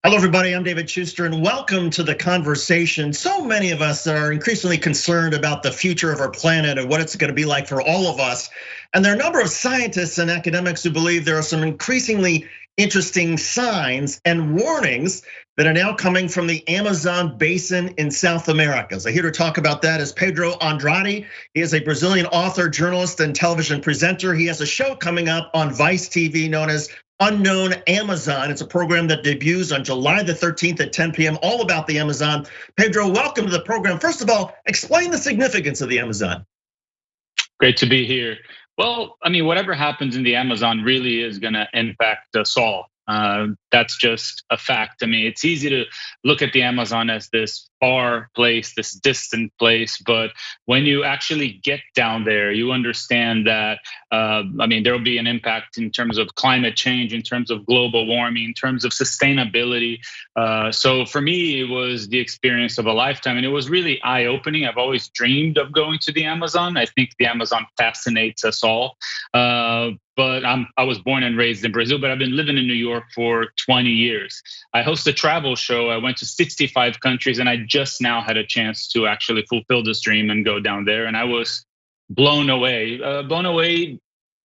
Hello, everybody. I'm David Schuster, and welcome to the conversation. So many of us are increasingly concerned about the future of our planet and what it's going to be like for all of us. And there are a number of scientists and academics who believe there are some increasingly interesting signs and warnings that are now coming from the Amazon basin in South America. So here to talk about that is Pedro Andrade. He is a Brazilian author, journalist, and television presenter. He has a show coming up on Vice TV known as Unknown Amazon. It's a program that debuts on July the 13th at 10 p.m. all about the Amazon. Pedro, welcome to the program. First of all, explain the significance of the Amazon. Great to be here. Well, I mean, whatever happens in the Amazon really is going to impact us all. That's just a fact. I mean, it's easy to look at the Amazon as this far place, this distant place, but when you actually get down there, you understand that, I mean, there will be an impact in terms of climate change, in terms of global warming, in terms of sustainability. So for me, it was the experience of a lifetime, and it was really eye-opening. I've always dreamed of going to the Amazon. I think the Amazon fascinates us all. But I was born and raised in Brazil, but I've been living in New York for 20 years. I host a travel show. I went to 65 countries, and I just now had a chance to actually fulfill this dream and go down there. And I was blown away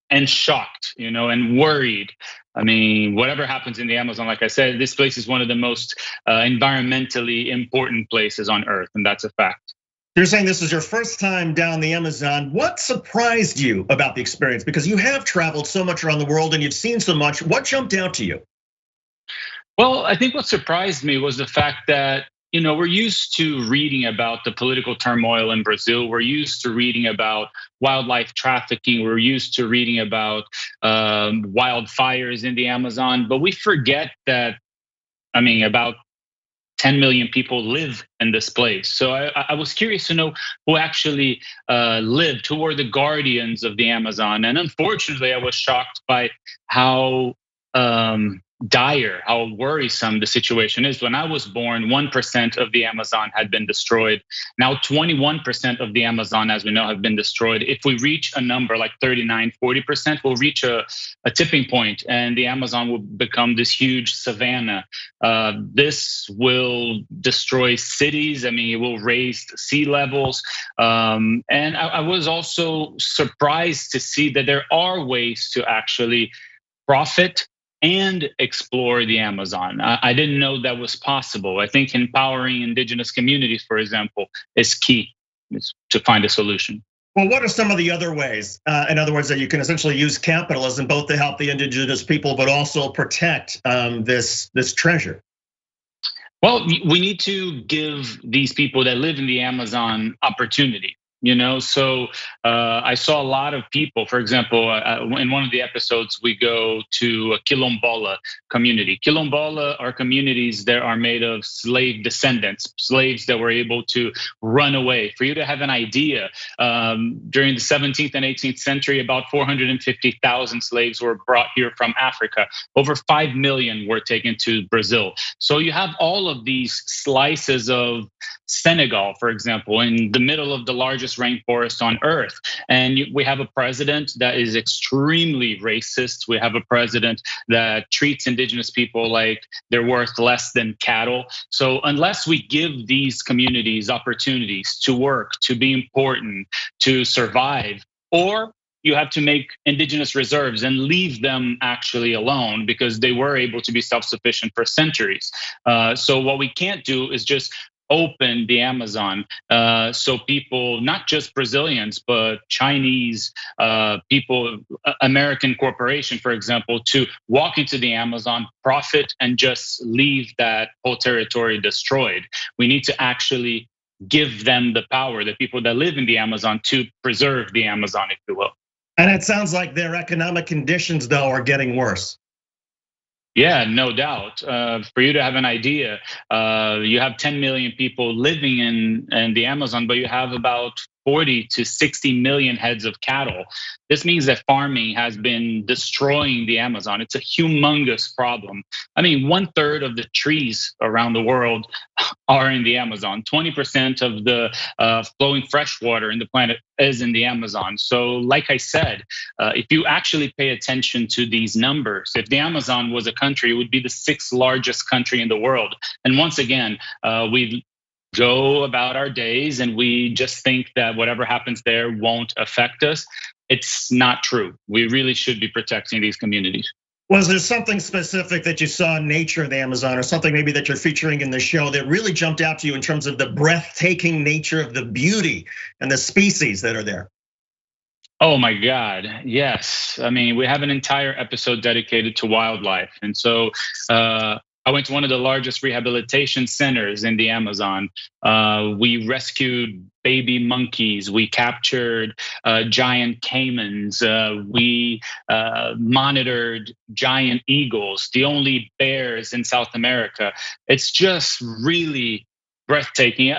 and shocked, and worried. I mean, whatever happens in the Amazon, like I said, this place is one of the most environmentally important places on earth, and that's a fact. You're saying this is your first time down the Amazon. What surprised you about the experience? Because you have traveled so much around the world and you've seen so much. What jumped out to you? Well, I think what surprised me was the fact that, we're used to reading about the political turmoil in Brazil. We're used to reading about wildlife trafficking. We're used to reading about wildfires in the Amazon. But we forget that, about 10 million people live in this place. So I was curious to know who actually lived, who were the guardians of the Amazon. And unfortunately, I was shocked by how dire, how worrisome the situation is. When I was born, 1% of the Amazon had been destroyed. Now 21% of the Amazon, as we know, have been destroyed. If we reach a number like 39, 40%, we'll reach a tipping point and the Amazon will become this huge savanna. This will destroy cities. I mean, it will raise sea levels. And I was also surprised to see that there are ways to actually profit and explore the Amazon. I didn't know that was possible. I think empowering indigenous communities, for example, is key to find a solution. Well, what are some of the other ways, in other words, that you can essentially use capitalism both to help the indigenous people, but also protect this treasure? Well, we need to give these people that live in the Amazon opportunity. So I saw a lot of people, for example, in one of the episodes, we go to a Quilombola community. Quilombola are communities that are made of slave descendants, slaves that were able to run away. For you to have an idea, during the 17th and 18th century, about 450,000 slaves were brought here from Africa. Over 5 million were taken to Brazil. So you have all of these slices of Senegal, for example, in the middle of the largest rainforest on earth. And we have a president that is extremely racist. We have a president that treats indigenous people like they're worth less than cattle. So unless we give these communities opportunities to work, to be important, to survive, or you have to make indigenous reserves and leave them actually alone because they were able to be self-sufficient for centuries. So what we can't do is just open the Amazon so people, not just Brazilians, but Chinese people, American corporation, for example, to walk into the Amazon, profit, and just leave that whole territory destroyed. We need to actually give them the power, the people that live in the Amazon, to preserve the Amazon, if you will. And it sounds like their economic conditions, though, are getting worse. Yeah, no doubt. For you to have an idea, you have 10 million people living in the Amazon, but you have about 40 to 60 million heads of cattle. This means that farming has been destroying the Amazon. It's a humongous problem. I mean, 1/3 of the trees around the world are in the Amazon. 20% of the flowing fresh water in the planet is in the Amazon. So like I said, if you actually pay attention to these numbers, if the Amazon was a country, it would be the 6th largest country in the world. And once again, we go about our days and we just think that whatever happens there won't affect us. It's not true. We really should be protecting these communities. Was there something specific that you saw in nature of the Amazon, or something maybe that you're featuring in the show that really jumped out to you in terms of the breathtaking nature of the beauty and the species that are there? Oh my God, yes. I mean, we have an entire episode dedicated to wildlife. And so I went to one of the largest rehabilitation centers in the Amazon. We rescued baby monkeys. We captured giant caimans. We monitored giant eagles, the only bears in South America. It's just really breathtaking.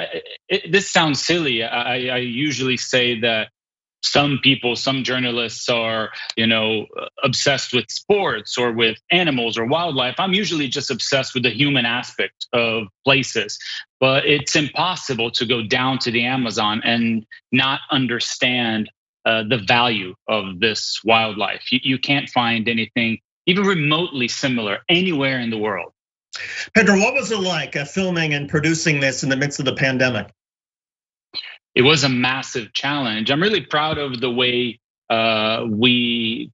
This sounds silly. I usually say that some people, some journalists are, obsessed with sports or with animals or wildlife. I'm usually just obsessed with the human aspect of places. But it's impossible to go down to the Amazon and not understand the value of this wildlife. You can't find anything even remotely similar anywhere in the world. Pedro, what was it like filming and producing this in the midst of the pandemic? It was a massive challenge. I'm really proud of the way we,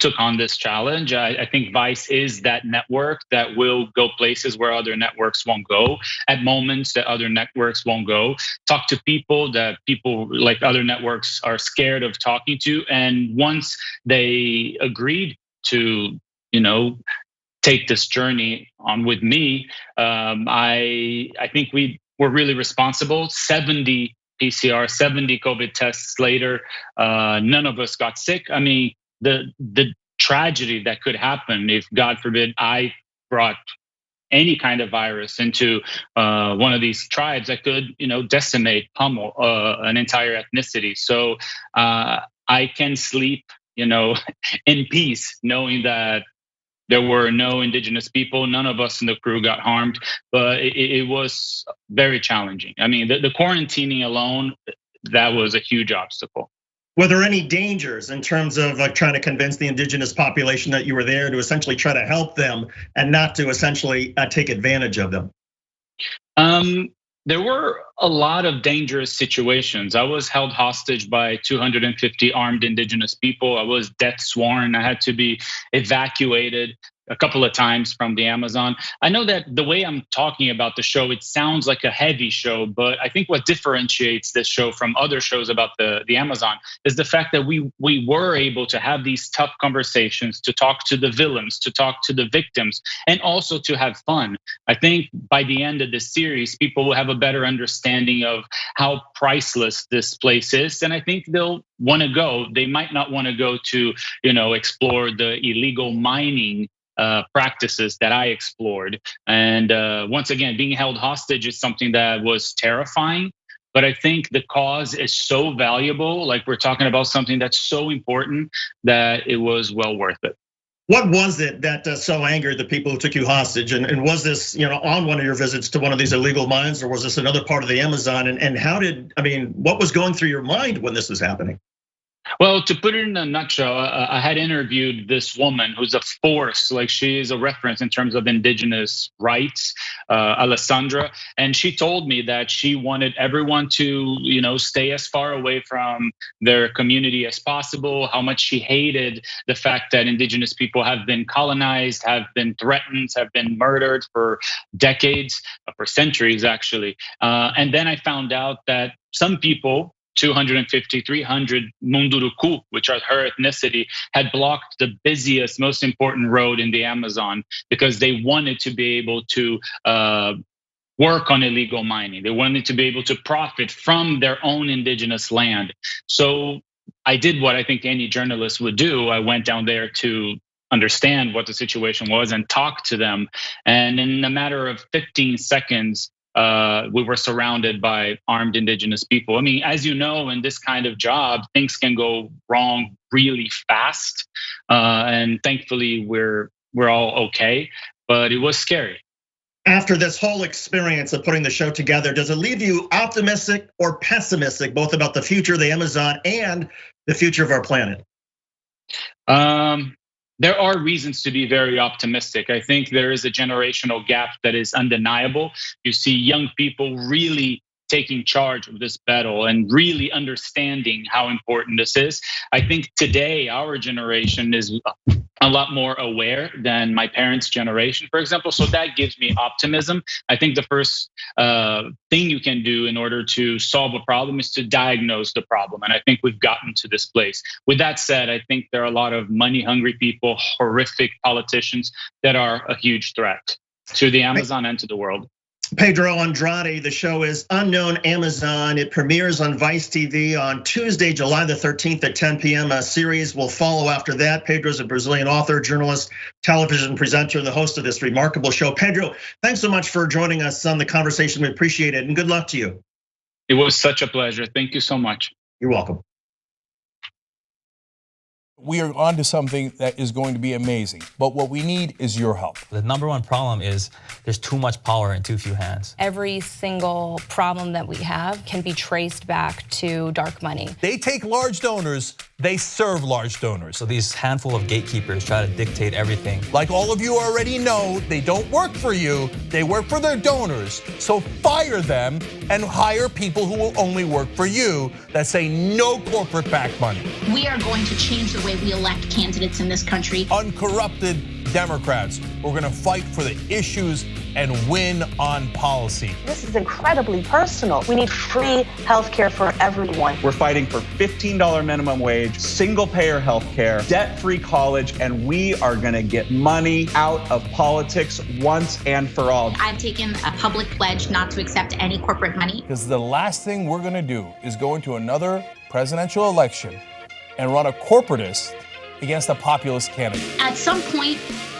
took on this challenge. I think Vice is that network that will go places where other networks won't go, at moments that other networks won't go, talk to people that people like other networks are scared of talking to. And once they agreed to, take this journey on with me, I think we were really responsible. 70 PCR, 70 COVID tests later, none of us got sick. I mean, the tragedy that could happen if, God forbid, I brought any kind of virus into one of these tribes that could, decimate, pummel an entire ethnicity. So I can sleep, in peace, knowing that there were no indigenous people. None of us in the crew got harmed, but it was very challenging. I mean, the quarantining alone, that was a huge obstacle. Were there any dangers in terms of trying to convince the indigenous population that you were there to essentially try to help them and not to essentially take advantage of them? There were a lot of dangerous situations. I was held hostage by 250 armed indigenous people. I was death sworn. I had to be evacuated a couple of times from the Amazon. I know that the way I'm talking about the show, it sounds like a heavy show, but I think what differentiates this show from other shows about the Amazon is the fact that we were able to have these tough conversations, to talk to the villains, to talk to the victims, and also to have fun. I think by the end of this series, people will have a better understanding of how priceless this place is. And I think they'll want to go. They might not want to go to, explore the illegal mining practices that I explored. And once again, being held hostage is something that was terrifying. But I think the cause is so valuable, like we're talking about something that's so important, that it was well worth it. What was it that so angered the people who took you hostage? And was this, on one of your visits to one of these illegal mines, or was this another part of the Amazon? And what was going through your mind when this was happening? Well, to put it in a nutshell, I had interviewed this woman who's a force, like she is a reference in terms of indigenous rights, Alessandra. And she told me that she wanted everyone to, stay as far away from their community as possible, how much she hated the fact that indigenous people have been colonized, have been threatened, have been murdered for decades, for centuries, actually. And then I found out that some people, 250, 300 Munduruku, which are her ethnicity, had blocked the busiest, most important road in the Amazon because they wanted to be able to work on illegal mining. They wanted to be able to profit from their own indigenous land. So I did what I think any journalist would do. I went down there to understand what the situation was and talk to them. And in a matter of 15 seconds, we were surrounded by armed indigenous people. I mean, as you know, in this kind of job, things can go wrong really fast, and thankfully we're all okay. But it was scary. After this whole experience of putting the show together, does it leave you optimistic or pessimistic, both about the future of the Amazon and the future of our planet? There are reasons to be very optimistic. I think there is a generational gap that is undeniable. You see young people really taking charge of this battle and really understanding how important this is. I think today our generation is a lot more aware than my parents' generation, for example. So that gives me optimism. I think the first thing you can do in order to solve a problem is to diagnose the problem. And I think we've gotten to this place. With that said, I think there are a lot of money-hungry people, horrific politicians that are a huge threat to the Amazon and to the world. Pedro Andrade, the show is Unknown Amazon. It premieres on Vice TV on Tuesday, July the 13th at 10 p.m. A series will follow after that. Pedro's a Brazilian author, journalist, television presenter, the host of this remarkable show. Pedro, thanks so much for joining us on The Conversation. We appreciate it, and good luck to you. It was such a pleasure. Thank you so much. You're welcome. We are on to something that is going to be amazing, but what we need is your help. The number one problem is there's too much power in too few hands. Every single problem that we have can be traced back to dark money. They take large donors, they serve large donors. So these handful of gatekeepers try to dictate everything. Like all of you already know, they don't work for you, they work for their donors. So fire them and hire people who will only work for you that say no corporate backed money. We are going to change the way we elect candidates in this country. Uncorrupted Democrats. We're gonna fight for the issues and win on policy. This is incredibly personal. We need free healthcare for everyone. We're fighting for $15 minimum wage, single payer healthcare, debt-free college, and we are gonna get money out of politics once and for all. I've taken a public pledge not to accept any corporate money. Because the last thing we're gonna do is go into another presidential election and run a corporatist against a populist candidate. At some point,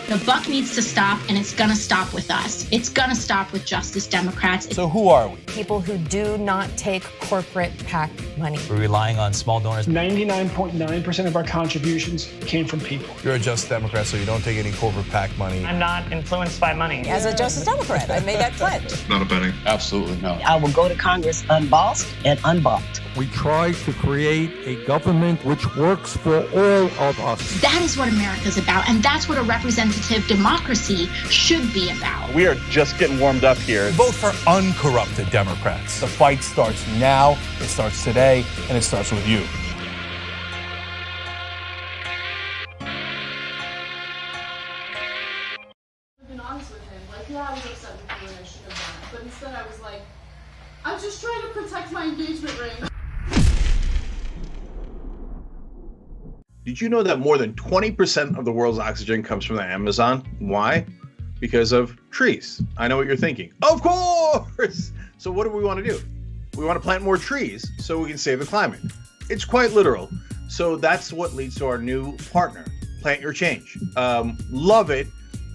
the buck needs to stop, and it's gonna stop with us. It's gonna stop with Justice Democrats. So who are we? People who do not take corporate PAC money. We're relying on small donors. 99.9% of our contributions came from people. You're a Just Democrat, so you don't take any corporate PAC money. I'm not influenced by money. As a Justice Democrat, I made that pledge. Not a betting. Absolutely no. I will go to Congress unbossed and unbought. We try to create a government which works for all of us. That is what America's about, and that's what a representative democracy should be about. We are just getting warmed up here. Vote for uncorrupted Democrats. The fight starts now, it starts today, and it starts with you. I've been honest with him. Like, yeah, I was upset with you and I shouldn't have done it. But instead I was like, I'm just trying to protect my engagement ring. Did you know that more than 20% of the world's oxygen comes from the Amazon? Why? Because of trees. I know what you're thinking. Of course! So what do we want to do? We want to plant more trees so we can save the climate. It's quite literal. So that's what leads to our new partner, Plant Your Change. Love it.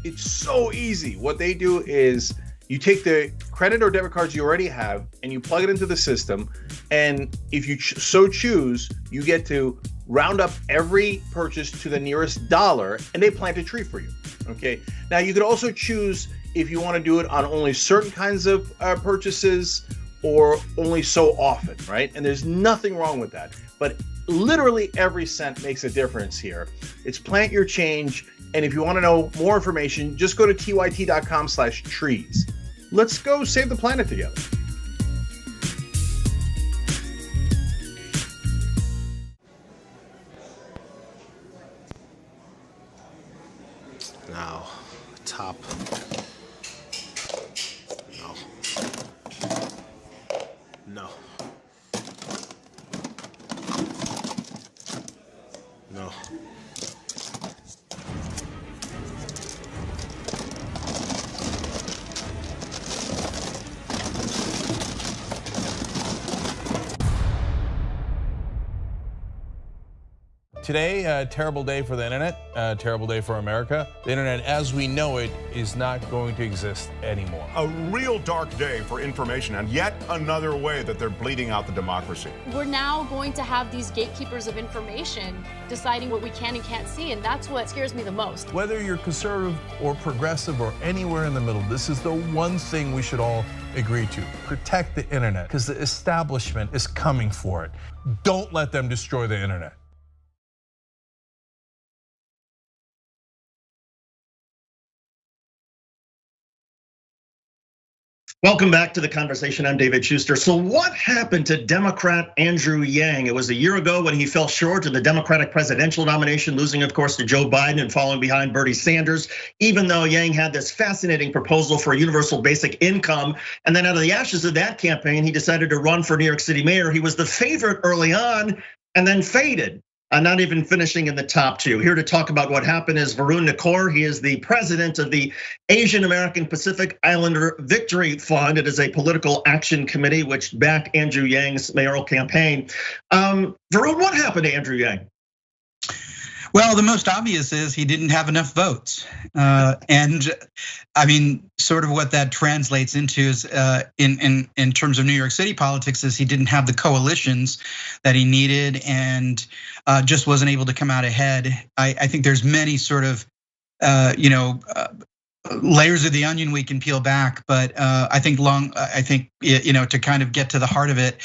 It's so easy. What they do is you take the credit or debit cards you already have and you plug it into the system. And if you so choose, you get to round up every purchase to the nearest dollar and they plant a tree for you. Okay. Now you could also choose if you want to do it on only certain kinds of purchases or only so often, right? And there's nothing wrong with that. But literally every cent makes a difference here. It's Plant Your Change. And if you want to know more information, just go to tyt.com/trees. Let's go save the planet together. Now, top. No. No. No. today, terrible day for the internet, terrible day for America. The internet as we know it is not going to exist anymore. A real dark day for information, and yet another way that they're bleeding out the democracy. We're now going to have these gatekeepers of information deciding what we can and can't see, and that's what scares me the most. Whether you're conservative or progressive or anywhere in the middle, this is the one thing we should all agree to. Protect the internet, because the establishment is coming for it. Don't let them destroy the internet. Welcome back to the conversation. I'm David Schuster. So what happened to Democrat Andrew Yang? It was a year ago when he fell short of the Democratic presidential nomination, losing, of course, to Joe Biden and falling behind Bernie Sanders, even though Yang had this fascinating proposal for a universal basic income. And then out of the ashes of that campaign, he decided to run for New York City mayor. He was the favorite early on and then faded. Not even finishing in the top two. Here to talk about what happened is Varun Nikor. He is the president of the Asian American Pacific Islander Victory Fund. It is a political action committee which backed Andrew Yang's mayoral campaign. Varun, what happened to Andrew Yang? Well, the most obvious is he didn't have enough votes. And I mean, sort of what that translates into is in terms of New York City politics is he didn't have the coalitions that he needed and just wasn't able to come out ahead. I think there's many sort of, layers of the onion we can peel back, but I think to kind of get to the heart of it,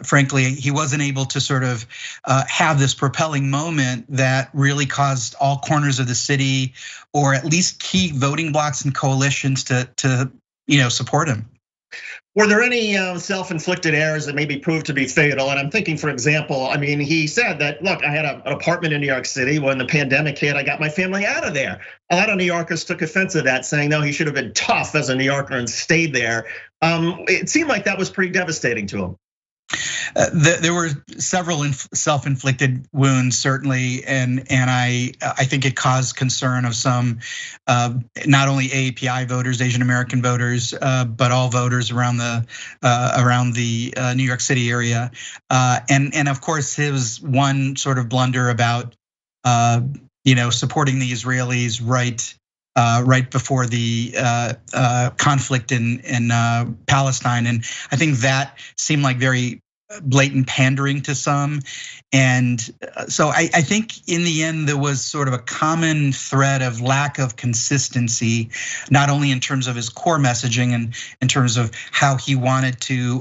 frankly, he wasn't able to sort of have this propelling moment that really caused all corners of the city, or at least key voting blocks and coalitions to support him. Were there any self-inflicted errors that maybe proved to be fatal? And I'm thinking, for example, I mean, he said that, look, I had an apartment in New York City when the pandemic hit. I got my family out of there. A lot of New Yorkers took offense to that, saying, no, he should have been tough as a New Yorker and stayed there. It seemed like that was pretty devastating to him. There were several self-inflicted wounds, certainly, and I think it caused concern of some, not only AAPI voters, Asian American voters, but all voters around the New York City area, and of course his one sort of blunder about supporting the Israelis right before the conflict in Palestine, and I think that seemed like very blatant pandering to some. And so I think in the end, there was sort of a common thread of lack of consistency, not only in terms of his core messaging and in terms of how he wanted to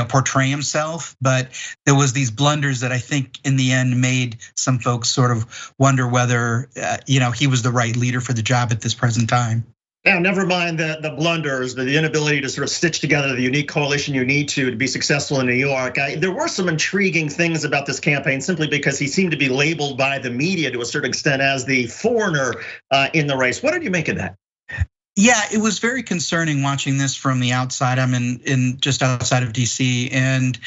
portray himself, but there was these blunders that I think in the end made some folks sort of wonder whether he was the right leader for the job at this present time. Now, never mind the blunders, the inability to sort of stitch together the unique coalition you need to be successful in New York. There were some intriguing things about this campaign simply because he seemed to be labeled by the media to a certain extent as the foreigner in the race. What did you make of that? Yeah, it was very concerning watching this from the outside. I'm in just outside of DC, and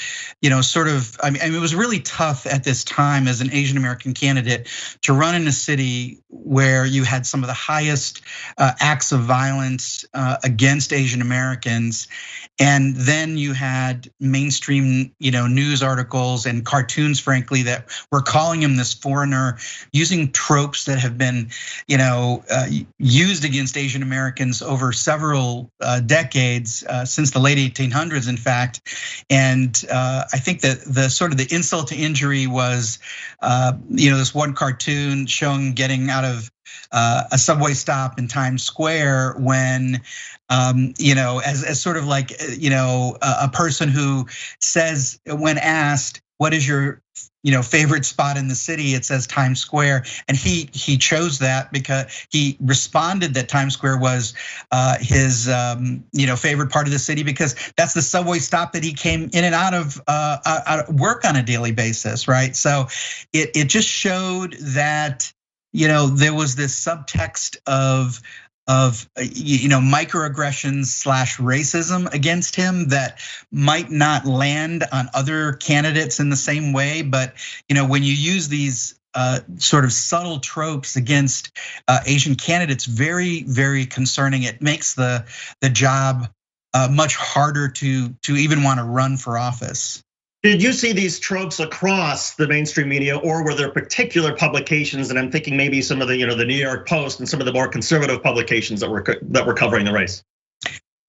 I mean, it was really tough at this time as an Asian American candidate to run in a city where you had some of the highest acts of violence against Asian Americans, and then you had mainstream news articles and cartoons, frankly, that were calling him this foreigner, using tropes that have been used against Asian Americans over several decades, since the late 1800s, in fact. And I think that the sort of the insult to injury was, this one cartoon showing getting out of a subway stop in Times Square when, as sort of like, a person who says, when asked, what is your favorite spot in the city, it says Times Square, and he chose that because he responded that Times Square was his favorite part of the city because that's the subway stop that he came in and out of work on a daily basis, right? So it just showed that there was this subtext of microaggressions / racism against him that might not land on other candidates in the same way. But when you use these sort of subtle tropes against Asian candidates, very, very concerning. It makes the job much harder to even want to run for office. Did you see these tropes across the mainstream media, or were there particular publications? And I'm thinking maybe some of the, the New York Post and some of the more conservative publications that were covering the race.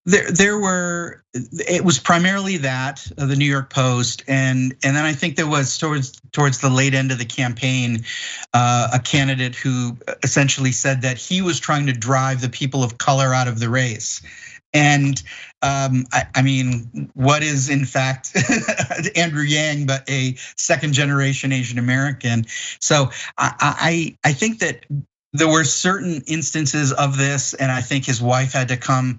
It was primarily that the New York Post, and then I think there was towards the late end of the campaign, a candidate who essentially said that he was trying to drive the people of color out of the race. And I mean, what is in fact Andrew Yang but a second generation Asian American? So I think that there were certain instances of this, and I think his wife had to come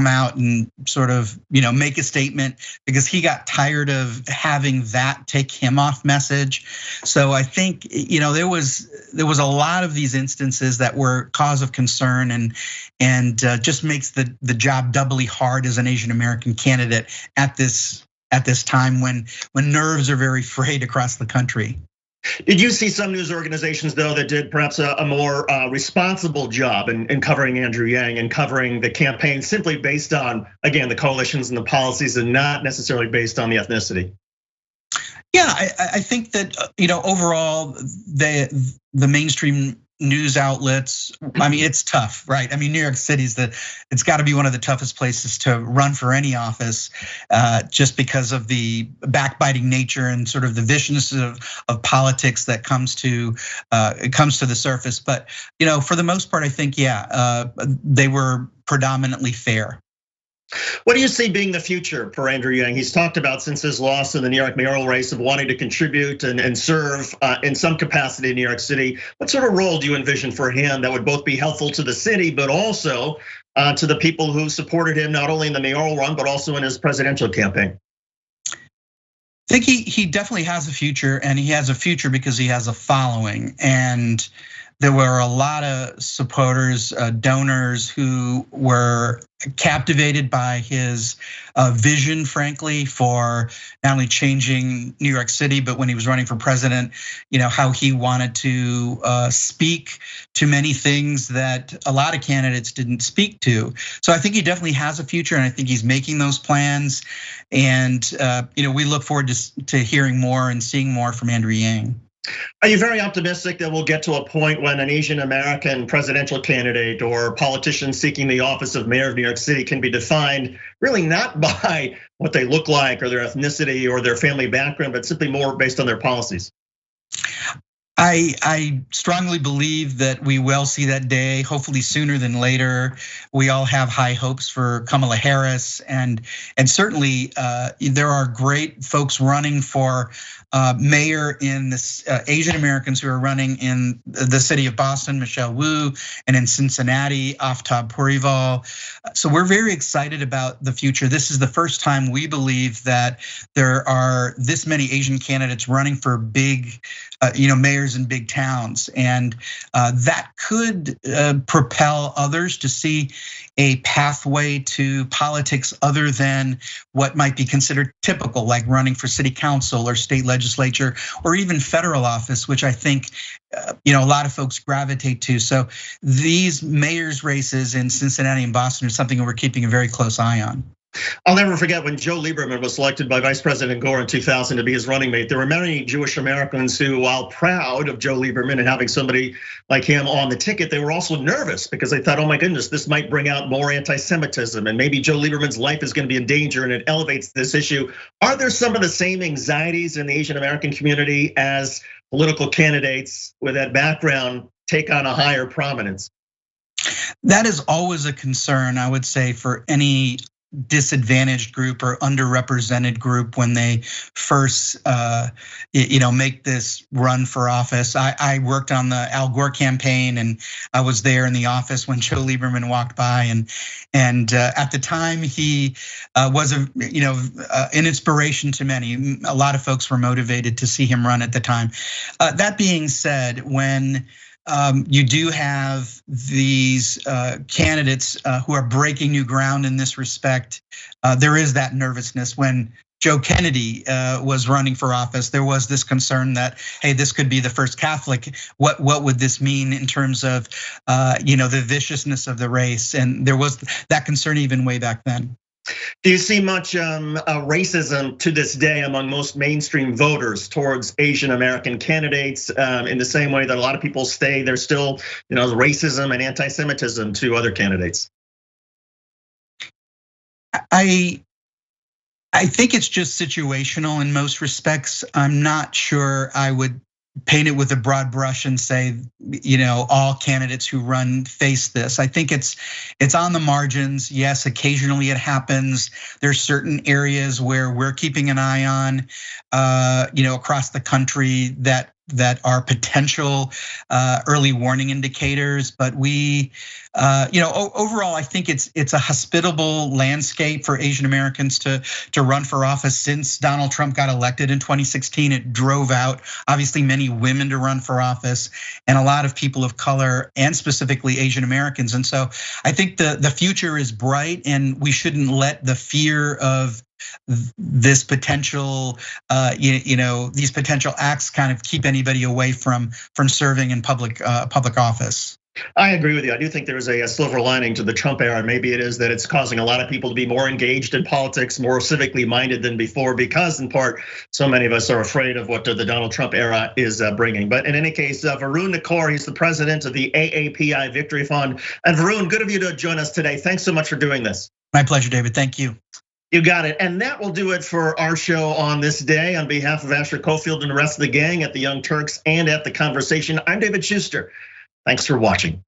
out and sort of, make a statement because he got tired of having that take him off message. So I think, there was a lot of these instances that were cause of concern and just makes the job doubly hard as an Asian American candidate at this time when nerves are very frayed across the country. Did you see some news organizations, though, that did perhaps a more responsible job in covering Andrew Yang and covering the campaign simply based on, again, the coalitions and the policies and not necessarily based on the ethnicity? Yeah, I think that, overall, the mainstream news outlets, I mean, it's tough, right? I mean, New York City's it's got to be one of the toughest places to run for any office, just because of the backbiting nature and sort of the viciousness of politics that comes to the surface. But for the most part, I think they were predominantly fair. What do you see being the future for Andrew Yang? He's talked about since his loss in the New York mayoral race of wanting to contribute and serve in some capacity in New York City. What sort of role do you envision for him that would both be helpful to the city, but also to the people who supported him, not only in the mayoral run, but also in his presidential campaign? I think he definitely has a future, and he has a future because he has a following. And there were a lot of supporters, donors who were captivated by his vision, frankly, for not only changing New York City, but when he was running for president, how he wanted to speak to many things that a lot of candidates didn't speak to. So I think he definitely has a future, and I think he's making those plans. And we look forward to hearing more and seeing more from Andrew Yang. Are you very optimistic that we'll get to a point when an Asian American presidential candidate or politician seeking the office of mayor of New York City can be defined really not by what they look like or their ethnicity or their family background, but simply more based on their policies? I strongly believe that we will see that day, hopefully sooner than later. We all have high hopes for Kamala Harris, and certainly there are great folks running for mayor in this, Asian Americans who are running in the city of Boston, Michelle Wu, and in Cincinnati, Aftab Purival. So we're very excited about the future. This is the first time we believe that there are this many Asian candidates running for big, mayors in big towns, and that could propel others to see a pathway to politics other than what might be considered typical, like running for city council or state legislature or even federal office, which I think a lot of folks gravitate to. So these mayor's races in Cincinnati and Boston are something we're keeping a very close eye on. I'll never forget when Joe Lieberman was selected by Vice President Gore in 2000 to be his running mate. There were many Jewish Americans who, while proud of Joe Lieberman and having somebody like him on the ticket, they were also nervous because they thought, oh my goodness, this might bring out more anti-Semitism and maybe Joe Lieberman's life is going to be in danger, and it elevates this issue. Are there some of the same anxieties in the Asian American community as political candidates with that background take on a higher prominence? That is always a concern, I would say, for any disadvantaged group or underrepresented group when they first make this run for office. I worked on the Al Gore campaign, and I was there in the office when Joe Lieberman walked by, and at the time he was an inspiration to many. A lot of folks were motivated to see him run at the time. That being said, when you do have these candidates who are breaking new ground in this respect. There is that nervousness. When Joe Kennedy was running for office, there was this concern that, hey, this could be the first Catholic. What would this mean in terms of the viciousness of the race? And there was that concern even way back then. Do you see much racism to this day among most mainstream voters towards Asian American candidates in the same way that a lot of people say there's still, racism and anti-Semitism to other candidates? I think it's just situational in most respects. I'm not sure I would paint it with a broad brush and say, all candidates who run face this. I think it's on the margins. Yes, occasionally it happens. There's certain areas where we're keeping an eye on, across the country that are potential early warning indicators. But we, overall, I think it's a hospitable landscape for Asian Americans to run for office. Since Donald Trump got elected in 2016, it drove out obviously many women to run for office and a lot of people of color and specifically Asian Americans. And so I think the future is bright, and we shouldn't let the fear of this potential, these potential acts kind of keep anybody away from serving in public office. I agree with you. I do think there is a silver lining to the Trump era. Maybe it is that it's causing a lot of people to be more engaged in politics, more civically minded than before, because in part, so many of us are afraid of what the Donald Trump era is bringing. But in any case, Varun Nikor, he's the president of the AAPI Victory Fund. And Varun, good of you to join us today. Thanks so much for doing this. My pleasure, David. Thank you. You got it. And that will do it for our show on this day. On behalf of Asher Cofield and the rest of the gang at the Young Turks and at The Conversation, I'm David Schuster. Thanks for watching.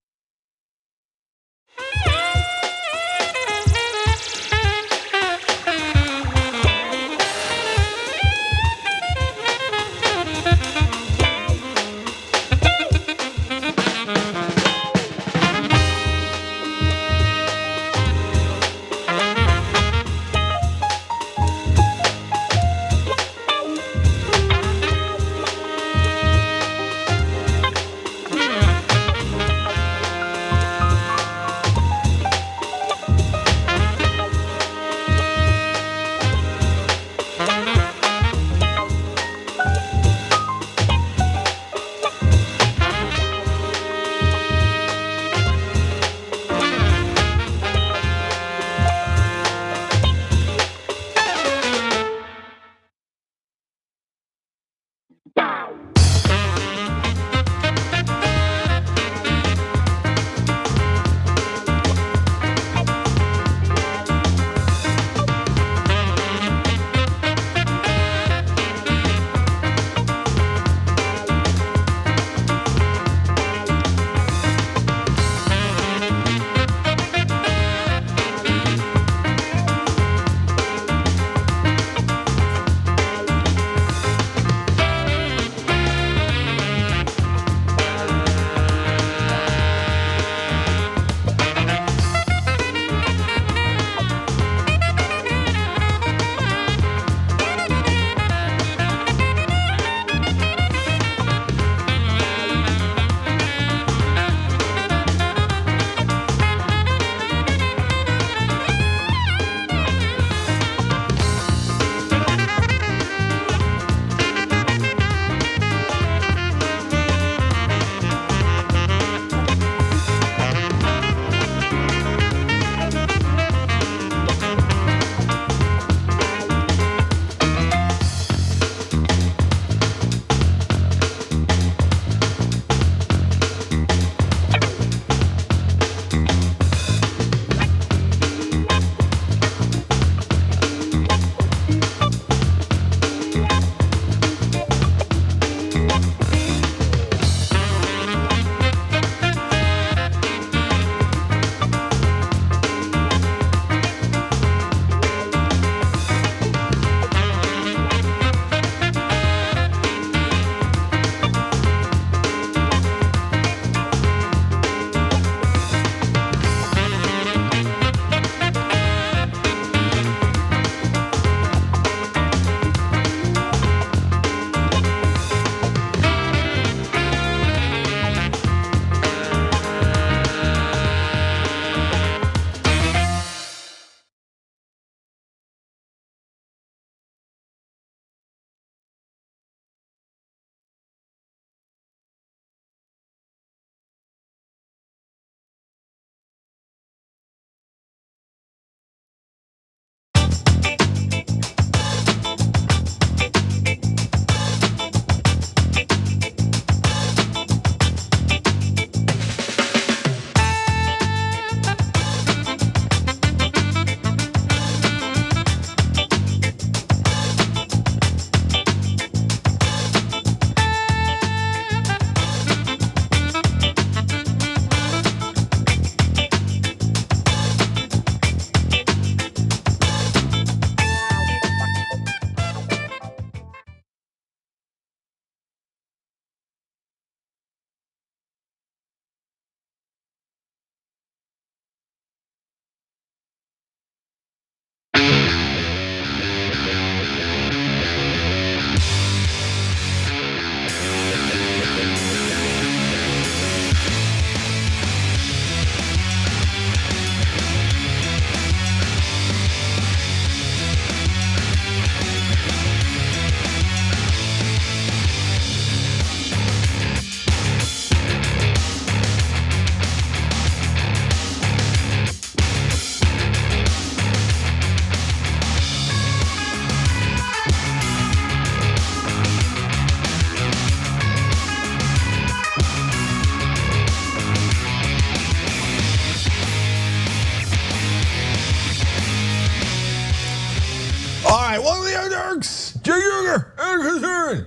turn.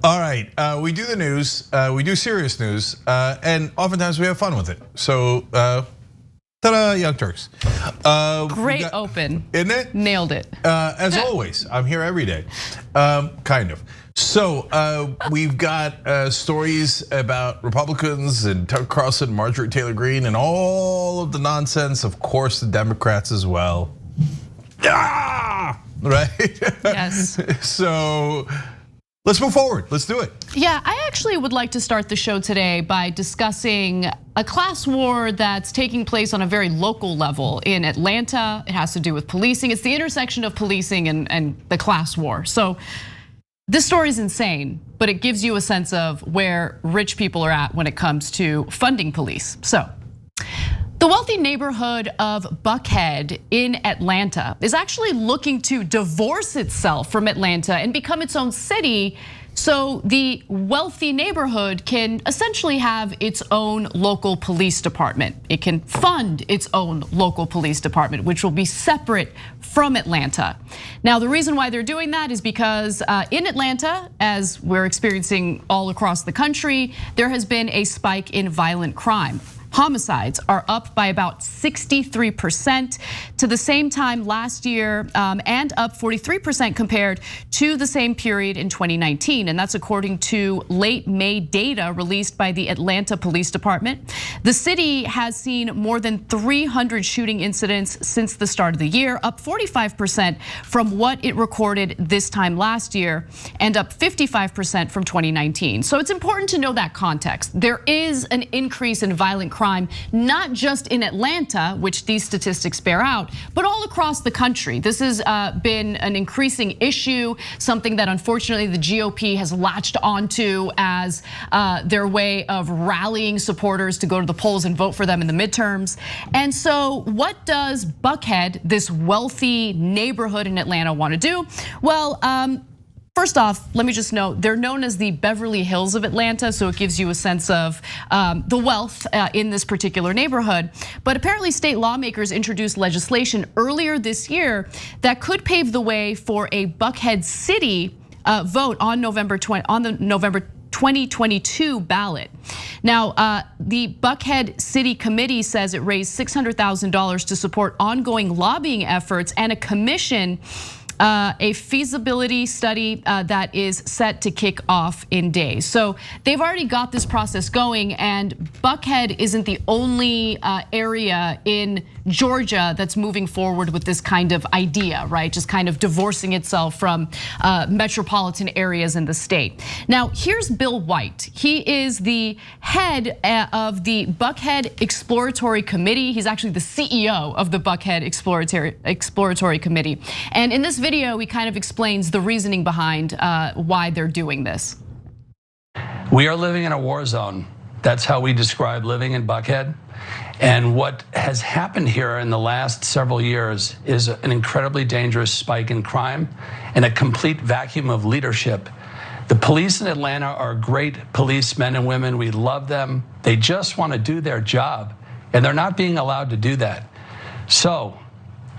All right, we do the news, we do serious news, and oftentimes we have fun with it. So, ta-da, Young Turks. Great open. Isn't it? Nailed it. As always, I'm here every day, kind of. So we've got stories about Republicans and Tucker Carlson, Marjorie Taylor Greene, and all of the nonsense. Of course, the Democrats as well. Right? Yes. So let's move forward. Let's do it. Yeah, I actually would like to start the show today by discussing a class war that's taking place on a very local level in Atlanta. It has to do with policing. It's the intersection of policing and the class war. So this story is insane, but it gives you a sense of where rich people are at when it comes to funding police. So the wealthy neighborhood of Buckhead in Atlanta is actually looking to divorce itself from Atlanta and become its own city, so the wealthy neighborhood can essentially have its own local police department. It can fund its own local police department, which will be separate from Atlanta. Now, the reason why they're doing that is because in Atlanta, as we're experiencing all across the country, there has been a spike in violent crime. Homicides are up by about 63% to the same time last year, and up 43% compared to the same period in 2019. And that's according to late May data released by the Atlanta Police Department. The city has seen more than 300 shooting incidents since the start of the year, up 45% from what it recorded this time last year, and up 55% from 2019. So it's important to know that context. There is an increase in violent crime, not just in Atlanta, which these statistics bear out, but all across the country. This has been an increasing issue, something that unfortunately the GOP has latched onto as their way of rallying supporters to go to the polls and vote for them in the midterms. And so what does Buckhead, this wealthy neighborhood in Atlanta, want to do? Well, first off, let me just note, they're known as the Beverly Hills of Atlanta, so it gives you a sense of the wealth in this particular neighborhood. But apparently state lawmakers introduced legislation earlier this year that could pave the way for a Buckhead City vote on the November 2022 ballot. Now, the Buckhead City Committee says it raised $600,000 to support ongoing lobbying efforts and a commission, a feasibility study that is set to kick off in days. So they've already got this process going, and Buckhead isn't the only area in Georgia that's moving forward with this kind of idea, right? Just kind of divorcing itself from metropolitan areas in the state. Now, here's Bill White. He is the head of the Buckhead Exploratory Committee. He's actually the CEO of the Buckhead Exploratory Committee. And in this video, he kind of explains the reasoning behind why they're doing this. We are living in a war zone. That's how we describe living in Buckhead. And what has happened here in the last several years is an incredibly dangerous spike in crime and a complete vacuum of leadership. The police in Atlanta are great policemen and women. We love them. They just want to do their job, and they're not being allowed to do that. So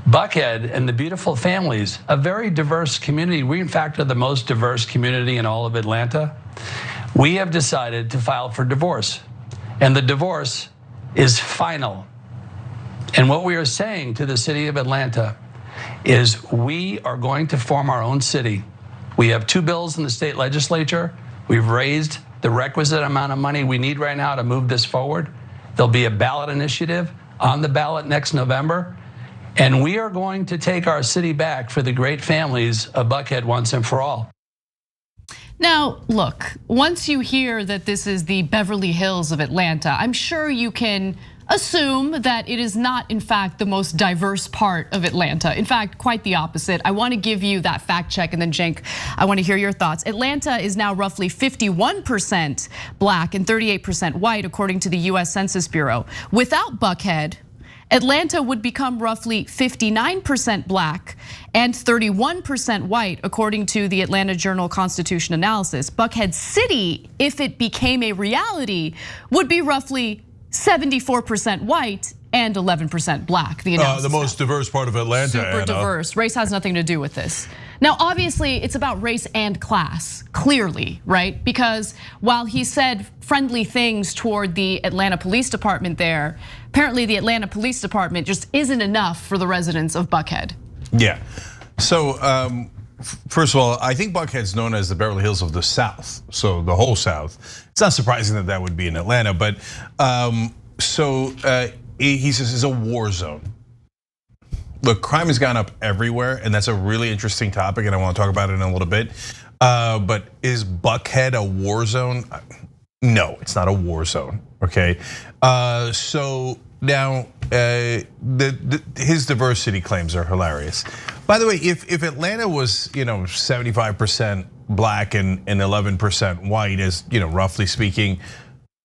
Buckhead and the beautiful families, a very diverse community. We, in fact, are the most diverse community in all of Atlanta. We have decided to file for divorce, and the divorce is final. And what we are saying to the city of Atlanta is we are going to form our own city. We have 2 bills in the state legislature. We've raised the requisite amount of money we need right now to move this forward. There'll be a ballot initiative on the ballot next November. And we are going to take our city back for the great families of Buckhead once and for all. Now, look, once you hear that this is the Beverly Hills of Atlanta, I'm sure you can assume that it is not, in fact, the most diverse part of Atlanta. In fact, quite the opposite. I want to give you that fact check, and then Cenk, I want to hear your thoughts. Atlanta is now roughly 51% black and 38% white, according to the US Census Bureau. Without Buckhead, Atlanta would become roughly 59% black and 31% white, according to the Atlanta Journal-Constitution analysis. Buckhead City, if it became a reality, would be roughly 74% white and 11% black. The most diverse part of Atlanta. Super Anna. diverse. Race has nothing to do with this. Now, obviously, it's about race and class, clearly, right? Because while he said friendly things toward the Atlanta Police Department there, apparently the Atlanta Police Department just isn't enough for the residents of Buckhead. Yeah, so first of all, I think Buckhead's known as the Beverly Hills of the South, so the whole South. It's not surprising that that would be in Atlanta, but he says it's a war zone. Look, crime has gone up everywhere, and that's a really interesting topic, and I want to talk about it in a little bit. But is Buckhead a war zone? No, it's not a war zone, okay? So now, his diversity claims are hilarious. By the way, if Atlanta was 75% black and 11% white, as roughly speaking,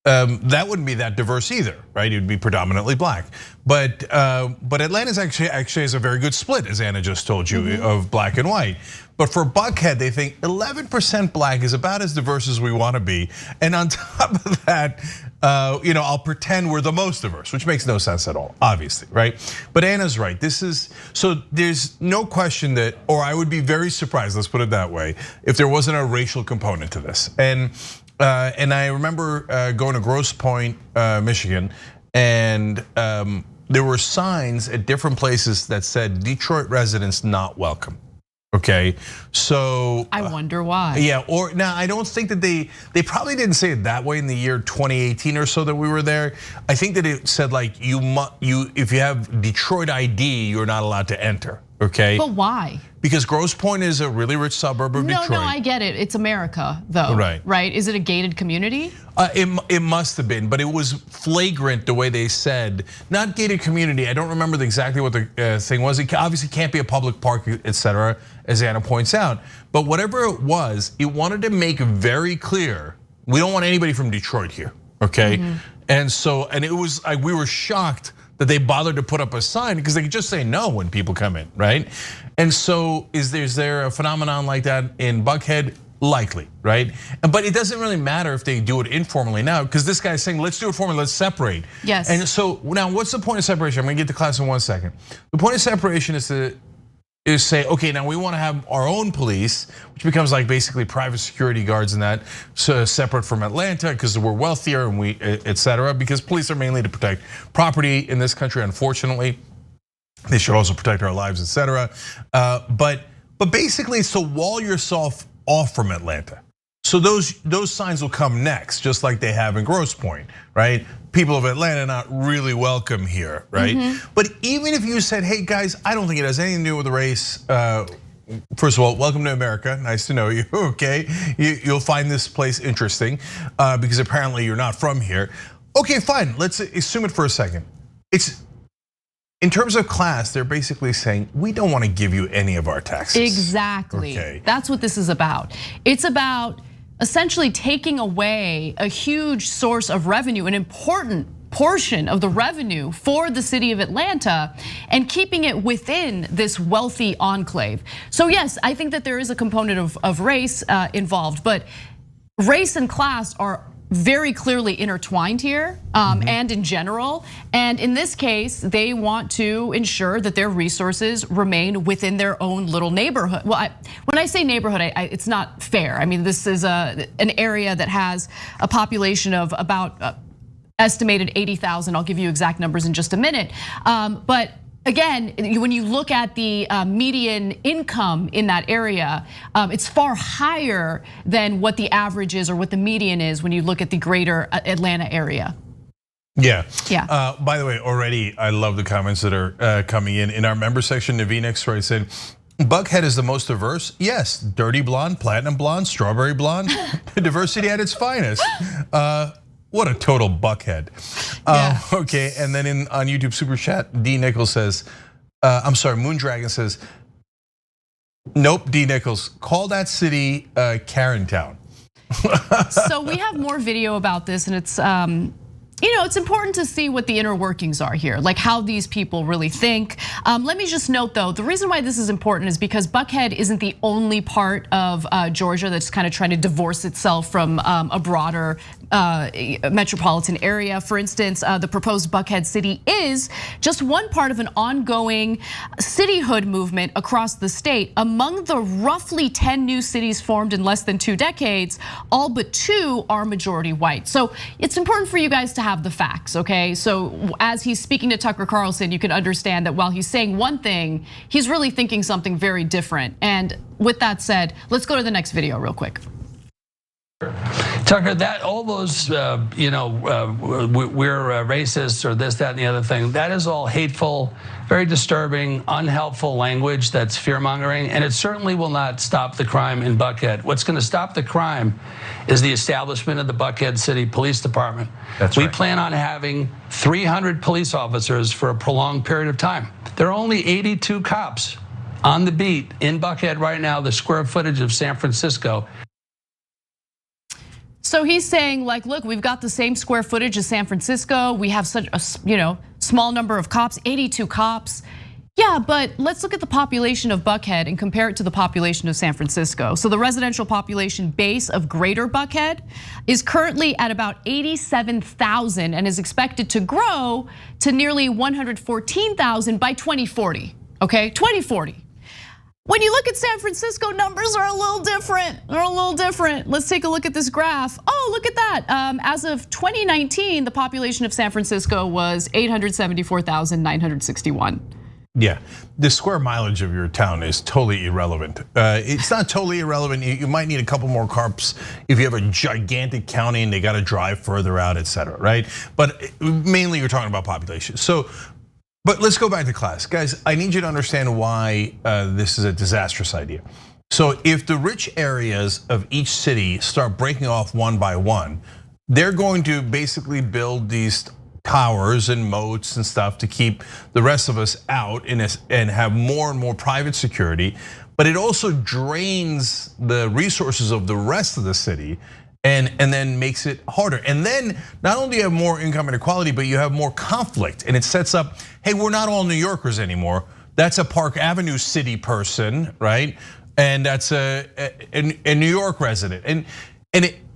that wouldn't be that diverse either, right? It would be predominantly black. But Atlanta's actually has a very good split, as Anna just told you, of black and white. But for Buckhead, they think 11% black is about as diverse as we want to be. And on top of that, I'll pretend we're the most diverse, which makes no sense at all, obviously, right? But Anna's right. So there's no question that, or I would be very surprised, let's put it that way, if there wasn't a racial component to this. And I remember going to Grosse Pointe, Michigan, and there were signs at different places that said Detroit residents not welcome. Okay, so I wonder why. Yeah, or now I don't think that they probably didn't say it that way in the year 2018 or so that we were there. I think that it said like if you have Detroit ID, you're not allowed to enter. Okay, but why? Because Grosse Pointe is a really rich suburb of Detroit. No, I get it. It's America, though. Right? Is it a gated community? It must have been, but it was flagrant the way they said. Not gated community. I don't remember exactly what the thing was. It obviously can't be a public park, etc., as Anna points out. But whatever it was, it wanted to make very clear we don't want anybody from Detroit here. Okay, and it was like we were shocked that they bothered to put up a sign because they could just say no when people come in, right? And so is there a phenomenon like that in Buckhead? Likely, right? But it doesn't really matter if they do it informally now, because this guy's saying, let's do it formally, let's separate. Yes. And so now what's the point of separation? I'm gonna get to class in 1 second. The point of separation is to say, okay, now we want to have our own police, which becomes like basically private security guards and that, so separate from Atlanta because we're wealthier and we, etc. Because police are mainly to protect property in this country, unfortunately. They should also protect our lives, etc. But basically, it's to wall yourself off from Atlanta. So those signs will come next, just like they have in Grosse Pointe, right? People of Atlanta not really welcome here, right? But even if you said, hey guys, I don't think it has anything to do with the race. First of all, welcome to America, nice to know you, okay? You'll find this place interesting because apparently you're not from here. Okay, fine, let's assume it for a second. In terms of class, they're basically saying, we don't want to give you any of our taxes. Exactly, okay. That's what this is about. It's about essentially taking away a huge source of revenue, an important portion of the revenue for the city of Atlanta, and keeping it within this wealthy enclave. So yes, I think that there is a component of race involved, but race and class are very clearly intertwined here, and in general. And in this case, they want to ensure that their resources remain within their own little neighborhood. Well, when I say neighborhood, it's not fair. I mean, this is an area that has a population of about estimated 80,000. I'll give you exact numbers in just a minute. But again, when you look at the median income in that area, it's far higher than what the average is or what the median is when you look at the greater Atlanta area. Yeah. Yeah. By the way, already I love the comments that are coming in. In our member section, Naveen X-Ray said, Buckhead is the most diverse. Yes, dirty blonde, platinum blonde, strawberry blonde, diversity at its finest. What a total Buckhead. Yeah. Okay, and then on YouTube Super Chat, D Nichols says, I'm sorry, Moondragon says, nope, D Nichols, call that city Karen Town. So we have more video about this, and it's it's important to see what the inner workings are here, like how these people really think. Let me just note though, the reason why this is important is because Buckhead isn't the only part of Georgia that's kind of trying to divorce itself from a broader metropolitan area. For instance, the proposed Buckhead city is just one part of an ongoing cityhood movement across the state. Among the roughly 10 new cities formed in less than 2 decades, all but 2 are majority white. So it's important for you guys to have the facts, okay? So as he's speaking to Tucker Carlson, you can understand that while he's saying one thing, he's really thinking something very different. And with that said, let's go to the next video real quick. Tucker, that all those, we're racist or this, that, and the other thing, that is all hateful, very disturbing, unhelpful language that's fear-mongering, and it certainly will not stop the crime in Buckhead. What's going to stop the crime is the establishment of the Buckhead City Police Department. We plan on having 300 police officers for a prolonged period of time. There are only 82 cops on the beat in Buckhead right now, the square footage of San Francisco. So he's saying, like, look, we've got the same square footage as San Francisco. We have such a small number of cops, 82 cops. Yeah, but let's look at the population of Buckhead and compare it to the population of San Francisco. So the residential population base of Greater Buckhead is currently at about 87,000 and is expected to grow to nearly 114,000 by 2040. Okay, 2040. When you look at San Francisco, numbers are a little different. They're a little different. Let's take a look at this graph. Oh, look at that. As of 2019, the population of San Francisco was 874,961. Yeah, the square mileage of your town is totally irrelevant. It's not totally irrelevant. You might need a couple more cops if you have a gigantic county and they got to drive further out, et cetera, right? But mainly you're talking about population. But let's go back to class. Guys, I need you to understand why this is a disastrous idea. So if the rich areas of each city start breaking off one by one, they're going to basically build these towers and moats and stuff to keep the rest of us out and have more and more private security. But it also drains the resources of the rest of the city and then makes it harder. And then not only do you have more income inequality, but you have more conflict. And it sets up, hey, we're not all New Yorkers anymore. That's a Park Avenue city person, right? And that's a New York resident. And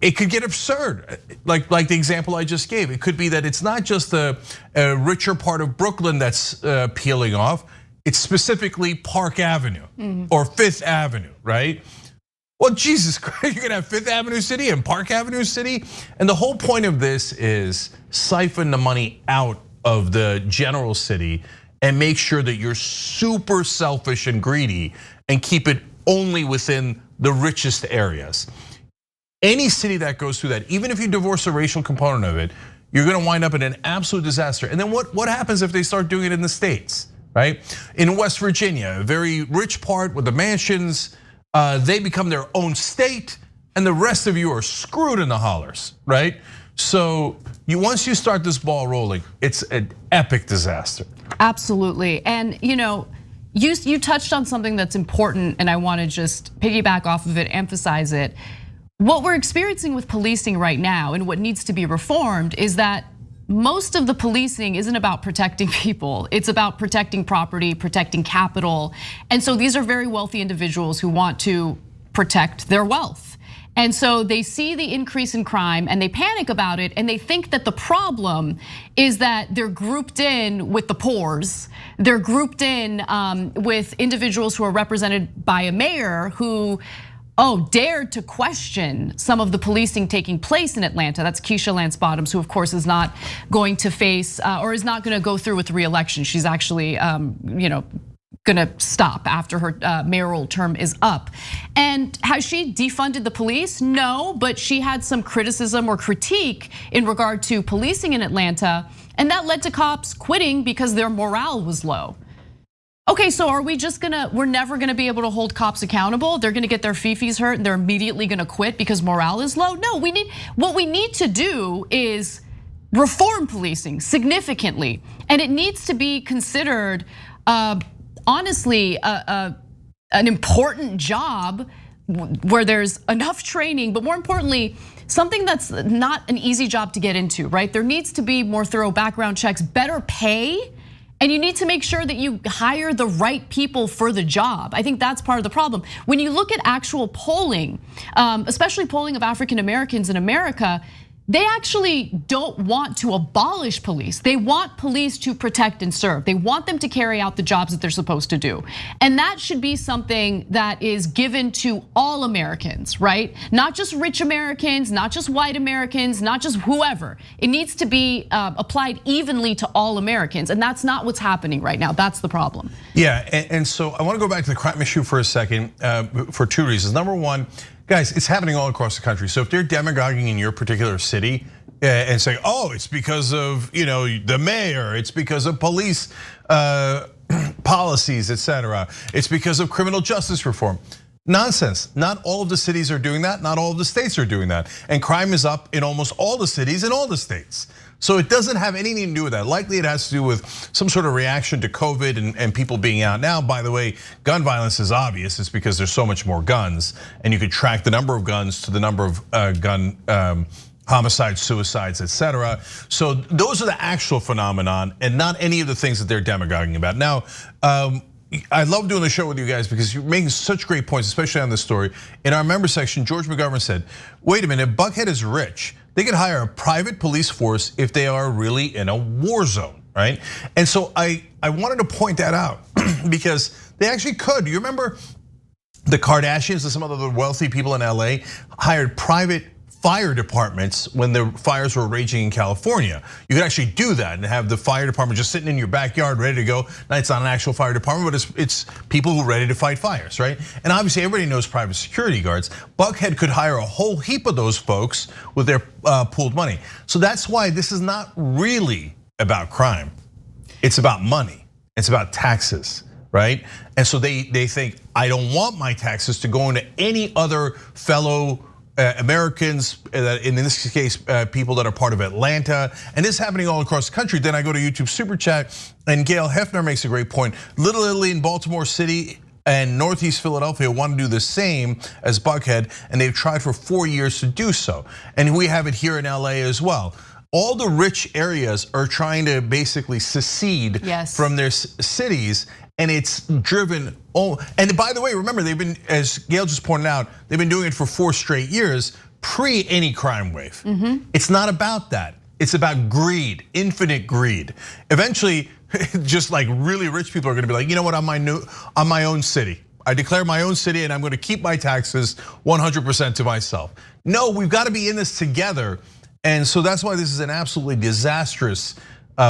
it could get absurd, like the example I just gave. It could be that it's not just a richer part of Brooklyn that's peeling off. It's specifically Park Avenue or Fifth Avenue, right? Well, Jesus Christ, you're gonna have Fifth Avenue City and Park Avenue City. And the whole point of this is siphon the money out of the general city and make sure that you're super selfish and greedy and keep it only within the richest areas. Any city that goes through that, even if you divorce the racial component of it, you're gonna wind up in an absolute disaster. And then what happens if they start doing it in the States, right? In West Virginia, a very rich part with the mansions, they become their own state, and the rest of you are screwed in the hollers, right? So once you start this ball rolling, it's an epic disaster. Absolutely, and you touched on something that's important, and I want to just piggyback off of it, emphasize it. What we're experiencing with policing right now, and what needs to be reformed, is that most of the policing isn't about protecting people. It's about protecting property, protecting capital. And so these are very wealthy individuals who want to protect their wealth. And so they see the increase in crime and they panic about it, and they think that the problem is that they're grouped in with the poors. They're grouped in with individuals who are represented by a mayor who dared to question some of the policing taking place in Atlanta. That's Keisha Lance Bottoms, who of course is not going to face or is not going to go through with the re-election. She's actually, going to stop after her mayoral term is up. And has she defunded the police? No, but she had some criticism or critique in regard to policing in Atlanta, and that led to cops quitting because their morale was low. Okay, so are we just we're never gonna be able to hold cops accountable? They're gonna get their fifis hurt and they're immediately gonna quit because morale is low? No, what we need to do is reform policing significantly. And it needs to be considered, honestly, an important job where there's enough training, but more importantly, something that's not an easy job to get into, right? There needs to be more thorough background checks, better pay. And you need to make sure that you hire the right people for the job. I think that's part of the problem. When you look at actual polling, especially polling of African Americans in America, they actually don't want to abolish police. They want police to protect and serve. They want them to carry out the jobs that they're supposed to do. And that should be something that is given to all Americans, right? Not just rich Americans, not just white Americans, not just whoever. It needs to be applied evenly to all Americans. And that's not what's happening right now. That's the problem. Yeah, and so I wanna go back to the crime issue for a second for two reasons. Number one, guys, it's happening all across the country. So if they're demagoguing in your particular city and saying, oh, it's because of the mayor, it's because of police policies, etc. It's because of criminal justice reform. Nonsense. Not all of the cities are doing that. Not all of the states are doing that. And crime is up in almost all the cities in all the states. So it doesn't have anything to do with that. Likely it has to do with some sort of reaction to COVID and people being out. Now, by the way, gun violence is obvious. It's because there's so much more guns, and you could track the number of guns to the number of gun homicides, suicides, etc. So those are the actual phenomenon, and not any of the things that they're demagoguing about. Now, I love doing the show with you guys because you're making such great points, especially on this story. In our member section, George McGovern said, wait a minute, Buckhead is rich. They could hire a private police force if they are really in a war zone, right? And so I wanted to point that out because they actually could. You remember the Kardashians and some other wealthy people in LA hired private fire departments when the fires were raging in California. You could actually do that and have the fire department just sitting in your backyard ready to go. Now it's not an actual fire department, but it's people who are ready to fight fires, right? And obviously everybody knows private security guards. Buckhead could hire a whole heap of those folks with their pooled money. So that's why this is not really about crime. It's about money, it's about taxes, right? And so they think, I don't want my taxes to go into any other fellow Americans, in this case, people that are part of Atlanta, and this is happening all across the country. Then I go to YouTube Super Chat, and Gail Hefner makes a great point. Little Italy in Baltimore City and Northeast Philadelphia want to do the same as Buckhead, and they've tried for 4 years to do so. And we have it here in LA as well. All the rich areas are trying to basically secede from their cities. And it's driven, and by the way, remember, they've been, as Gail just pointed out, they've been doing it for 4 straight years, pre any crime wave. It's not about that. It's about greed, infinite greed. Eventually, just like really rich people are gonna be like, you know what, I'm my own city. I declare my own city and I'm gonna keep my taxes 100% to myself. No, we've gotta be in this together. And so that's why this is an absolutely disastrous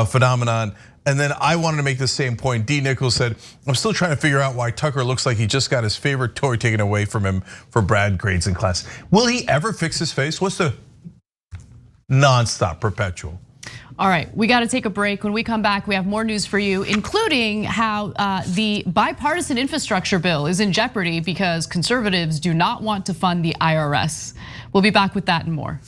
phenomenon. And then I wanted to make the same point. D. Nichols said, I'm still trying to figure out why Tucker looks like he just got his favorite toy taken away from him for bad grades in class. Will he ever fix his face? What's the nonstop, perpetual? All right, we got to take a break. When we come back, we have more news for you, including how the bipartisan infrastructure bill is in jeopardy because conservatives do not want to fund the IRS. We'll be back with that and more.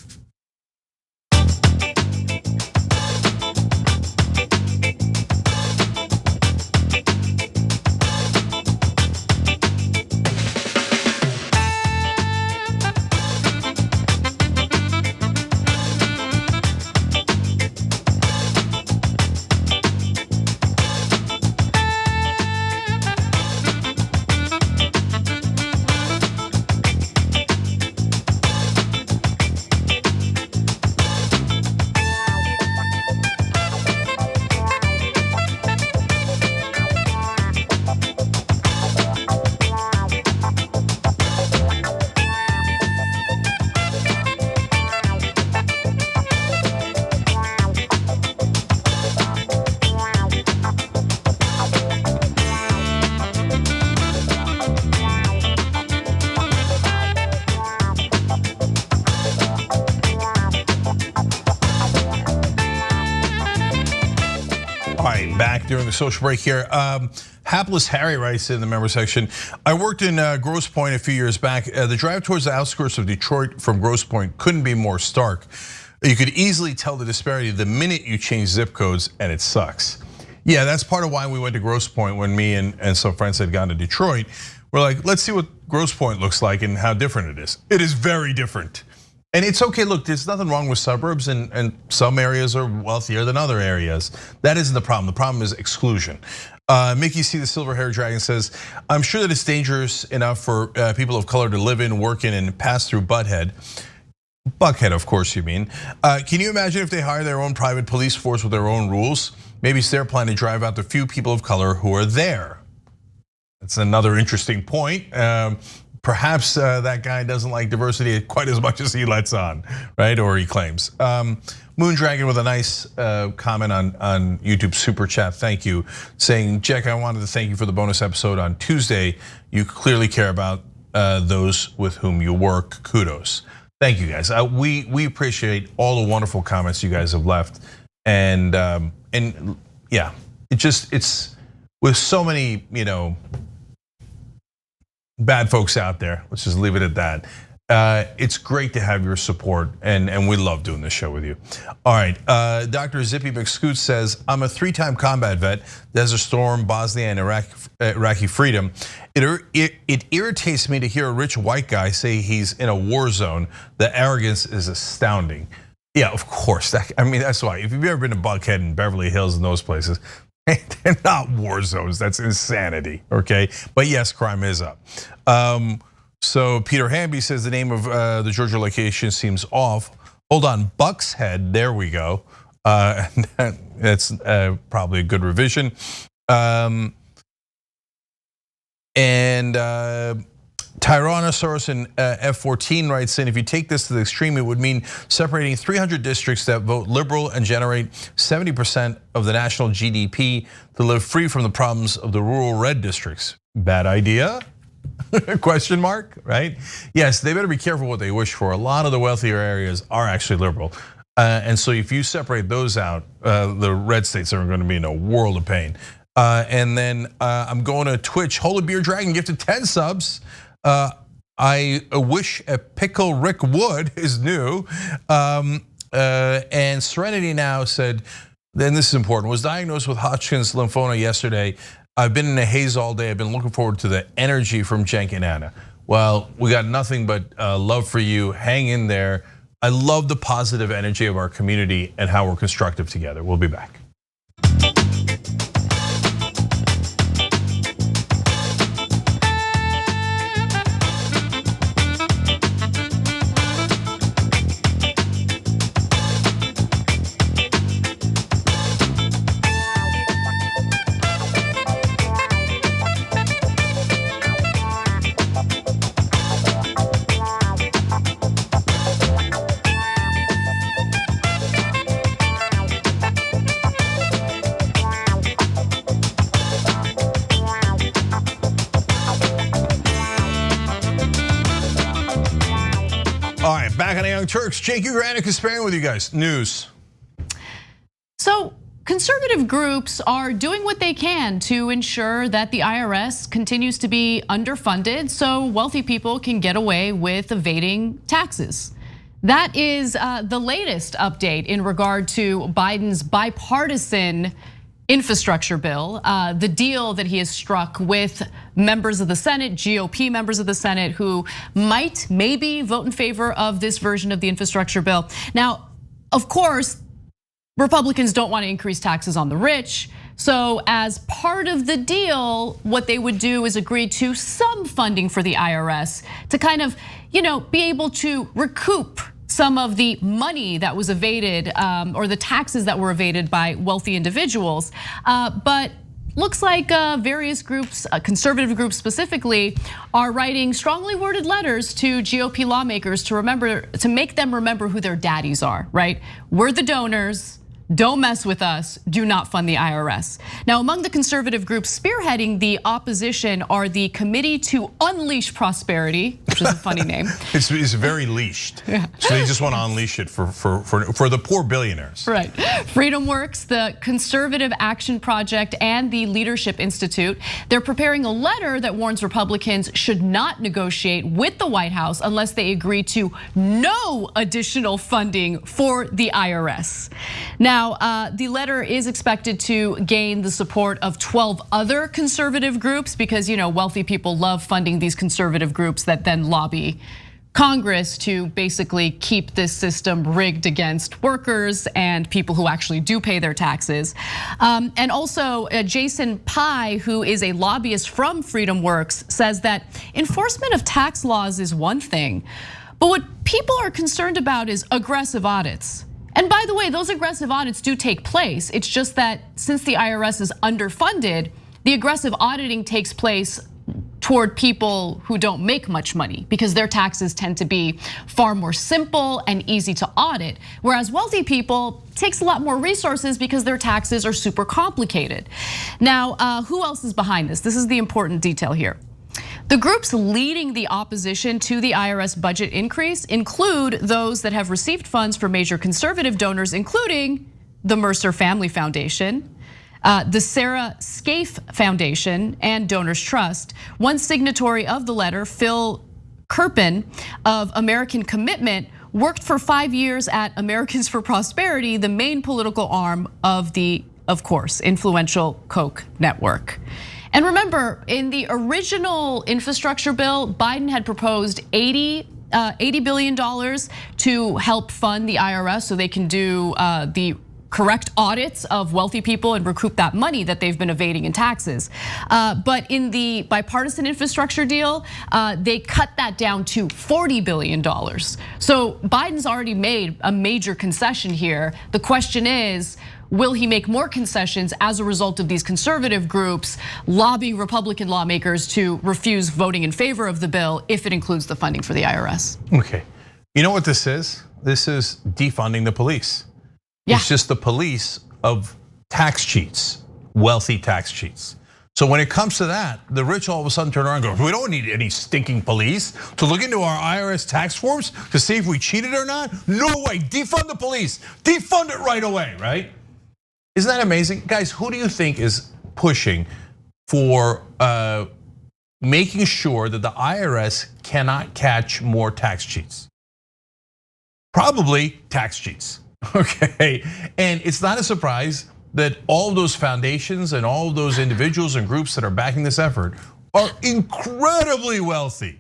During the social break here, Hapless Harry writes in the member section, I worked in Grosse Pointe a few years back. The drive towards the outskirts of Detroit from Grosse Pointe couldn't be more stark. You could easily tell the disparity the minute you change zip codes, and it sucks. Yeah, that's part of why we went to Grosse Pointe when me and some friends had gone to Detroit. We're like, let's see what Grosse Pointe looks like and how different it is. It is very different. And it's okay, look, there's nothing wrong with suburbs, and some areas are wealthier than other areas. That isn't the problem. The problem is exclusion. Mickey C, the silver haired dragon, says, I'm sure that it's dangerous enough for people of color to live in, work in, and pass through Buckhead, of course you mean. Can you imagine if they hire their own private police force with their own rules? Maybe it's their plan to drive out the few people of color who are there. That's another interesting point. Perhaps that guy doesn't like diversity quite as much as he lets on, right? Or he claims. Moondragon with a nice comment on YouTube Super Chat, thank you, saying, Jack, I wanted to thank you for the bonus episode on Tuesday. You clearly care about those with whom you work, kudos. Thank you guys, we appreciate all the wonderful comments you guys have left. And yeah, it's with so many, bad folks out there, let's just leave it at that. It's great to have your support, and we love doing this show with you. All right, Dr. Zippy McScoot says, I'm a 3-time combat vet, Desert Storm, Bosnia, and Iraqi freedom. It irritates me to hear a rich white guy say he's in a war zone. The arrogance is astounding. Yeah, of course, that's why. If you've ever been to Buckhead and Beverly Hills and those places, they're not war zones, that's insanity, okay? But yes, crime is up. So Peter Hamby says the name of the Georgia location seems off. Hold on, Buck's Head, there we go. That's probably a good revision. Tyrannosaurus in F14 writes in, if you take this to the extreme, it would mean separating 300 districts that vote liberal and generate 70% of the national GDP to live free from the problems of the rural red districts. Bad idea? Question mark, right? Yes, they better be careful what they wish for. A lot of the wealthier areas are actually liberal. And so if you separate those out, the red states are gonna be in a world of pain. And then I'm going to Twitch, Holy Beer Dragon gifted 10 subs. I wish a pickle Rick would is new. And Serenity Now said, then this is important, was diagnosed with Hodgkin's lymphoma yesterday. I've been in a haze all day. I've been looking forward to the energy from Cenk and Anna. Well, we got nothing but love for you. Hang in there. I love the positive energy of our community and how we're constructive together. We'll be back. Back on the Young Turks, Cenk Uygur Kasparian with you guys. News. So conservative groups are doing what they can to ensure that the IRS continues to be underfunded so wealthy people can get away with evading taxes. That is the latest update in regard to Biden's bipartisan infrastructure bill, the deal that he has struck with members of the Senate, GOP members of the Senate, who might maybe vote in favor of this version of the infrastructure bill. Now, of course, Republicans don't want to increase taxes on the rich. So as part of the deal, what they would do is agree to some funding for the IRS to kind of, be able to recoup some of the money that was evaded or the taxes that were evaded by wealthy individuals. But looks like various groups, conservative groups specifically, are writing strongly worded letters to GOP lawmakers to make them remember who their daddies are, right? We're the donors. Don't mess with us, do not fund the IRS. Now, among the conservative groups spearheading the opposition are the Committee to Unleash Prosperity, which is a funny name. It's very leashed, yeah. So they just want to unleash it for the poor billionaires. Right, FreedomWorks, the Conservative Action Project, and the Leadership Institute. They're preparing a letter that warns Republicans should not negotiate with the White House unless they agree to no additional funding for the IRS. Now, the letter is expected to gain the support of 12 other conservative groups because wealthy people love funding these conservative groups that then lobby Congress to basically keep this system rigged against workers and people who actually do pay their taxes. And also Jason Pai, who is a lobbyist from FreedomWorks, says that enforcement of tax laws is one thing, but what people are concerned about is aggressive audits. And by the way, those aggressive audits do take place. It's just that since the IRS is underfunded, the aggressive auditing takes place toward people who don't make much money because their taxes tend to be far more simple and easy to audit. Whereas wealthy people takes a lot more resources because their taxes are super complicated. Now, who else is behind this? This is the important detail here. The groups leading the opposition to the IRS budget increase include those that have received funds from major conservative donors, including the Mercer Family Foundation, the Sarah Scaife Foundation, and Donors Trust. One signatory of the letter, Phil Kerpen of American Commitment, worked for 5 years at Americans for Prosperity, the main political arm of the, of course, influential Koch network. And remember, in the original infrastructure bill, Biden had proposed $80 billion to help fund the IRS so they can do the correct audits of wealthy people and recoup that money that they've been evading in taxes. But in the bipartisan infrastructure deal, they cut that down to $40 billion. So Biden's already made a major concession here. The question is, will he make more concessions as a result of these conservative groups lobbying Republican lawmakers to refuse voting in favor of the bill if it includes the funding for the IRS? Okay, you know what this is? This is defunding the police. Yeah. It's just the police of tax cheats, wealthy tax cheats. So when it comes to that, the rich all of a sudden turn around and go, we don't need any stinking police to look into our IRS tax forms to see if we cheated or not. No way, defund the police, defund it right away, right? Isn't that amazing? Guys, who do you think is pushing for making sure that the IRS cannot catch more tax cheats? Probably tax cheats, okay? And it's not a surprise that all those foundations and all those individuals and groups that are backing this effort are incredibly wealthy.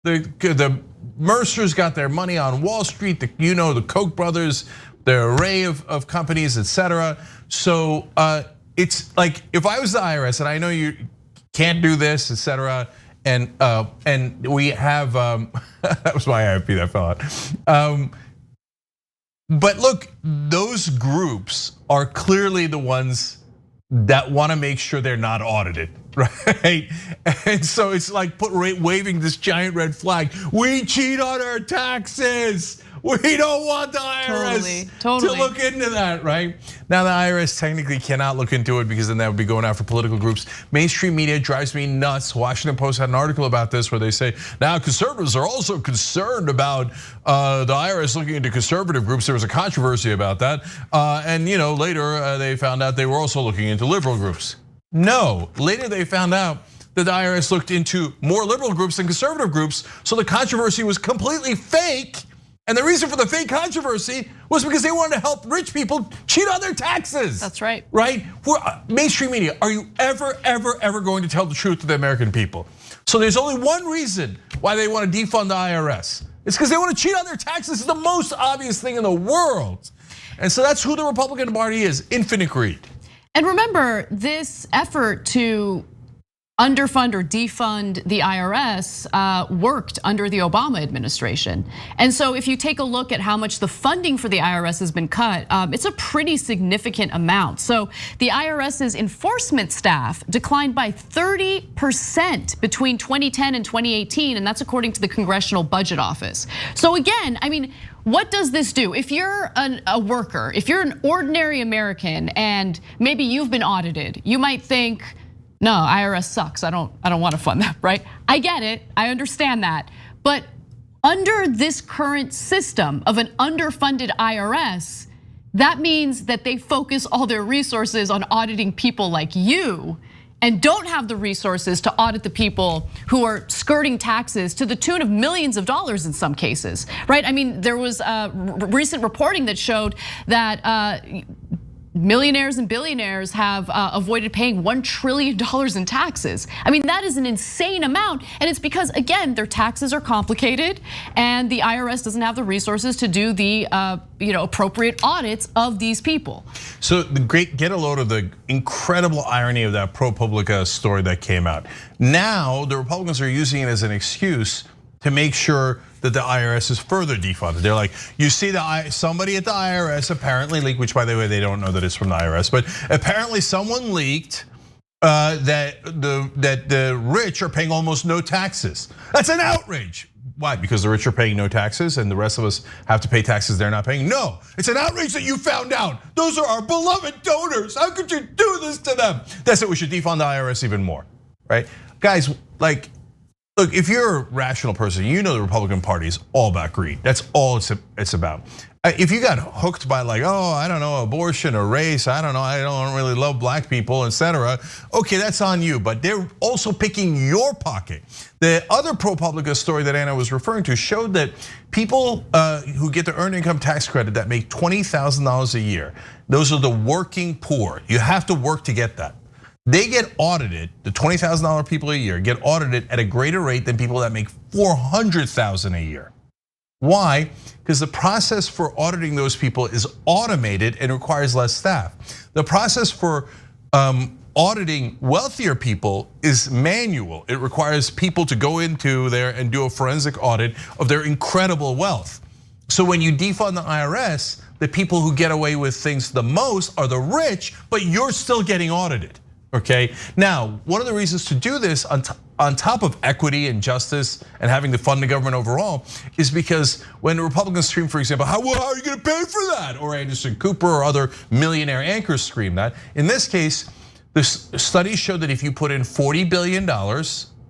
The Mercers got their money on Wall Street, the Koch brothers, the array of companies, etc. So it's like if I was the IRS, and I know you can't do this, etc. And we have that was my IFP that fell out. But look, those groups are clearly the ones that want to make sure they're not audited, right? And so it's like waving this giant red flag. We cheat on our taxes. We don't want the IRS to look into that, right? Now the IRS technically cannot look into it because then that would be going after political groups. Mainstream media drives me nuts. Washington Post had an article about this where they say, now conservatives are also concerned about the IRS looking into conservative groups. There was a controversy about that. And later they found out they were also looking into liberal groups. No, later they found out that the IRS looked into more liberal groups than conservative groups. So the controversy was completely fake. And the reason for the fake controversy was because they wanted to help rich people cheat on their taxes. That's right. Right? Mainstream media, are you ever going to tell the truth to the American people? So there's only one reason why they want to defund the IRS. It's because they want to cheat on their taxes. It's the most obvious thing in the world. And so that's who the Republican Party is, infinite greed. And remember, this effort to underfund or defund the IRS worked under the Obama administration. And so if you take a look at how much the funding for the IRS has been cut, it's a pretty significant amount. So the IRS's enforcement staff declined by 30% between 2010 and 2018, and that's according to the Congressional Budget Office. So again, I mean, what does this do? If you're a worker, if you're an ordinary American and maybe you've been audited, you might think, no, IRS sucks. I don't want to fund that, right? I get it. I understand that. But under this current system of an underfunded IRS, that means that they focus all their resources on auditing people like you and don't have the resources to audit the people who are skirting taxes to the tune of millions of dollars in some cases, right? I mean, there was recent reporting that showed that millionaires and billionaires have avoided paying $1 trillion in taxes. I mean, that is an insane amount. And it's because, again, their taxes are complicated and the IRS doesn't have the resources to do the appropriate audits of these people. So get a load of the incredible irony of that ProPublica story that came out. Now the Republicans are using it as an excuse to make sure that the IRS is further defunded. They're like, you see, somebody at the IRS apparently leaked, which by the way, they don't know that it's from the IRS, but apparently someone leaked that the rich are paying almost no taxes. That's an outrage. Why? Because the rich are paying no taxes and the rest of us have to pay taxes they're not paying? No, it's an outrage that you found out. Those are our beloved donors. How could you do this to them? That's it, we should defund the IRS even more, right? Guys, like, look, if you're a rational person, you know the Republican Party is all about greed. That's all it's about. If you got hooked by like, oh, I don't know, abortion or race, I don't know, I don't really love black people, etc. Okay, that's on you, but they're also picking your pocket. The other ProPublica story that Anna was referring to showed that people who get the earned income tax credit that make $20,000 a year, those are the working poor. You have to work to get that. They get audited, the $20,000 people a year get audited at a greater rate than people that make $400,000 a year. Why? Because the process for auditing those people is automated and requires less staff. The process for auditing wealthier people is manual. It requires people to go into there and do a forensic audit of their incredible wealth. So when you defund the IRS, the people who get away with things the most are the rich, but you're still getting audited. Okay, now one of the reasons to do this on top of equity and justice and having to fund the government overall is because when the Republicans scream, for example, how are you gonna pay for that? Or Anderson Cooper or other millionaire anchors scream that. In this case, the studies show that if you put in $40 billion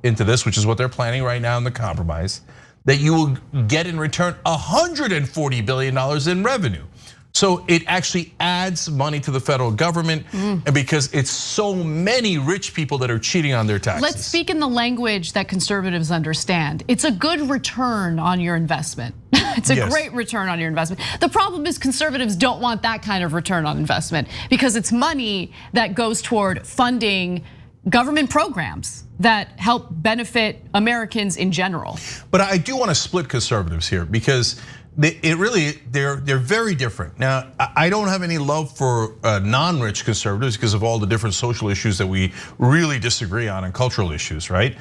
into this, which is what they're planning right now in the compromise, that you will get in return $140 billion in revenue. So it actually adds money to the federal government, and because it's so many rich people that are cheating on their taxes. Let's speak in the language that conservatives understand. It's a good return on your investment. It's a great return on your investment. The problem is conservatives don't want that kind of return on investment because it's money that goes toward funding government programs that help benefit Americans in general. But I do want to split conservatives here because they're very different. Now, I don't have any love for non-rich conservatives because of all the different social issues that we really disagree on and cultural issues, right?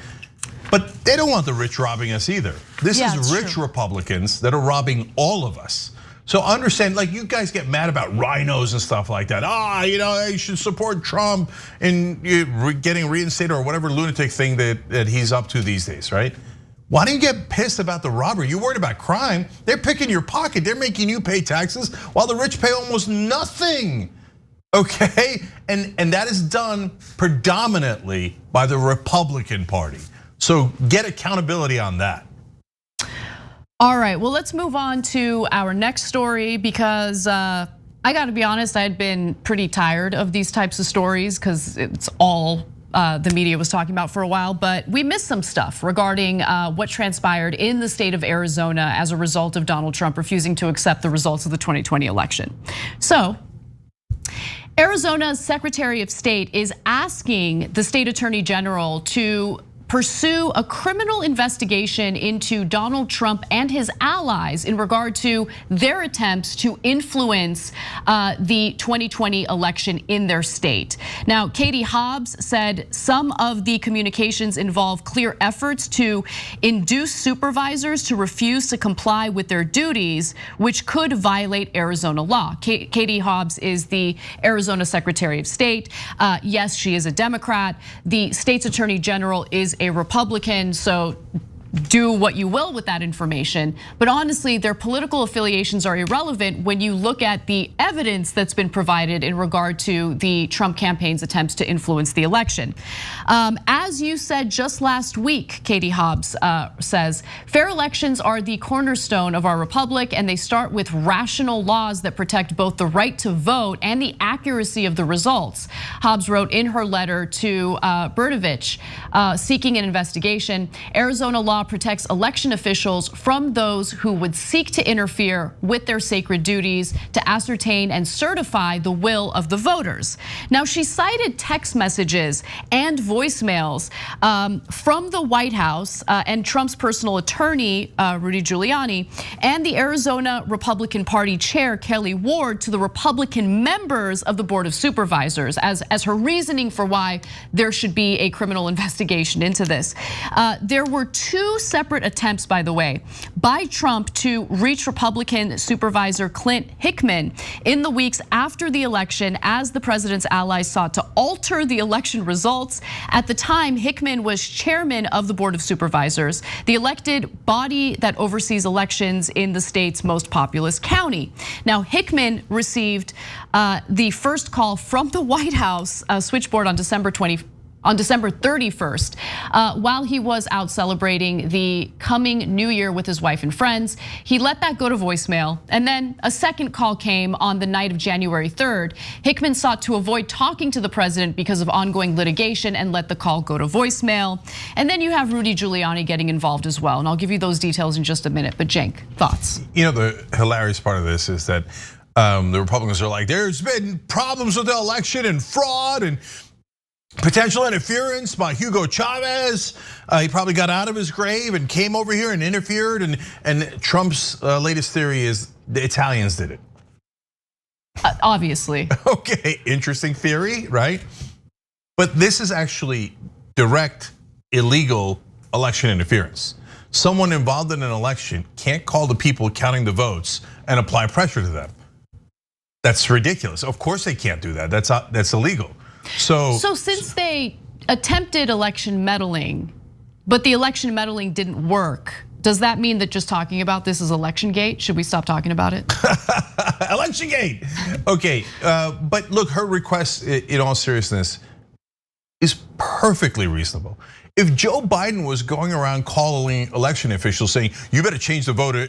But they don't want the rich robbing us either. This is rich Republicans that are robbing all of us. So understand, like you guys get mad about rhinos and stuff like that. You should support Trump in getting reinstated or whatever lunatic thing that he's up to these days, right? Why do you get pissed about the robbery? You're worried about crime. They're picking your pocket. They're making you pay taxes while the rich pay almost nothing. Okay, and that is done predominantly by the Republican Party. So get accountability on that. All right, well, let's move on to our next story because I gotta be honest, I had been pretty tired of these types of stories because it's all the media was talking about for a while, but we missed some stuff regarding what transpired in the state of Arizona as a result of Donald Trump refusing to accept the results of the 2020 election. So, Arizona's Secretary of State is asking the state attorney general to pursue a criminal investigation into Donald Trump and his allies in regard to their attempts to influence the 2020 election in their state. Now, Katie Hobbs said some of the communications involve clear efforts to induce supervisors to refuse to comply with their duties, which could violate Arizona law. Katie Hobbs is the Arizona Secretary of State. Yes, she is a Democrat. The state's attorney general is a Republican, so do what you will with that information. But honestly, their political affiliations are irrelevant when you look at the evidence that's been provided in regard to the Trump campaign's attempts to influence the election. As you said just last week, Katie Hobbs says, fair elections are the cornerstone of our republic, and they start with rational laws that protect both the right to vote and the accuracy of the results. Hobbs wrote in her letter to Berdovich, seeking an investigation. Arizona law law protects election officials from those who would seek to interfere with their sacred duties to ascertain and certify the will of the voters. Now, she cited text messages and voicemails from the White House and Trump's personal attorney, Rudy Giuliani, and the Arizona Republican Party chair, Kelly Ward, to the Republican members of the Board of Supervisors as her reasoning for why there should be a criminal investigation into this. There were two separate attempts, by the way, by Trump to reach Republican Supervisor Clint Hickman in the weeks after the election as the president's allies sought to alter the election results. At the time, Hickman was chairman of the Board of Supervisors, the elected body that oversees elections in the state's most populous county. Now, Hickman received the first call from the White House switchboard on December 31st, while he was out celebrating the coming New Year with his wife and friends. He let that go to voicemail, and then a second call came on the night of January 3rd. Hickman sought to avoid talking to the president because of ongoing litigation and let the call go to voicemail. And then you have Rudy Giuliani getting involved as well, and I'll give you those details in just a minute. But Cenk, thoughts? You know, the hilarious part of this is that the Republicans are like, there's been problems with the election and fraud and potential interference by Hugo Chavez. He probably got out of his grave and came over here and interfered. And Trump's latest theory is the Italians did it. Obviously. Okay, interesting theory, right? But this is actually direct, illegal election interference. Someone involved in an election can't call the people counting the votes and apply pressure to them. That's ridiculous. Of course they can't do that. That's illegal. So since they attempted election meddling, but the election meddling didn't work, does that mean that just talking about this is ElectionGate? Should we stop talking about it? ElectionGate. Okay, but look, her request, in all seriousness, is perfectly reasonable. If Joe Biden was going around calling election officials saying, you better change the vote,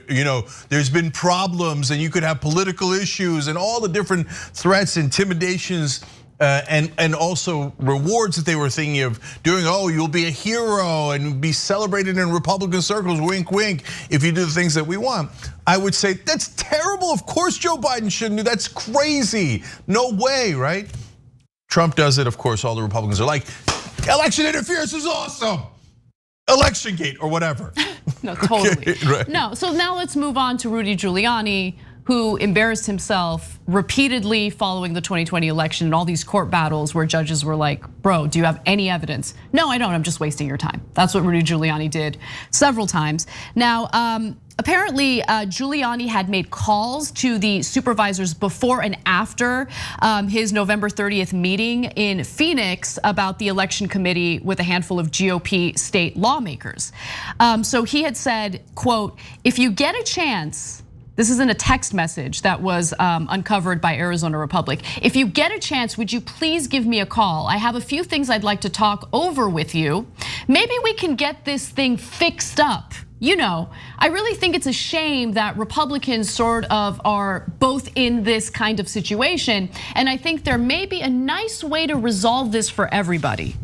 there's been problems and you could have political issues and all the different threats, intimidations, and also rewards that they were thinking of doing, you'll be a hero and be celebrated in Republican circles, wink, wink, if you do the things that we want. I would say, that's terrible. Of course Joe Biden shouldn't do, that's crazy. No way, right? Trump does it, of course, all the Republicans are like, election interference is awesome. ElectionGate or whatever. No, totally. Okay, right. No, so now let's move on to Rudy Giuliani, who embarrassed himself repeatedly following the 2020 election and all these court battles where judges were like, bro, do you have any evidence? No, I don't, I'm just wasting your time. That's what Rudy Giuliani did several times. Now, apparently Giuliani had made calls to the supervisors before and after his November 30th meeting in Phoenix about the election committee with a handful of GOP state lawmakers. So he had said, quote, if you get a chance, this is in a text message that was uncovered by Arizona Republic. If you get a chance, would you please give me a call? I have a few things I'd like to talk over with you. Maybe we can get this thing fixed up. I really think it's a shame that Republicans sort of are both in this kind of situation. And I think there may be a nice way to resolve this for everybody.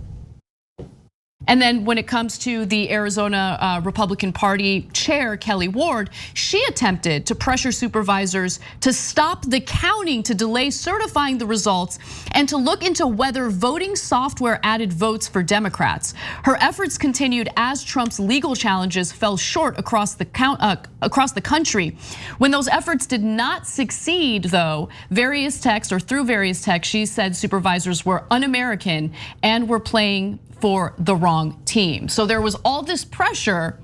And then when it comes to the Arizona Republican Party chair, Kelly Ward, she attempted to pressure supervisors to stop the counting, to delay certifying the results, and to look into whether voting software added votes for Democrats. Her efforts continued as Trump's legal challenges fell short across the country. When those efforts did not succeed, though, through various texts, she said supervisors were un-American and were playing for the wrong team. So there was all this pressure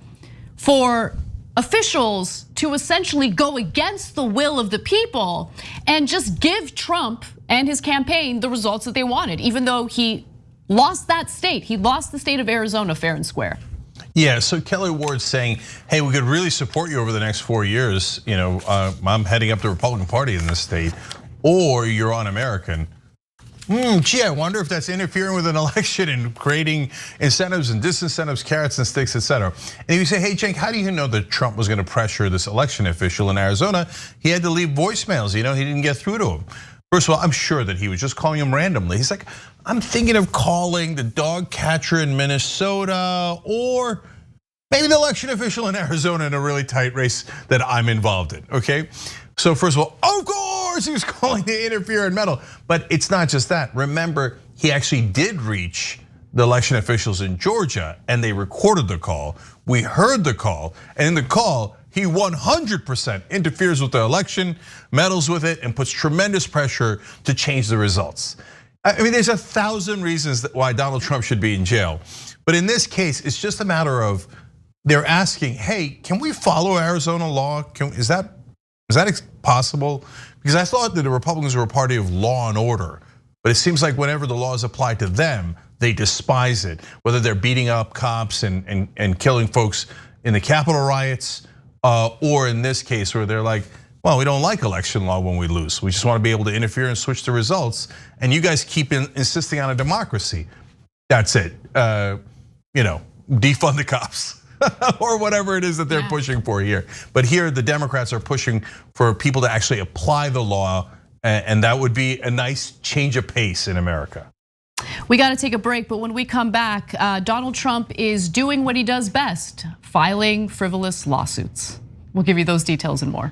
for officials to essentially go against the will of the people and just give Trump and his campaign the results that they wanted, even though he lost that state. He lost the state of Arizona fair and square. Yeah, so Kelly Ward's saying, hey, we could really support you over the next 4 years. I'm heading up the Republican Party in this state, or you're un-American. Gee, I wonder if that's interfering with an election and creating incentives and disincentives, carrots and sticks, etc. And you say, hey, Cenk, how do you know that Trump was going to pressure this election official in Arizona? He had to leave voicemails, he didn't get through to him. First of all, I'm sure that he was just calling him randomly. He's like, I'm thinking of calling the dog catcher in Minnesota or maybe the election official in Arizona in a really tight race that I'm involved in, okay? So first of all, of course he was calling to interfere and meddle, but it's not just that. Remember, he actually did reach the election officials in Georgia and they recorded the call. We heard the call, and in the call, he 100% interferes with the election, meddles with it, and puts tremendous pressure to change the results. I mean, there's 1,000 reasons why Donald Trump should be in jail. But in this case, it's just a matter of they're asking, hey, can we follow Arizona law? Is that possible? Because I thought that the Republicans were a party of law and order. But it seems like whenever the law is applied to them, they despise it. Whether they're beating up cops and killing folks in the Capitol riots, or in this case where they're like, well, we don't like election law when we lose. We just want to be able to interfere and switch the results. And you guys keep insisting on a democracy. That's it. Defund the cops. Or whatever it is that they're pushing for here. But here the Democrats are pushing for people to actually apply the law, and that would be a nice change of pace in America. We got to take a break, but when we come back, Donald Trump is doing what he does best, filing frivolous lawsuits. We'll give you those details and more.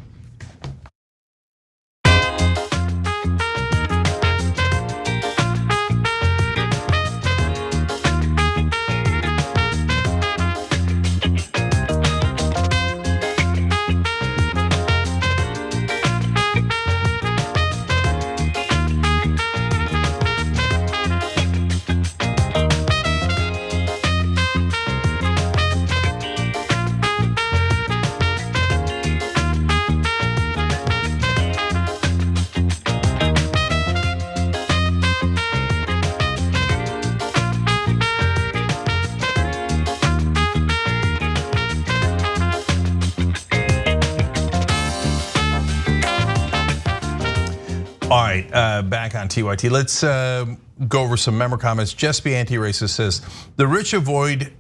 All right, back on TYT. Let's go over some member comments. Just Be Anti-Racist says, the rich avoid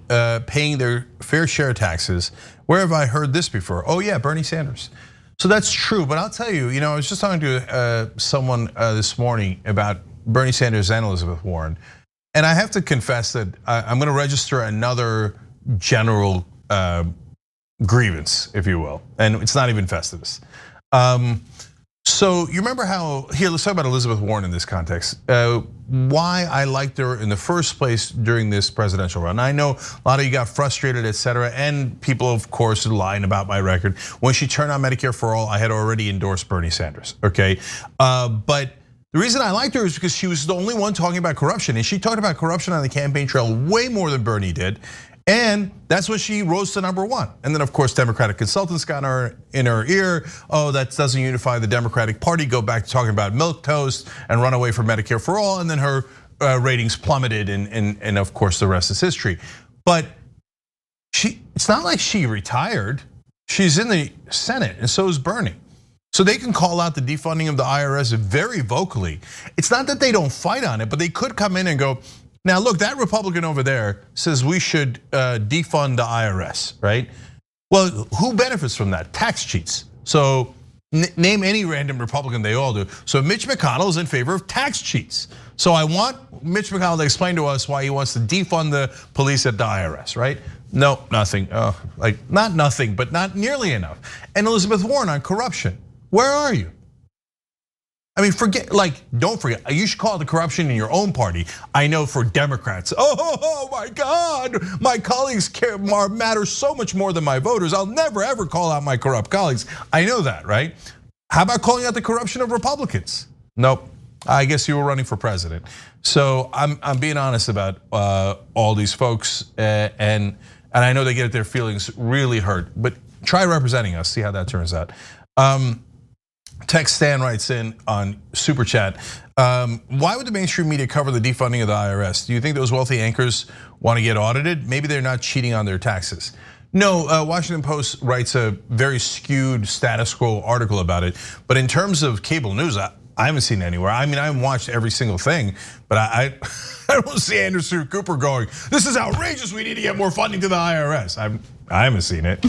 paying their fair share of taxes. Where have I heard this before? Oh yeah, Bernie Sanders. So that's true, but I'll tell you, I was just talking to someone this morning about Bernie Sanders and Elizabeth Warren. And I have to confess that I'm gonna register another general grievance, if you will. And it's not even Festivus. So you remember how, here, let's talk about Elizabeth Warren in this context. Why I liked her in the first place during this presidential run. I know a lot of you got frustrated, et cetera, and people, of course, lying about my record. When she turned on Medicare for All, I had already endorsed Bernie Sanders, okay? But the reason I liked her is because she was the only one talking about corruption, and she talked about corruption on the campaign trail way more than Bernie did. And that's when she rose to #1. And then of course, Democratic consultants got her in her ear. Oh, that doesn't unify the Democratic Party. Go back to talking about milquetoast and run away from Medicare for All. And then her ratings plummeted, and of course, the rest is history. But it's not like she retired. She's in the Senate, and so is Bernie. So they can call out the defunding of the IRS very vocally. It's not that they don't fight on it, but they could come in and go, now look, that Republican over there says we should defund the IRS, right? Well, who benefits from that? Tax cheats. So name any random Republican, they all do. So Mitch McConnell is in favor of tax cheats. So I want Mitch McConnell to explain to us why he wants to defund the police at the IRS, right? No, nothing, not nothing, but not nearly enough. And Elizabeth Warren on corruption, where are you? I mean, don't forget, you should call the corruption in your own party. I know for Democrats, oh my God, my colleagues matter so much more than my voters. I'll never ever call out my corrupt colleagues. I know that, right? How about calling out the corruption of Republicans? Nope, I guess you were running for president. So I'm being honest about all these folks, and I know they get their feelings really hurt, but try representing us, see how that turns out. Text Stan writes in on Super Chat, why would the mainstream media cover the defunding of the IRS? Do you think those wealthy anchors want to get audited? Maybe they're not cheating on their taxes. No, Washington Post writes a very skewed status quo article about it. But in terms of cable news, I haven't seen it anywhere. I mean, I haven't watched every single thing, but I don't see Anderson Cooper going, this is outrageous, we need to get more funding to the IRS. I haven't seen it.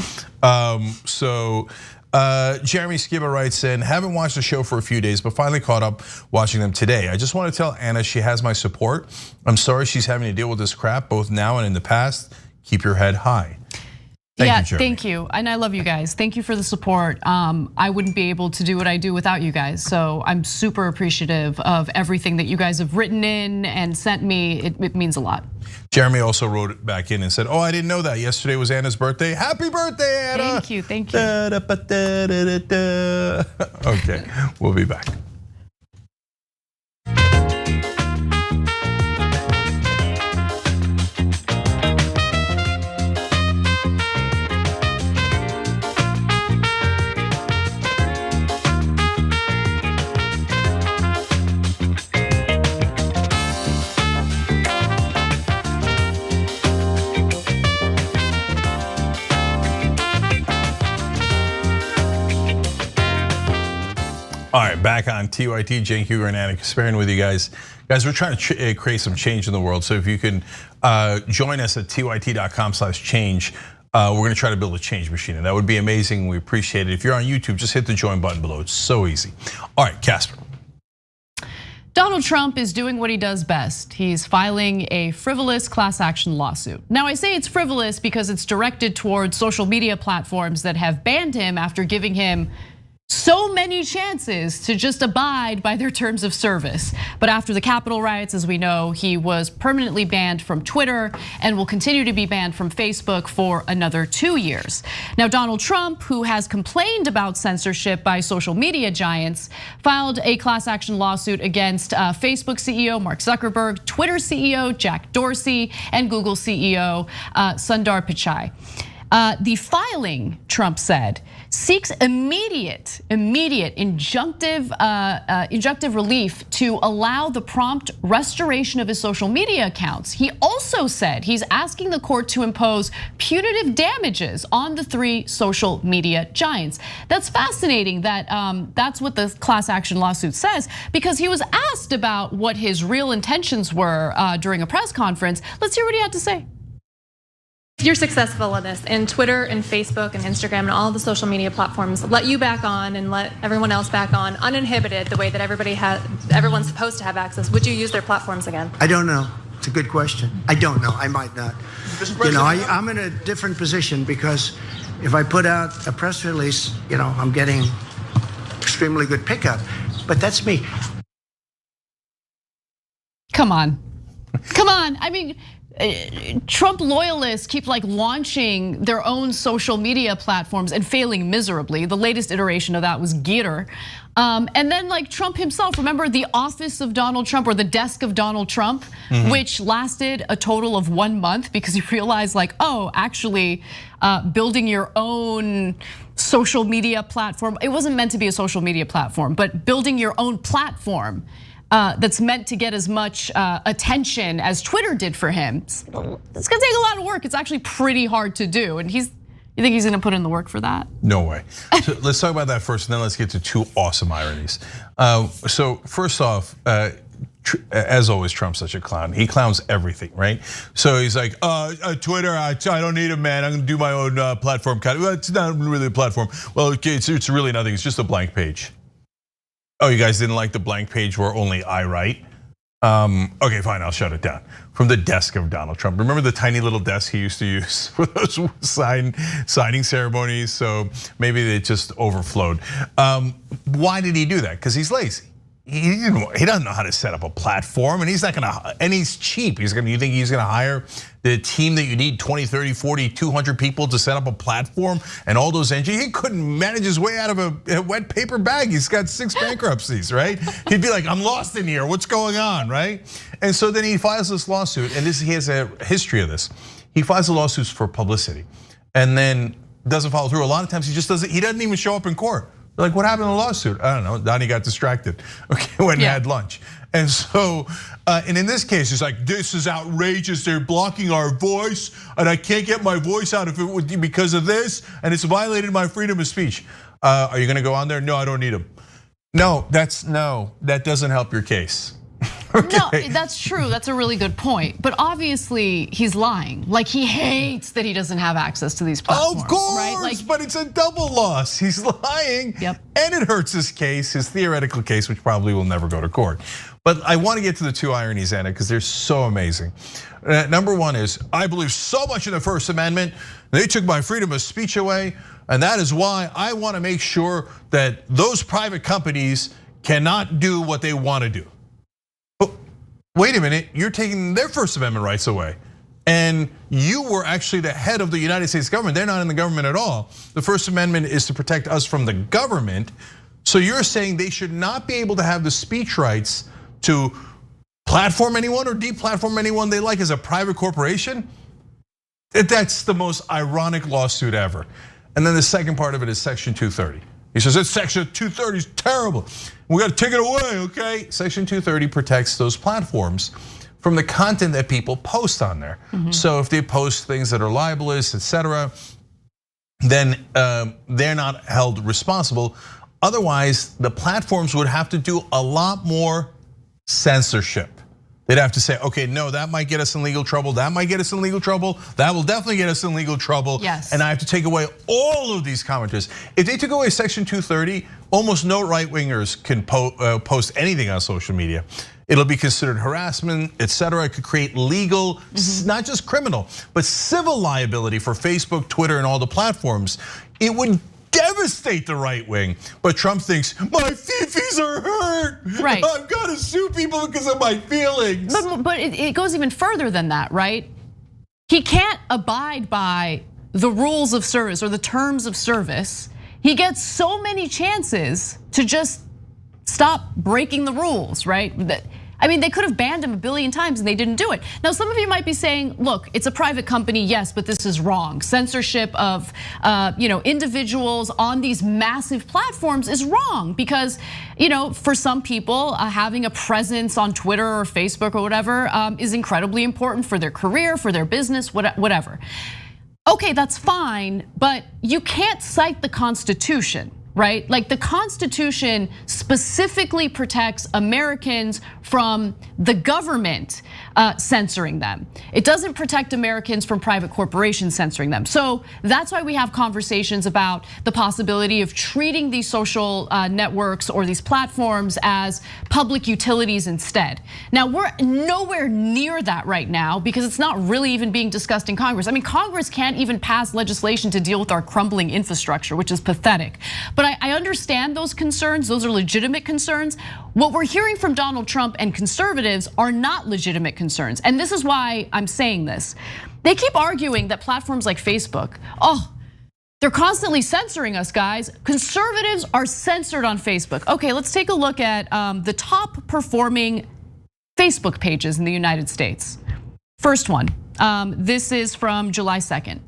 Jeremy Skiba writes in, haven't watched the show for a few days, but finally caught up watching them today. I just want to tell Anna she has my support. I'm sorry she's having to deal with this crap, both now and in the past. Keep your head high. Thank you. And I love you guys. Thank you for the support. I wouldn't be able to do what I do without you guys. So I'm super appreciative of everything that you guys have written in and sent me. It means a lot. Jeremy also wrote back in and said, I didn't know that. Yesterday was Anna's birthday. Happy birthday, Anna. Thank you. Okay, we'll be back. All right, back on TYT, Cenk Uygur and Anna Kasparian with you guys. Guys, we're trying to create some change in the world. So if you can join us at tyt.com/change, we're gonna try to build a change machine, and that would be amazing. We appreciate it. If you're on YouTube, just hit the join button below. It's so easy. All right, Casper. Donald Trump is doing what he does best. He's filing a frivolous class action lawsuit. Now, I say it's frivolous because it's directed towards social media platforms that have banned him after giving him so many chances to just abide by their terms of service. But after the Capitol riots, as we know, he was permanently banned from Twitter and will continue to be banned from Facebook for another 2 years. Now, Donald Trump, who has complained about censorship by social media giants, filed a class action lawsuit against Facebook CEO Mark Zuckerberg, Twitter CEO Jack Dorsey, and Google CEO Sundar Pichai. The filing, Trump said, seeks immediate injunctive relief to allow the prompt restoration of his social media accounts. He also said he's asking the court to impose punitive damages on the 3 social media giants. That's fascinating that that's what the class action lawsuit says, because he was asked about what his real intentions were during a press conference. Let's hear what he had to say. If you're successful in this, and Twitter and Facebook and Instagram and all the social media platforms let you back on and let everyone else back on uninhibited the way that everyone's supposed to have access, would you use their platforms again? I don't know. It's a good question. I don't know. I might not. You know, I'm in a different position because if I put out a press release, you know, I'm getting extremely good pickup. But that's me. Come on. I mean, Trump loyalists keep launching their own social media platforms and failing miserably. The latest iteration of that was Getter. And then Trump himself, remember the office of Donald Trump or the desk of Donald Trump, which lasted a total of 1 month because he realized actually building your own social media platform, it wasn't meant to be a social media platform, but building your own platform that's meant to get as much attention as Twitter did for him. It's gonna take a lot of work. It's actually pretty hard to do. And you think he's gonna put in the work for that? No way. So let's talk about that first, and then let's get to 2 awesome ironies. So first off, as always, Trump's such a clown. He clowns everything, right? So he's like, Twitter, I don't need it, man. I'm gonna do my own platform. Well, it's not really a platform. Well, okay, it's really nothing. It's just a blank page. Oh, you guys didn't like the blank page where only I write? Okay, fine, I'll shut it down. From the desk of Donald Trump. Remember the tiny little desk he used to use for those signing ceremonies? So maybe they just overflowed. Why did he do that? Because he's lazy. He doesn't know how to set up a platform, and he's not gonna, and he's cheap. You think he's gonna hire the team that you need 20, 30, 40, 200 people to set up a platform and all those engineers? He couldn't manage his way out of a wet paper bag. He's got 6 bankruptcies, right? He'd be like, I'm lost in here, what's going on, right? And so then he files this lawsuit, and he has a history of this. He files the lawsuits for publicity and then doesn't follow through. A lot of times he doesn't even show up in court. They're like, what happened in the lawsuit? I don't know, Donnie got distracted, okay, went and had lunch. And so, and in this case, it's like, this is outrageous, they're blocking our voice, and I can't get my voice out if it would be because of this, and it's violated my freedom of speech. Are you gonna go on there? No, I don't need them. No, that doesn't help your case. No, that's true. That's a really good point. But obviously, he's lying. Like, he hates that he doesn't have access to these platforms. Of course, right? Like, but it's a double loss. He's lying, and it hurts his case, his theoretical case, which probably will never go to court. But I want to get to the two ironies, Anna, because they're so amazing. Number one is, I believe so much in the First Amendment. They took my freedom of speech away, and that is why I want to make sure that those private companies cannot do what they want to do. Wait a minute, you're taking their First Amendment rights away. And you were actually the head of the United States government. They're not in the government at all. The First Amendment is to protect us from the government. So you're saying they should not be able to have the speech rights to platform anyone or deplatform anyone they like as a private corporation? That's the most ironic lawsuit ever. And then the second part of it is Section 230. He says that Section 230 is terrible. We got to take it away, okay? Section 230 protects those platforms from the content that people post on there. So if they post things that are libelous, etc., then they're not held responsible. Otherwise, the platforms would have to do a lot more censorship. They'd have to say, okay, no, that might get us in legal trouble. That might get us in legal trouble. That will definitely get us in legal trouble. Yes. And I have to take away all of these commenters. If they took away Section 230, almost no right-wingers can post anything on social media. It'll be considered harassment, etc. It could create legal, not just criminal, but civil liability for Facebook, Twitter, and all the platforms. It would devastate the right wing, but Trump thinks my fifis are hurt. Right. I've got to sue people because of my feelings. But it goes even further than that, right? He can't abide by the rules of service or the terms of service. He gets so many chances to just stop breaking the rules, right? I mean, they could have banned him a billion times and they didn't do it. Now, some of you might be saying, look, it's a private company, yes, but this is wrong. Censorship of individuals on these massive platforms is wrong because for some people, having a presence on Twitter or Facebook or whatever is incredibly important for their career, for their business, whatever. Okay, that's fine, but you can't cite the Constitution. Right? Like the Constitution specifically protects Americans from the government censoring them. It doesn't protect Americans from private corporations censoring them. So that's why we have conversations about the possibility of treating these social networks or these platforms as public utilities instead. Now, we're nowhere near that right now because it's not really even being discussed in Congress. I mean, Congress can't even pass legislation to deal with our crumbling infrastructure, which is pathetic. But I understand those concerns, those are legitimate concerns. What we're hearing from Donald Trump and conservatives are not legitimate concerns. And this is why I'm saying this. They keep arguing that platforms like Facebook, they're constantly censoring us, guys. Conservatives are censored on Facebook. Okay, let's take a look at the top performing Facebook pages in the United States. First one, this is from July 2nd.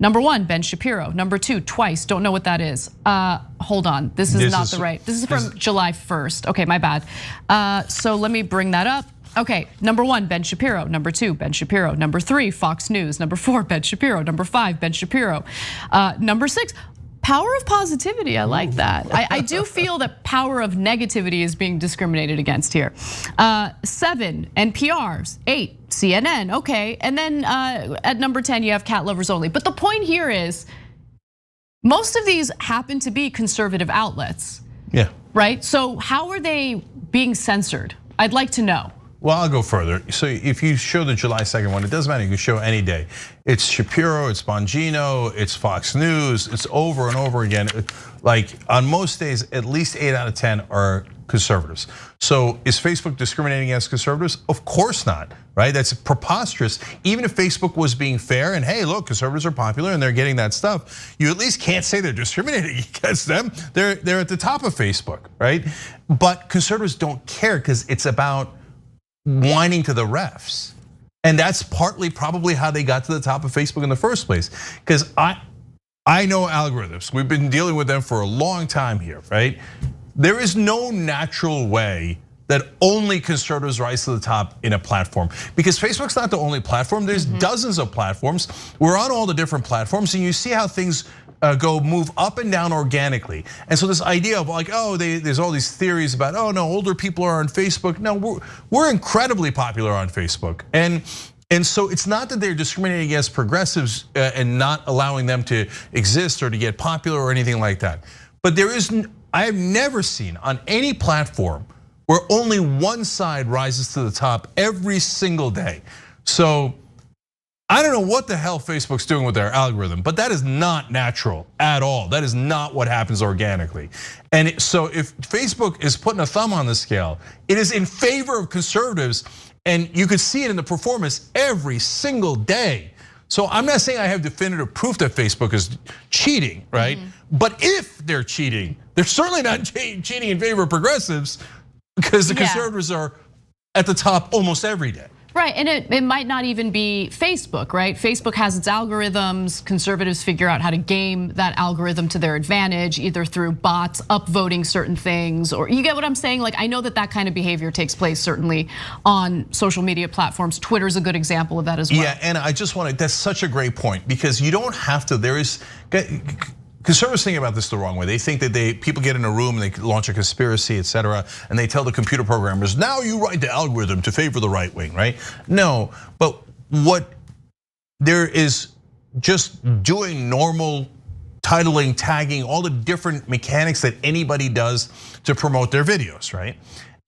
Number 1, Ben Shapiro. Number 2, twice, don't know what that is. Hold on, this is not the right. This is from July 1st, okay, my bad. So let me bring that up. Okay, number 1, Ben Shapiro. Number 2, Ben Shapiro. Number 3, Fox News. Number 4, Ben Shapiro. Number 5, Ben Shapiro. Number 6, power of positivity, I like that. I do feel that power of negativity is being discriminated against here. 7, NPR. 8, CNN, okay. And then at number 10, you have cat lovers only. But the point here is, most of these happen to be conservative outlets. Yeah. Right, so how are they being censored? I'd like to know. Well, I'll go further. So if you show the July 2nd one, it doesn't matter, you can show any day. It's Shapiro, it's Bongino, it's Fox News, it's over and over again. Like on most days, at least 8 out of 10 are conservatives. So is Facebook discriminating against conservatives? Of course not, right? That's preposterous. Even if Facebook was being fair and hey, look, conservatives are popular and they're getting that stuff, you at least can't say they're discriminating against them. They're at the top of Facebook, right? But conservatives don't care because it's about whining to the refs. And that's partly probably how they got to the top of Facebook in the first place. Because I know algorithms, we've been dealing with them for a long time here, right? There is no natural way that only conservatives rise to the top in a platform. Because Facebook's not the only platform, there's dozens of platforms. We're on all the different platforms, and you see how things move up and down organically. And so this idea of like, oh, there's all these theories about, oh no, older people are on Facebook. No, we're incredibly popular on Facebook. And so it's not that they're discriminating against progressives and not allowing them to exist or to get popular or anything like that. But I have never seen on any platform where only one side rises to the top every single day. So I don't know what the hell Facebook's doing with their algorithm, but that is not natural at all. That is not what happens organically. And so if Facebook is putting a thumb on the scale, it is in favor of conservatives, and you could see it in the performance every single day. So I'm not saying I have definitive proof that Facebook is cheating, right? But if they're cheating, they're certainly not cheating in favor of progressives, because the conservatives are at the top almost every day. Right, and it might not even be Facebook, right? Facebook has its algorithms. Conservatives figure out how to game that algorithm to their advantage, either through bots upvoting certain things, or you get what I'm saying? Like, I know that kind of behavior takes place certainly on social media platforms. Twitter's a good example of that as well. Yeah, and I just that's such a great point, because you don't have to, conservatives think about this the wrong way. They think that people get in a room and they launch a conspiracy, etc., and they tell the computer programmers, now you write the algorithm to favor the right wing, right? No, but what there is just doing normal titling, tagging, all the different mechanics that anybody does to promote their videos, right?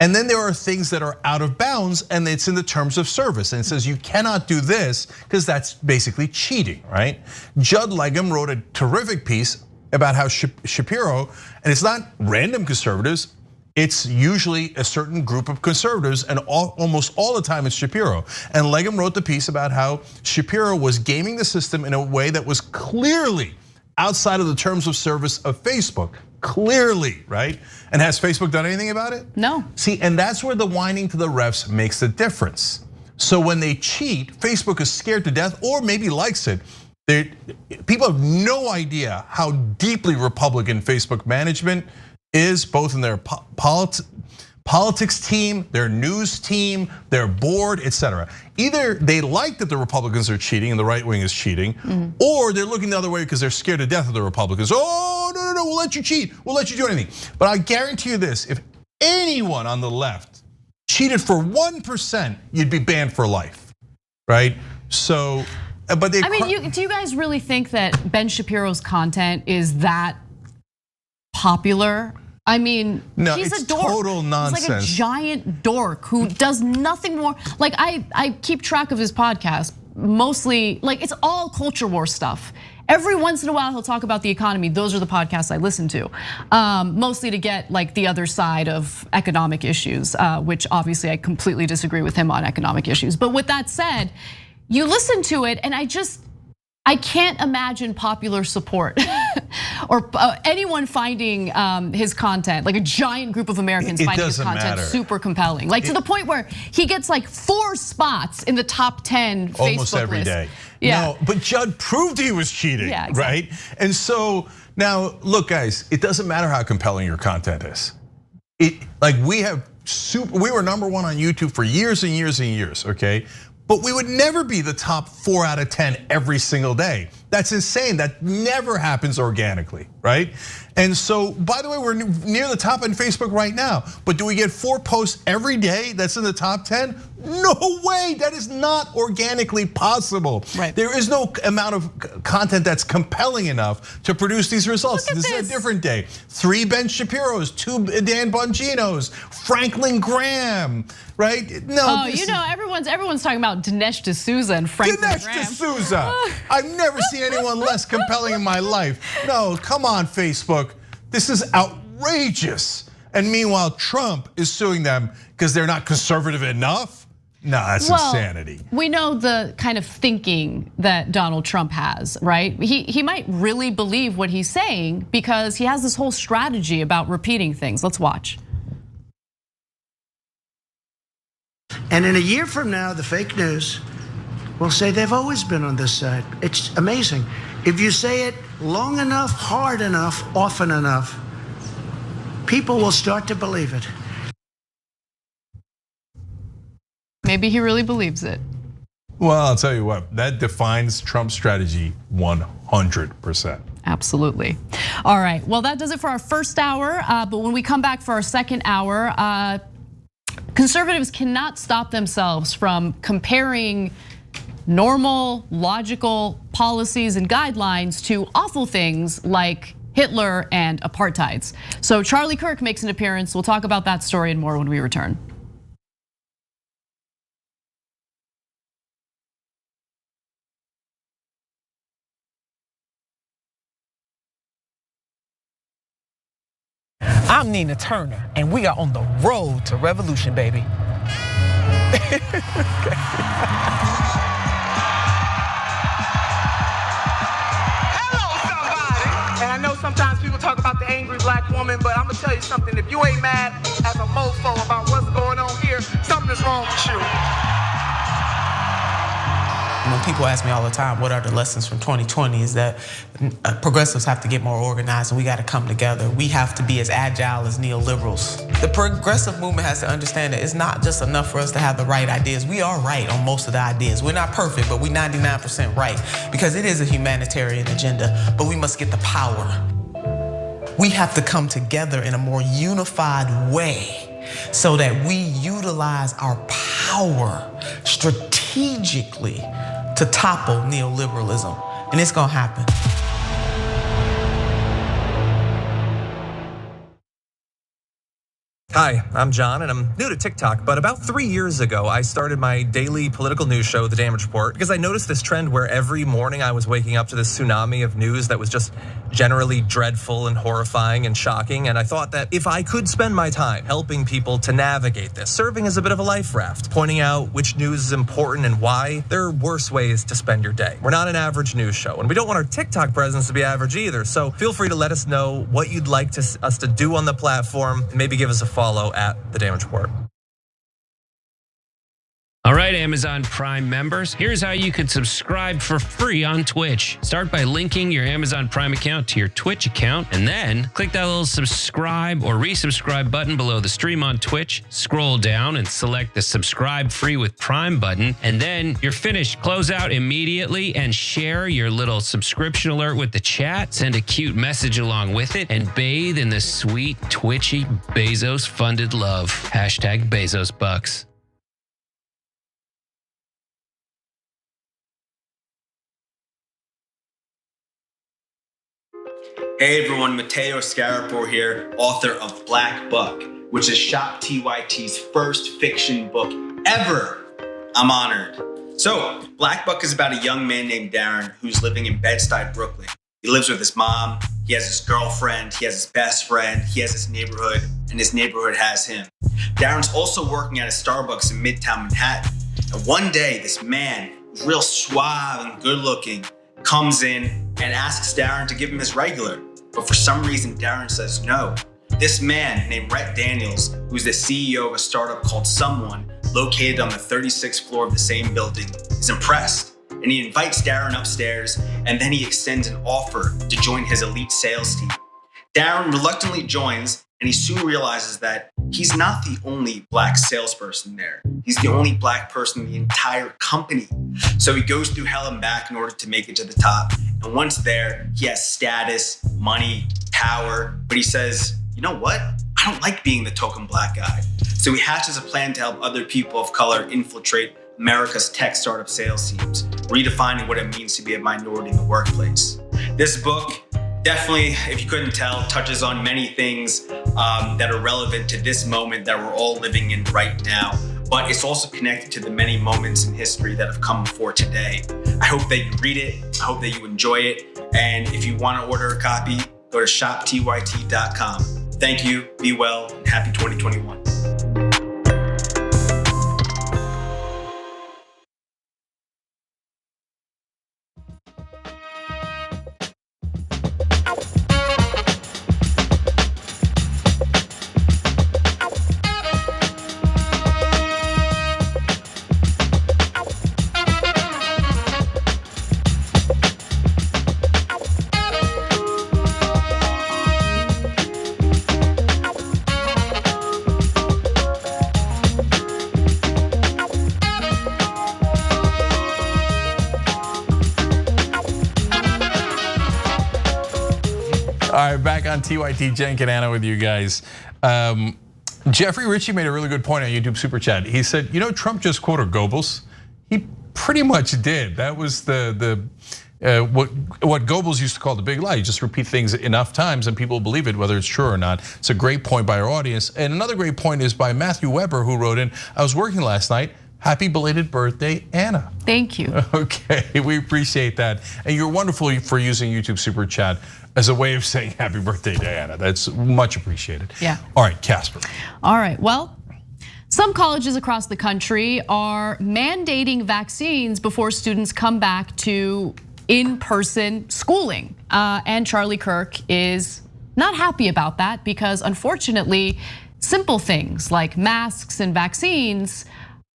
And then there are things that are out of bounds, and it's in the terms of service. And it says you cannot do this because that's basically cheating, right? Judd Legum wrote a terrific piece about how Shapiro, and it's not random conservatives, it's usually a certain group of conservatives, and almost all the time it's Shapiro. And Legum wrote the piece about how Shapiro was gaming the system in a way that was clearly outside of the terms of service of Facebook. Clearly, right? And has Facebook done anything about it? No. See, and that's where the whining to the refs makes the difference. So when they cheat, Facebook is scared to death, or maybe likes it. People have no idea how deeply Republican Facebook management is, both in their politics team, their news team, their board, etc. Either they like that the Republicans are cheating and the right wing is cheating, or they're looking the other way because they're scared to death of the Republicans. Oh, no, we'll let you cheat. We'll let you do anything. But I guarantee you this, if anyone on the left cheated for 1%, you'd be banned for life, right? So, but they- I mean, do you guys really think that Ben Shapiro's content is that popular? I mean, no, he's it's a dork. Total nonsense. He's like a giant dork who does nothing more. Like I keep track of his podcast, mostly like it's all culture war stuff. Every once in a while he'll talk about the economy. Those are the podcasts I listen to, mostly to get like the other side of economic issues, which obviously I completely disagree with him on economic issues. But with that said, you listen to it and I can't imagine popular support or anyone finding his content, like a giant group of Americans finding his content super compelling. Like to the point where he gets like 4 spots in the top 10 Facebook almost every list. day. Yeah. No, but Judd proved he was cheating, right? And so now, look, guys, it doesn't matter how compelling your content is. We were #1 on YouTube for years and years and years, okay? But we would never be the top 4 out of 10 every single day. That's insane. That never happens organically, right? And so, by the way, we're near the top on Facebook right now. But do we get 4 posts every day that's in the top 10? No way, that is not organically possible. Right. There is no amount of content that's compelling enough to produce these results. This is a different day. 3 Ben Shapiros, 2 Dan Bongino's, Franklin Graham, right? No. Oh, you know, everyone's talking about Dinesh D'Souza and Franklin Graham. Dinesh D'Souza. I've never seen anyone less compelling in my life. No, come on, Facebook. This is outrageous. And meanwhile, Trump is suing them because they're not conservative enough. No, that's insanity. We know the kind of thinking that Donald Trump has, right? He might really believe what he's saying because he has this whole strategy about repeating things. Let's watch. And in a year from now, the fake news will say they've always been on this side. It's amazing. If you say it long enough, hard enough, often enough, people will start to believe it. Maybe he really believes it. Well, I'll tell you what, that defines Trump's strategy 100%. Absolutely. All right, well, that does it for our first hour. But when we come back for our second hour, conservatives cannot stop themselves from comparing normal, logical policies and guidelines to awful things like Hitler and apartheids. So Charlie Kirk makes an appearance. We'll talk about that story and more when we return. I'm Nina Turner, and we are on the road to revolution, baby. And I know sometimes people talk about the angry black woman, but I'm gonna tell you something. If you ain't mad as a mofo about what's going on here, something is wrong with you. When people ask me all the time, what are the lessons from 2020, is that progressives have to get more organized and we gotta come together. We have to be as agile as neoliberals. The progressive movement has to understand that it's not just enough for us to have the right ideas. We are right on most of the ideas. We're not perfect, but we're 99% right because it is a humanitarian agenda, but we must get the power. We have to come together in a more unified way so that we utilize our power strategically to topple neoliberalism, and it's gonna happen. Hi, I'm John, and I'm new to TikTok, but about 3 years ago, I started my daily political news show, The Damage Report, because I noticed this trend where every morning I was waking up to this tsunami of news that was just generally dreadful and horrifying and shocking, and I thought that if I could spend my time helping people to navigate this, serving as a bit of a life raft, pointing out which news is important and why, there are worse ways to spend your day. We're not an average news show, and we don't want our TikTok presence to be average either, so feel free to let us know what you'd like us to do on the platform, and maybe give us a follow at The Damage Report. All right, Amazon Prime members, here's how you can subscribe for free on Twitch. Start by linking your Amazon Prime account to your Twitch account, and then click that little subscribe or resubscribe button below the stream on Twitch. Scroll down and select the subscribe free with Prime button, and then you're finished. Close out immediately and share your little subscription alert with the chat. Send a cute message along with it, and bathe in the sweet, twitchy, Bezos-funded love. Hashtag Bezos Bucks. Hey everyone, Mateo Scarapore here, author of Black Buck, which is Shop TYT's first fiction book ever. I'm honored. So, Black Buck is about a young man named Darren who's living in Bed-Stuy, Brooklyn. He lives with his mom, he has his girlfriend, he has his best friend, he has his neighborhood, and his neighborhood has him. Darren's also working at a Starbucks in Midtown Manhattan. And one day, this man, who's real suave and good looking, comes in and asks Darren to give him his regular. But for some reason, Darren says no. This man named Rhett Daniels, who's the CEO of a startup called Someone, located on the 36th floor of the same building, is impressed. And he invites Darren upstairs, and then he extends an offer to join his elite sales team. Darren reluctantly joins, and he soon realizes that he's not the only black salesperson there. He's the only black person in the entire company. So he goes through hell and back in order to make it to the top. And once there, he has status, money, power, but he says, you know what? I don't like being the token black guy. So he hatches a plan to help other people of color infiltrate America's tech startup sales teams, redefining what it means to be a minority in the workplace. This book, definitely, if you couldn't tell, touches on many things that are relevant to this moment that we're all living in right now. But it's also connected to the many moments in history that have come before today. I hope that you read it. I hope that you enjoy it. And if you want to order a copy, go to shoptyt.com. Thank you, be well, and happy 2021. All right, back on TYT, Cenk and Anna with you guys. Jeffrey Ritchie made a really good point on YouTube Super Chat. He said, you know, Trump just quoted Goebbels. He pretty much did. That was what Goebbels used to call the big lie. You just repeat things enough times and people believe it, whether it's true or not. It's a great point by our audience. And another great point is by Matthew Weber, who wrote in, I was working last night. Happy belated birthday, Anna. Thank you. Okay, we appreciate that. And you're wonderful for using YouTube Super Chat as a way of saying happy birthday to Anna. That's much appreciated. Yeah. All right, Casper. All right, well, some colleges across the country are mandating vaccines before students come back to in-person schooling. And Charlie Kirk is not happy about that because unfortunately, simple things like masks and vaccines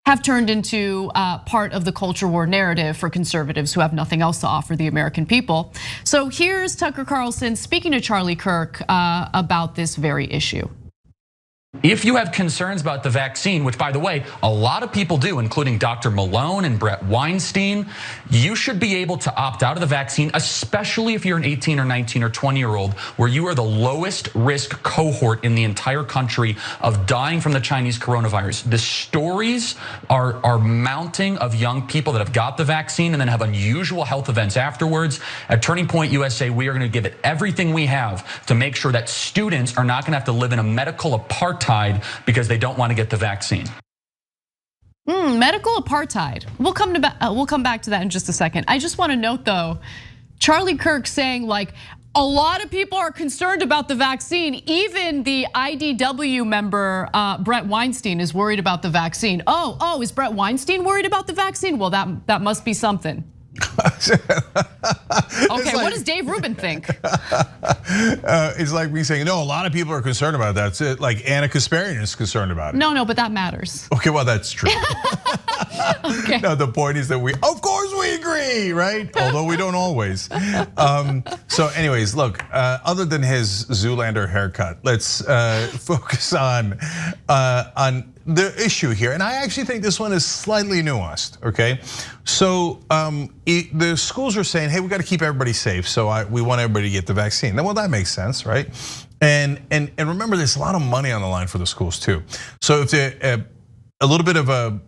have turned into part of the culture war narrative for conservatives who have nothing else to offer the American people. So here's Tucker Carlson speaking to Charlie Kirk about this very issue. If you have concerns about the vaccine, which by the way, a lot of people do, including Dr. Malone and Brett Weinstein, you should be able to opt out of the vaccine, especially if you're an 18 or 19 or 20-year-old, where you are the lowest risk cohort in the entire country of dying from the Chinese coronavirus. The stories are mounting of young people that have got the vaccine and then have unusual health events afterwards. At Turning Point USA, we are going to give it everything we have to make sure that students are not going to have to live in a medical apartheid because they don't want to get the vaccine. Medical apartheid. We'll come back to that in just a second. I just want to note though, Charlie Kirk saying like a lot of people are concerned about the vaccine. Even the IDW member Brett Weinstein is worried about the vaccine. Oh, is Brett Weinstein worried about the vaccine? Well, that must be something. Okay, what does Dave Rubin think? It's like me saying, no, a lot of people are concerned about that. It's like Anna Kasparian is concerned about it. No, but that matters. Okay, well, that's true. Okay. No, the point is that of course we agree, right? Although we don't always. So anyways, look, other than his Zoolander haircut, let's focus on the issue here. And I actually think this one is slightly nuanced, okay? So the schools are saying, hey, we got to keep everybody safe. So we want everybody to get the vaccine. Well, that makes sense, right? And remember, there's a lot of money on the line for the schools too. So if a little bit of a,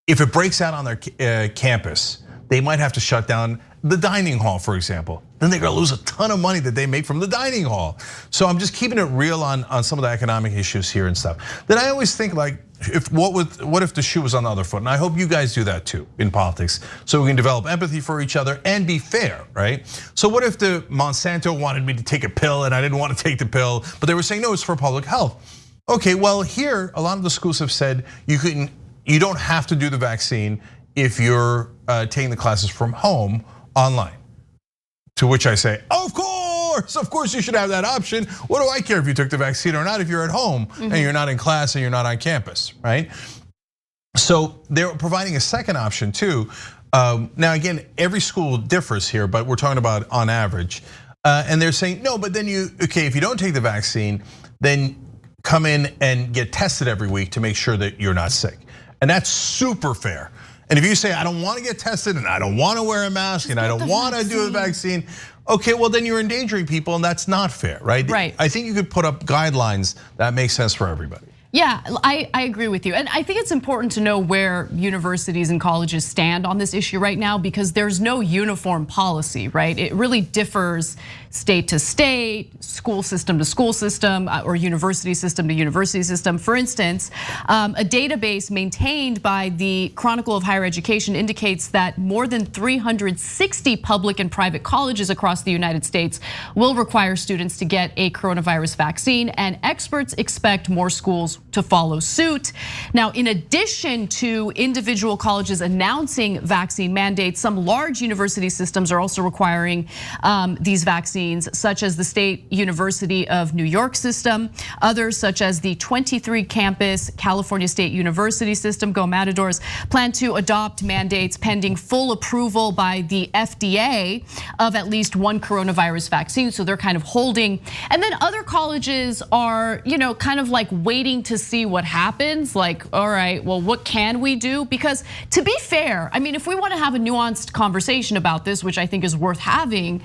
if it breaks out on their campus, they might have to shut down the dining hall, for example. Then they're gonna lose a ton of money that they make from the dining hall. So I'm just keeping it real on some of the economic issues here and stuff. Then I always think like, what if the shoe was on the other foot? And I hope you guys do that too in politics, so we can develop empathy for each other and be fair, right? So what if the Monsanto wanted me to take a pill and I didn't want to take the pill, but they were saying no, it's for public health. Okay, well here a lot of the schools have said you don't have to do the vaccine if you're taking the classes from home online. To which I say, of course you should have that option. What do I care if you took the vaccine or not if you're at home and you're not in class and you're not on campus, right? So they're providing a second option too. Now again, every school differs here, but we're talking about on average. And they're saying, no, but then if you don't take the vaccine, then come in and get tested every week to make sure that you're not sick. And that's super fair. And if you say, I don't want to get tested and I don't want to wear a mask and I don't want to do the vaccine, okay, well then you're endangering people and that's not fair, right? Right. I think you could put up guidelines that make sense for everybody. Yeah, I agree with you. And I think it's important to know where universities and colleges stand on this issue right now because there's no uniform policy, right? It really differs state to state, school system to school system, or university system to university system. For instance, a database maintained by the Chronicle of Higher Education indicates that more than 360 public and private colleges across the United States will require students to get a coronavirus vaccine, and experts expect more schools to follow suit. Now, in addition to individual colleges announcing vaccine mandates, some large university systems are also requiring these vaccines, such as the State University of New York system, others such as the 23 campus California State University system, Go Matadors, plan to adopt mandates pending full approval by the FDA of at least one coronavirus vaccine. So they're kind of holding, and then other colleges are, kind of like waiting to see what happens. Like, all right, well, what can we do? Because to be fair, I mean, if we want to have a nuanced conversation about this, which I think is worth having,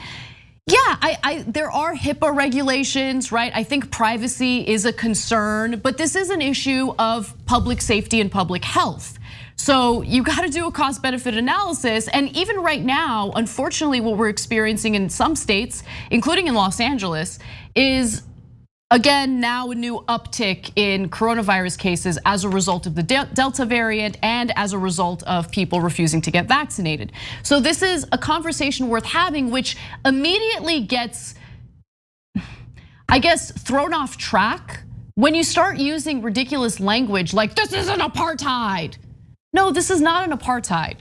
Yeah, there are HIPAA regulations, right? I think privacy is a concern, but this is an issue of public safety and public health. So you got to do a cost benefit analysis. And even right now, unfortunately, what we're experiencing in some states, including in Los Angeles, is again, now a new uptick in coronavirus cases as a result of the Delta variant and as a result of people refusing to get vaccinated. So this is a conversation worth having, which immediately gets, I guess, thrown off track when you start using ridiculous language like, this is an apartheid. No, this is not an apartheid.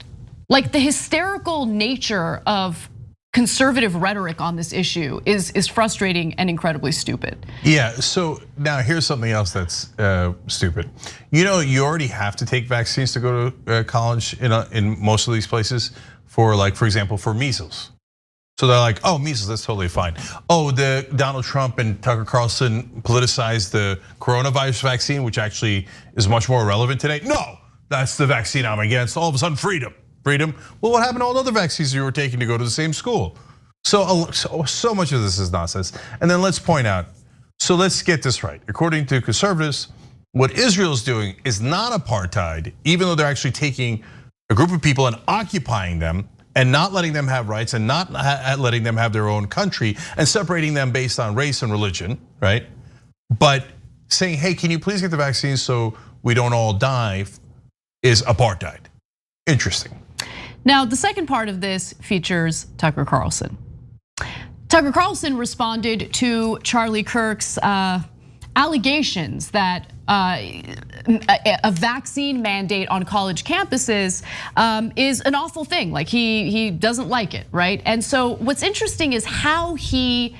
Like, the hysterical nature of conservative rhetoric on this issue is frustrating and incredibly stupid. Yeah, so now here's something else that's stupid. You know, you already have to take vaccines to go to college in most of these places for, like, for example, for measles. So they're like, oh, measles, that's totally fine. Oh, the Donald Trump and Tucker Carlson politicized the coronavirus vaccine, which actually is much more relevant today. No, that's the vaccine I'm against. All of a sudden, freedom. Well, what happened to all the other vaccines you were taking to go to the same school? So much of this is nonsense. And then let's point out, so let's get this right. According to conservatives, what Israel's doing is not apartheid, even though they're actually taking a group of people and occupying them and not letting them have rights and not letting them have their own country and separating them based on race and religion, right? But saying, hey, can you please get the vaccine so we don't all die is apartheid. Interesting. Now, the second part of this features Tucker Carlson. Tucker Carlson responded to Charlie Kirk's allegations that a vaccine mandate on college campuses is an awful thing. Like, he doesn't like it, right? And so what's interesting is how he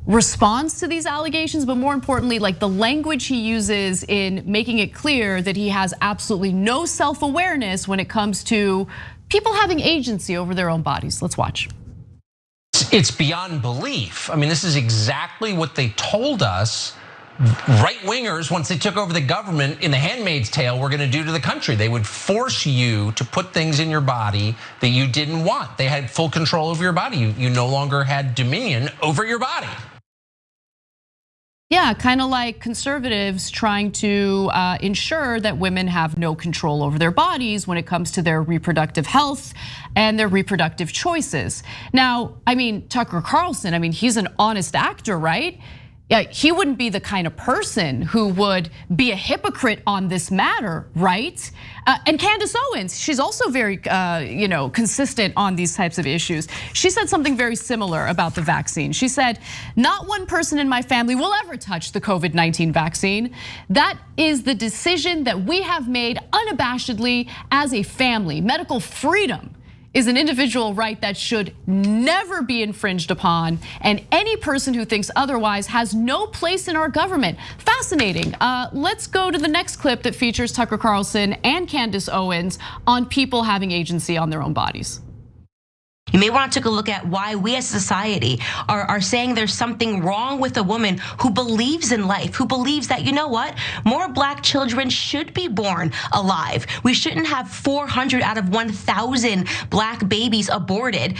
responds to these allegations, but more importantly, like the language he uses in making it clear that he has absolutely no self-awareness when it comes to people having agency over their own bodies. Let's watch. It's beyond belief. I mean, this is exactly what they told us right-wingers, once they took over the government in The Handmaid's Tale, were gonna do to the country. They would force you to put things in your body that you didn't want. They had full control over your body. You no longer had dominion over your body. Yeah, kind of like conservatives trying to ensure that women have no control over their bodies when it comes to their reproductive health and their reproductive choices. Now, I mean, Tucker Carlson, I mean, he's an honest actor, right? Yeah, he wouldn't be the kind of person who would be a hypocrite on this matter, right? And Candace Owens, she's also very consistent on these types of issues. She said something very similar about the vaccine. She said, not one person in my family will ever touch the COVID-19 vaccine. That is the decision that we have made unabashedly as a family. Medical freedom is an individual right that should never be infringed upon, and any person who thinks otherwise has no place in our government. Fascinating. Let's go to the next clip that features Tucker Carlson and Candace Owens on people having agency on their own bodies. You may want to take a look at why we as a society are saying there's something wrong with a woman who believes in life, who believes that, you know what, more black children should be born alive. We shouldn't have 400 out of 1,000 black babies aborted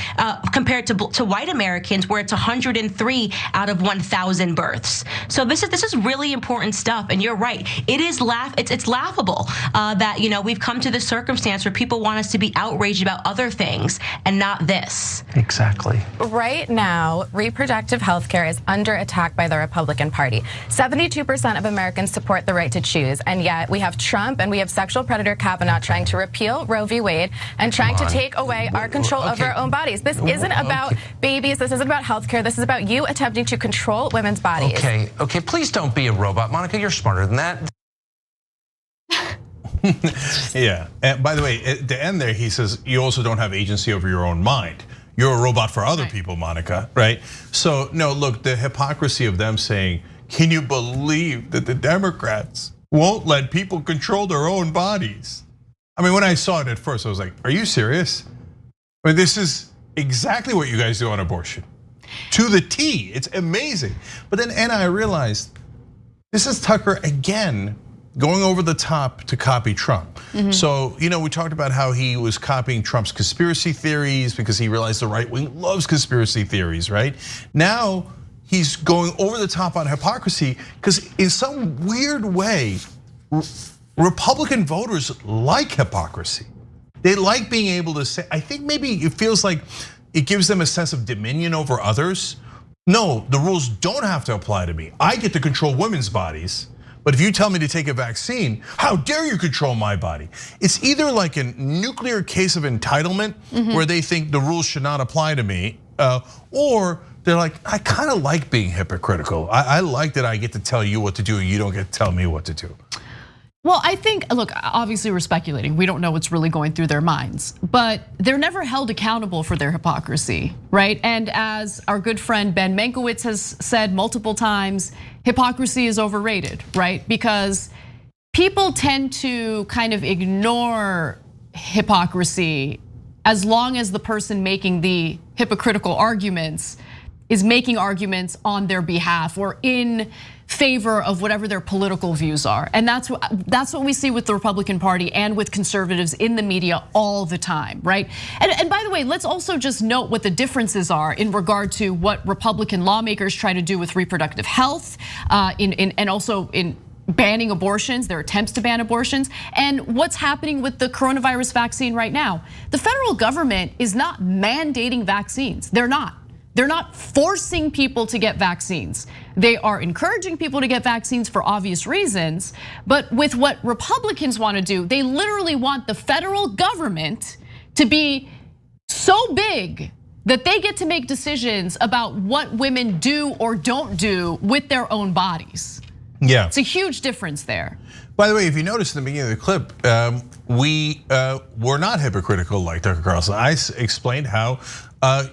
compared to white Americans, where it's 103 out of 1,000 births. So this is really important stuff, and you're right. It is it's laughable that we've come to this circumstance where people want us to be outraged about other things and not this. Exactly. Right now, reproductive health care is under attack by the Republican Party. 72% of Americans support the right to choose, and yet we have Trump and we have sexual predator Kavanaugh trying to repeal Roe v. Wade and trying to take away our control over our own bodies. This isn't about babies. This isn't about health care. This is about you attempting to control women's bodies. Okay, please don't be a robot. Monica, you're smarter than that. Yeah, and by the way, at the end there, he says, you also don't have agency over your own mind. You're a robot for other people, Monica, right? So no, look, the hypocrisy of them saying, can you believe that the Democrats won't let people control their own bodies? I mean, when I saw it at first, I was like, are you serious? I mean, this is exactly what you guys do on abortion. To the T, it's amazing. But then, Anna, I realized, this is Tucker again going over the top to copy Trump. So, we talked about how he was copying Trump's conspiracy theories because he realized the right wing loves conspiracy theories, right? Now he's going over the top on hypocrisy because in some weird way, Republican voters like hypocrisy. They like being able to say, I think maybe it feels like it gives them a sense of dominion over others. No, the rules don't have to apply to me. I get to control women's bodies. But if you tell me to take a vaccine, how dare you control my body? It's either like a nuclear case of entitlement where they think the rules should not apply to me, or they're like, I kind of like being hypocritical. I like that I get to tell you what to do and you don't get to tell me what to do. Well, I think, look, obviously we're speculating. We don't know what's really going through their minds, but they're never held accountable for their hypocrisy, right? And as our good friend Ben Mankiewicz has said multiple times, hypocrisy is overrated, right? Because people tend to kind of ignore hypocrisy as long as the person making the hypocritical arguments is making arguments on their behalf or in favor of whatever their political views are. And that's what we see with the Republican Party and with conservatives in the media all the time, right? And by the way, let's also just note what the differences are in regard to what Republican lawmakers try to do with reproductive health, and also in banning abortions, their attempts to ban abortions, and what's happening with the coronavirus vaccine right now. The federal government is not mandating vaccines. They're not forcing people to get vaccines. They are encouraging people to get vaccines for obvious reasons, but with what Republicans want to do, they literally want the federal government to be so big that they get to make decisions about what women do or don't do with their own bodies. Yeah. It's a huge difference there. By the way, if you notice in the beginning of the clip, we were not hypocritical like Tucker Carlson. I explained how,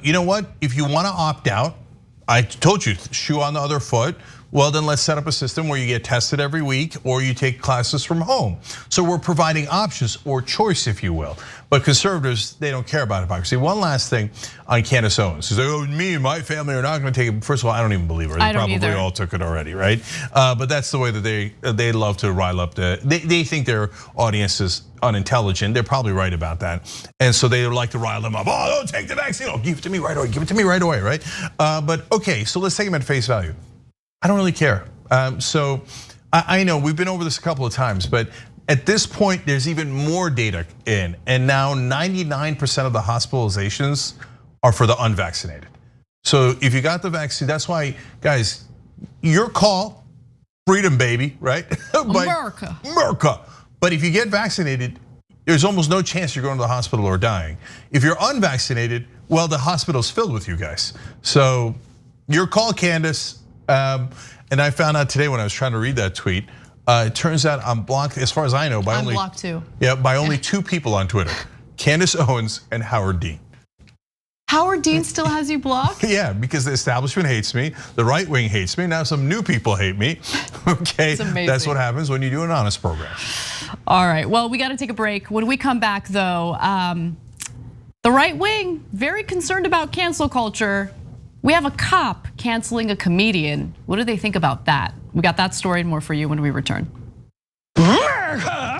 you know what, if you want to opt out, I told you, shoe on the other foot. Well, then let's set up a system where you get tested every week or you take classes from home. So we're providing options or choice, if you will. But conservatives, they don't care about hypocrisy. One last thing on Candace Owens. She's like, oh, me and my family are not gonna take it. First of all, I don't even believe her. They probably all took it already, right? But that's the way that they love to rile up they think their audience is unintelligent. They're probably right about that. And so they like to rile them up. Oh, don't take the vaccine. Oh, give it to me right away. Give it to me right away, right? But okay, so let's take them at face value. I don't really care. So I know we've been over this a couple of times, but at this point, there's even more data in. And now 99% of the hospitalizations are for the unvaccinated. So if you got the vaccine, that's why, guys, your call, freedom, baby, right? America. But if you get vaccinated, there's almost no chance you're going to the hospital or dying. If you're unvaccinated, well, the hospital's filled with you guys. So your call, Candace. And I found out today when I was trying to read that tweet, it turns out I'm blocked, as far as I know, by I'm blocked too. Yeah, by only 2 people on Twitter, Candace Owens and Howard Dean. Howard Dean still has you blocked? Yeah, because the establishment hates me, the right wing hates me, now some new people hate me. Okay, that's what happens when you do an honest program. All right, well, we gotta take a break. When we come back though, the right wing, very concerned about cancel culture. We have a cop canceling a comedian. What do they think about that? We got that story and more for you when we return. America!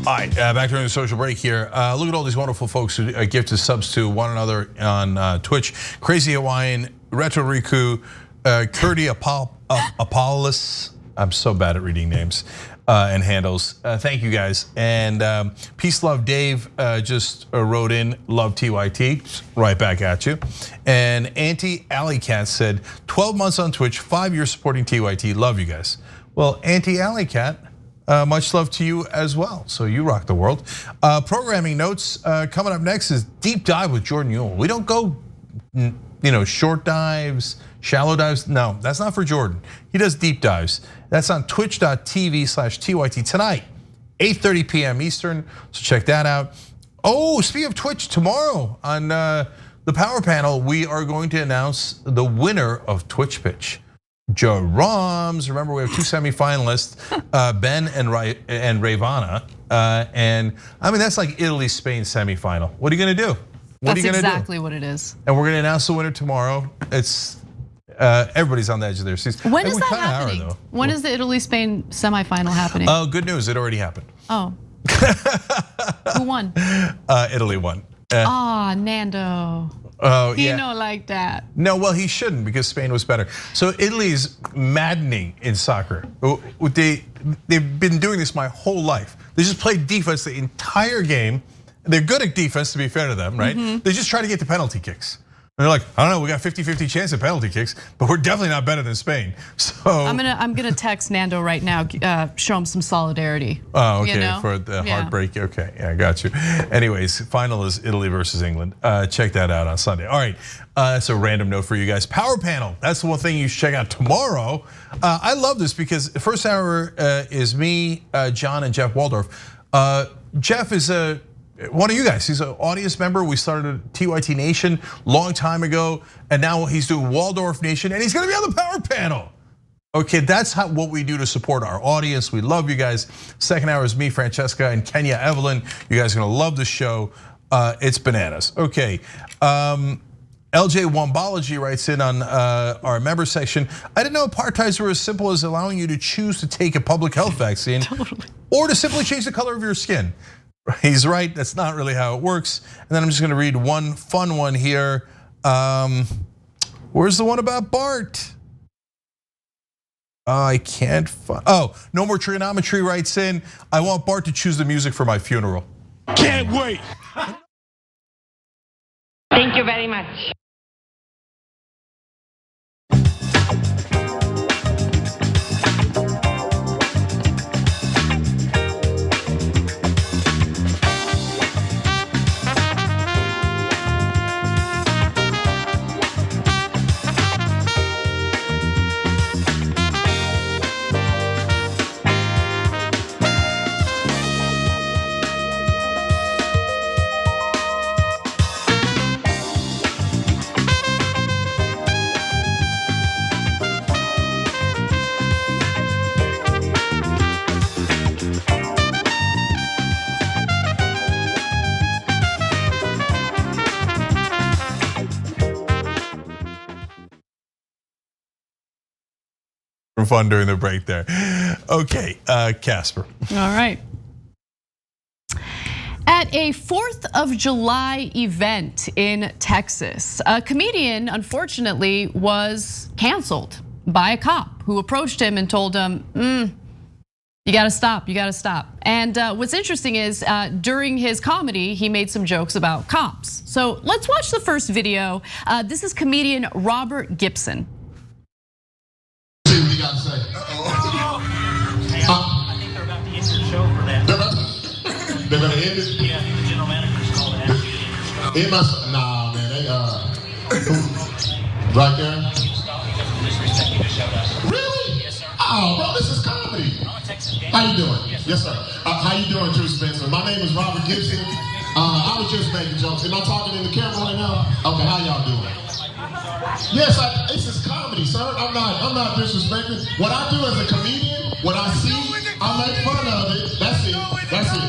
All right, back during the social break here. Look at all these wonderful folks who gifted subs to one another on Twitch. Crazy Hawaiian, Retro Riku, Curdy Apollos. I'm so bad at reading names and handles. Thank you guys. And Peace Love Dave just wrote in, love TYT, right back at you. And Auntie Alley Cat said, 12 months on Twitch, 5 years supporting TYT, love you guys. Well, Auntie Alley Cat, much love to you as well. So you rock the world. Programming notes coming up next is Deep Dive with Jordan Uhl. We don't go, short dives, shallow dives. No, that's not for Jordan. He does deep dives. That's on twitch.tv/TYT tonight, 8:30 p.m. Eastern. So check that out. Oh, speaking of Twitch, tomorrow on the Power Panel, we are going to announce the winner of Twitch Pitch. Jerome's. Remember, we have 2 semifinalists, Ben and Ravana. And I mean, that's like Italy-Spain semifinal. What are you gonna do? That's exactly what it is. And we're gonna announce the winner tomorrow. It's everybody's on the edge of their seats. When is that happening? When is the Italy-Spain semifinal happening? Oh, good news, it already happened. Oh. Who won? Italy won. Nando. Oh, he yeah. don't like that. No, well, he shouldn't because Spain was better. So Italy's maddening in soccer. They've been doing this my whole life. They just play defense the entire game. They're good at defense, to be fair to them, right? They just try to get the penalty kicks. And they're like, I don't know, we got 50-50 chance of penalty kicks, but we're definitely not better than Spain. So I'm gonna text Nando right now, show him some solidarity. Oh, okay, for the heartbreak. Okay, yeah, I got you. Anyways, final is Italy versus England. Check that out on Sunday. All right, that's a random note for you guys. Power Panel, that's the one thing you should check out tomorrow. I love this because the first hour is me, John, and Jeff Waldorf. Jeff is one of you guys. He's an audience member. We started TYT Nation long time ago, and now he's doing Waldorf Nation, and he's gonna be on the Power Panel. Okay, that's what we do to support our audience. We love you guys. Second hour is me, Francesca, and Kenya Evelyn. You guys are gonna love the show. It's bananas. Okay. LJ Wombology writes in on our member section. I didn't know apartheids were as simple as allowing you to choose to take a public health vaccine or to simply change the color of your skin. He's right, that's not really how it works. And then I'm just gonna read one fun one here. Where's the one about Bart? I can't find, No More Trigonometry writes in, I want Bart to choose the music for my funeral. Can't wait. Thank you very much. Fun during the break there. Okay, Casper. All right. At a 4th of July event in Texas, a comedian unfortunately was canceled by a cop who approached him and told him, you gotta stop, you gotta stop. And what's interesting is during his comedy, he made some jokes about cops. So let's watch the first video. This is comedian Robert Gibson. You gotta say. I think they're about to end your show for that. They're gonna end it? Yeah, I think the general manager's called to ask you to end your show. Nah, man, they right there? Disrespect you just showed us. Really? Yes, sir. Oh, bro, this is comedy. I'm a Texas gang. How you doing? Yes, sir. How you doing, Drew Spencer? My name is Robert Gibson. I was just making jokes. Am I talking in the camera right now? Okay, how y'all doing? Yes, this is comedy, sir. I'm not disrespecting. What I do as a comedian, what I see, I make fun of it. That's it. That's it.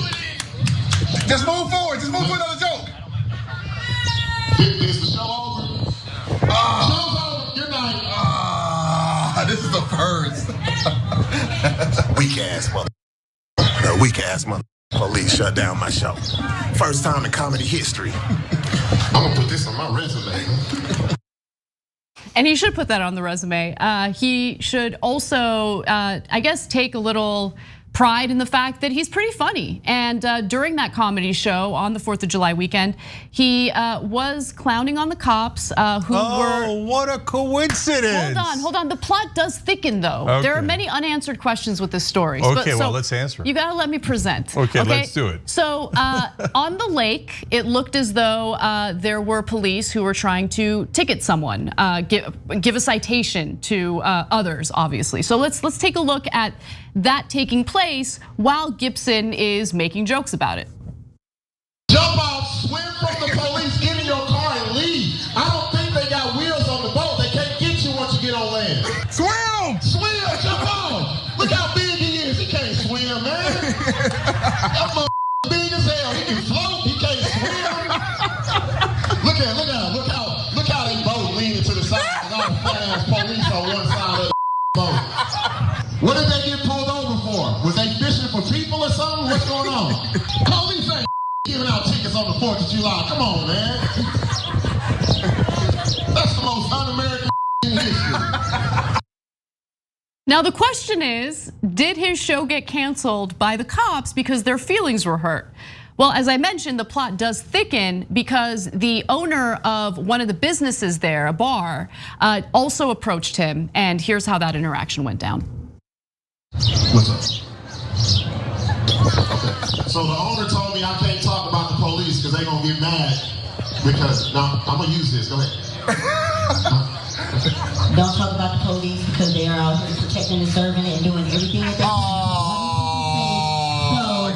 Just move forward. Just move for another joke. Is the show over? Show's over. Good night. This is the first. Weak ass mother. Weak ass mother. Police shut down my show. First time in comedy history. I'm gonna put this on my resume. And he should put that on the resume. He should also, I guess, take a little pride in the fact that he's pretty funny. And during that comedy show on the 4th of July weekend, he was clowning on the cops who were. Oh, what a coincidence. Hold on. The plot does thicken though. Okay. There are many unanswered questions with this story. Okay, well, let's answer it. You gotta let me present. Okay, let's do it. So on the lake, it looked as though there were police who were trying to ticket someone, give a citation to others, obviously. So let's take a look at that taking place while Gibson is making jokes about it. Jump off, swim from the police, get in your car and leave. I don't think they got wheels on the boat. They can't get you once you get on land. Swim! Swim, jump off. Look how big he is. He can't swim, man. That motherfucker big as hell. He can float, he can't swim. Look how they boat leaning to the side and all the fat ass police on one side of the boat. What did they get pulled over for? Was they fishing for people or something? What's going on? Police ain't giving out tickets on the 4th of July. Come on, man. That's the most un-American in history. Now the question is, did his show get canceled by the cops because their feelings were hurt? Well, as I mentioned, the plot does thicken because the owner of one of the businesses there, a bar, also approached him, and here's how that interaction went down. What's up? Okay. So the owner told me I can't talk about the police because they're gonna get mad. Because now I'm gonna use this. Go ahead. Don't talk about the police because they are out here protecting and serving and doing everything that they can.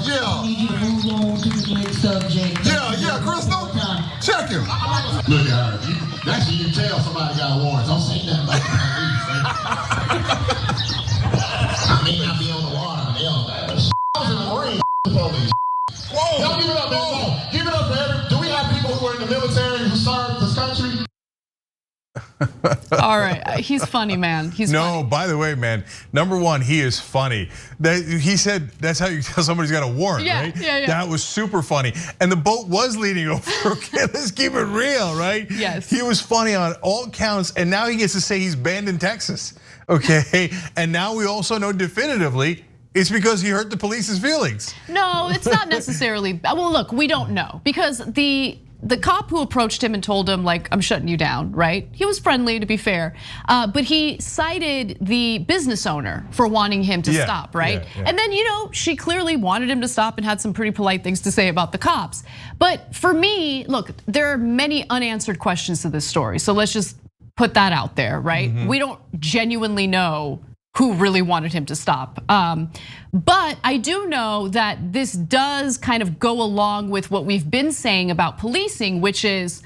So I need you to move on to the next subject. Yeah, Crystal. Check him. Look at her. That's when you tell somebody got warrants. Don't say nothing about the police. I may not be on the water, but they on that. I was in the Marine police. Whoa! Y'all give it up, man. No, give it up for every. Do we have people who are in the military who serve this country? All right, he's funny, man. He's funny. By the way, man. Number one, he is funny. He said that's how you tell somebody's got a warrant, right? Yeah. That was super funny. And the boat was leaning over. Okay, let's keep it real, right? Yes. He was funny on all counts, and now he gets to say he's banned in Texas. Okay, and now we also know definitively it's because he hurt the police's feelings. No, it's not necessarily. Well, look, we don't know because the cop who approached him and told him like, I'm shutting you down, right? He was friendly, to be fair, but he cited the business owner for wanting him to stop, right? Yeah. And then she clearly wanted him to stop and had some pretty polite things to say about the cops. But for me, look, there are many unanswered questions to this story, so let's just put that out there, right? Mm-hmm. We don't genuinely know who really wanted him to stop. But I do know that this does kind of go along with what we've been saying about policing, which is,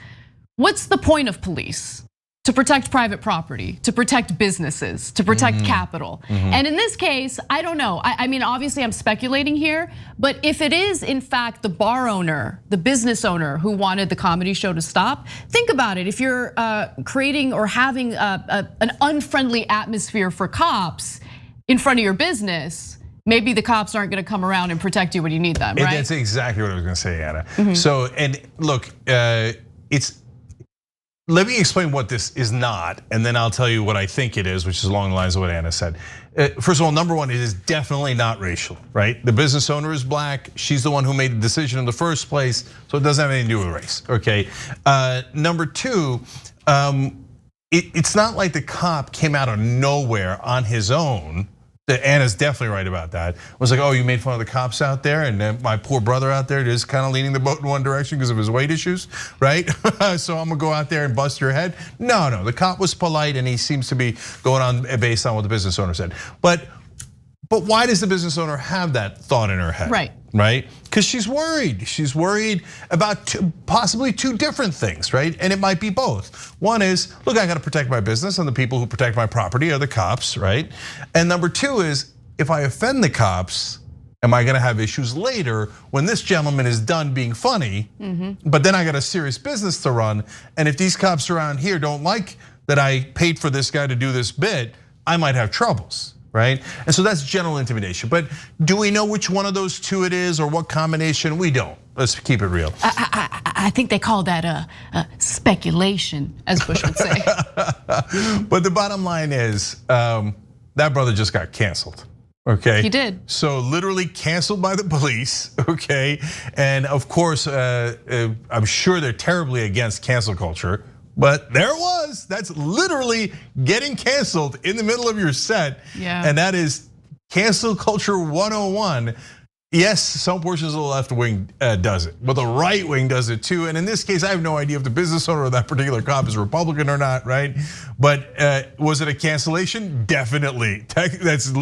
what's the point of police? To protect private property, to protect businesses, to protect capital. And in this case, I don't know. I mean, obviously I'm speculating here, but if it is in fact the bar owner, the business owner who wanted the comedy show to stop, think about it. If you're creating or having an unfriendly atmosphere for cops in front of your business, maybe the cops aren't gonna come around and protect you when you need them, right? And that's exactly what I was gonna say, Anna. So, and look, let me explain what this is not, and then I'll tell you what I think it is, which is along the lines of what Anna said. First of all, number one, it is definitely not racial, right? The business owner is black. She's the one who made the decision in the first place, so it doesn't have anything to do with race, okay? Number two, it's not like the cop came out of nowhere on his own. Anna's definitely right about that. It was like, oh, you made fun of the cops out there, and then my poor brother out there is kind of leaning the boat in one direction because of his weight issues, right? So I'm gonna go out there and bust your head. No, the cop was polite, and he seems to be going on based on what the business owner said. But why does the business owner have that thought in her head? Right? Because she's worried. She's worried about possibly two different things, right? And it might be both. One is, look, I got to protect my business, and the people who protect my property are the cops, right? And number two is, if I offend the cops, am I gonna have issues later when this gentleman is done being funny, but then I got a serious business to run, and if these cops around here don't like that I paid for this guy to do this bit, I might have troubles. right? And so that's general intimidation. But do we know which one of those two it is or what combination? We don't. Let's keep it real. I think they call that speculation, as Bush would say. But the bottom line is that brother just got canceled. Okay, he did. So literally canceled by the police. Okay, and of course, I'm sure they're terribly against cancel culture. But there it was. That's literally getting canceled in the middle of your set. Yeah. And that is cancel culture 101. Yes, some portions of the left wing does it, but the right wing does it too. And in this case, I have no idea if the business owner of that particular cop is Republican or not, right? But was it a cancellation? Definitely. That's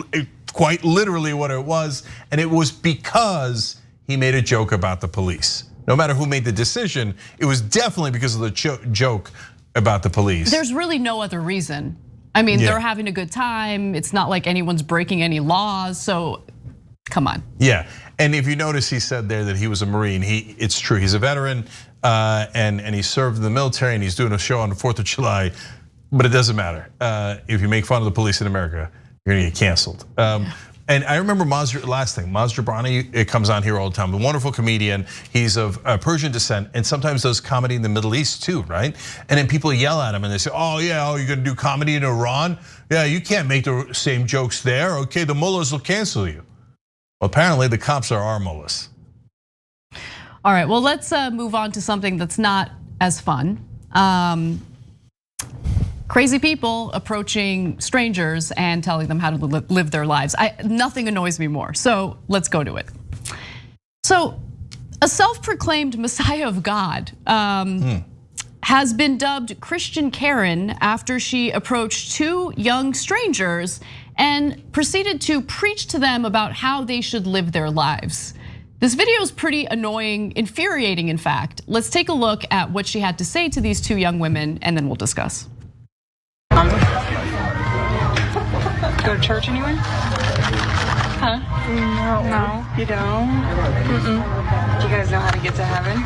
quite literally what it was. And it was because he made a joke about the police. No matter who made the decision, it was definitely because of the joke about the police. There's really no other reason. I mean, they're having a good time. It's not like anyone's breaking any laws, so come on. Yeah, and if you notice, he said there that he was a Marine. It's true, he's a veteran, and he served in the military, and he's doing a show on the 4th of July, but it doesn't matter. If you make fun of the police in America, you're gonna get canceled. And I remember Maz Jobrani, it comes on here all the time, a wonderful comedian. He's of Persian descent and sometimes does comedy in the Middle East too, right? And then people yell at him and they say, oh yeah, you're gonna do comedy in Iran? Yeah, you can't make the same jokes there. Okay, the mullahs will cancel you. Well, apparently the cops are our mullahs. All right, well, let's move on to something that's not as fun. Crazy people approaching strangers and telling them how to live their lives. Nothing annoys me more, so let's go to it. So, a self-proclaimed Messiah of God has been dubbed Christian Karen after she approached 2 young strangers and proceeded to preach to them about how they should live their lives. This video is pretty annoying, infuriating in fact. Let's take a look at what she had to say to these 2 young women and then we'll discuss. Go to church anywhere? Huh? No. You don't? Do you guys know how to get to heaven?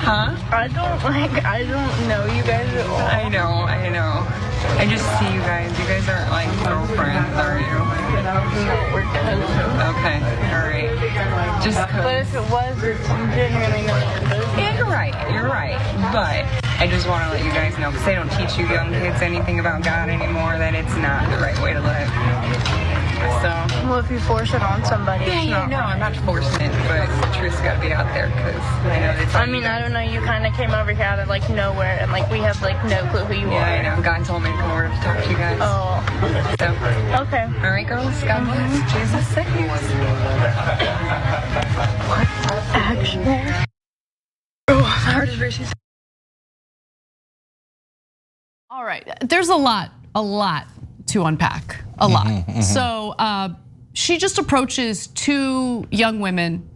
Huh? I don't know you guys at all. I know. I just see you guys. You guys aren't like girlfriends, are you? No, we're cousins. Okay, all right. But if it was, you didn't really know. Yeah, you're right. But I just want to let you guys know, because they don't teach you young kids anything about God anymore, that it's not the right way to live. So. Well, if you force it on somebody, no, I'm not forcing it, but the truth's got to be out there, because I know it's. I mean, I don't know. You kind of came over here out of like nowhere, and like we have like no clue who you are. Yeah, I know. God told me to come over to talk to you guys. Oh. So. Okay. All right, girls. God bless. Jesus saves. What? Action. Oh, my heart is racing. All right, there's a lot to unpack, a lot. So she just approaches 2 young women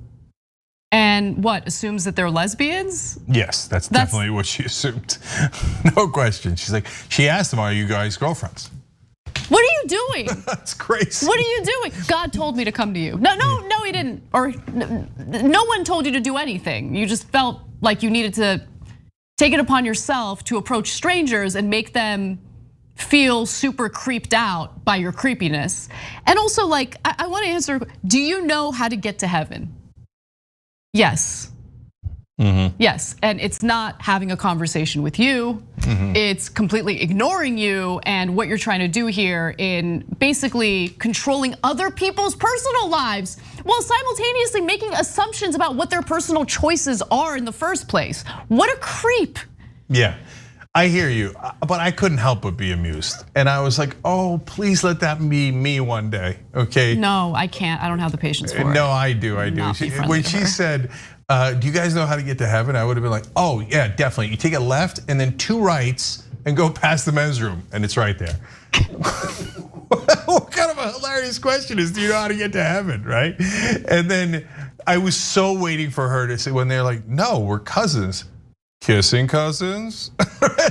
and assumes that they're lesbians? Yes, that's definitely what she assumed. No question. She's like, she asked them, are you guys girlfriends? What are you doing? That's crazy. What are you doing? God told me to come to you. No, he didn't. Or no one told you to do anything. You just felt like you needed to take it upon yourself to approach strangers and make them feel super creeped out by your creepiness. And also, like, I want to answer, do you know how to get to heaven? Yes. Yes, and it's not having a conversation with you. It's completely ignoring you and what you're trying to do here in basically controlling other people's personal lives while simultaneously making assumptions about what their personal choices are in the first place. What a creep. Yeah, I hear you, but I couldn't help but be amused. And I was like, oh, please let that be me one day, okay? No, I can't, I don't have the patience for it. No, I do. When she said, do you guys know how to get to heaven? I would have been like, oh yeah, definitely. You take a left and then 2 rights and go past the men's room and it's right there. What kind of a hilarious question is, do you know how to get to heaven, right? And then I was so waiting for her to say, when they're like, no, we're cousins. Kissing cousins?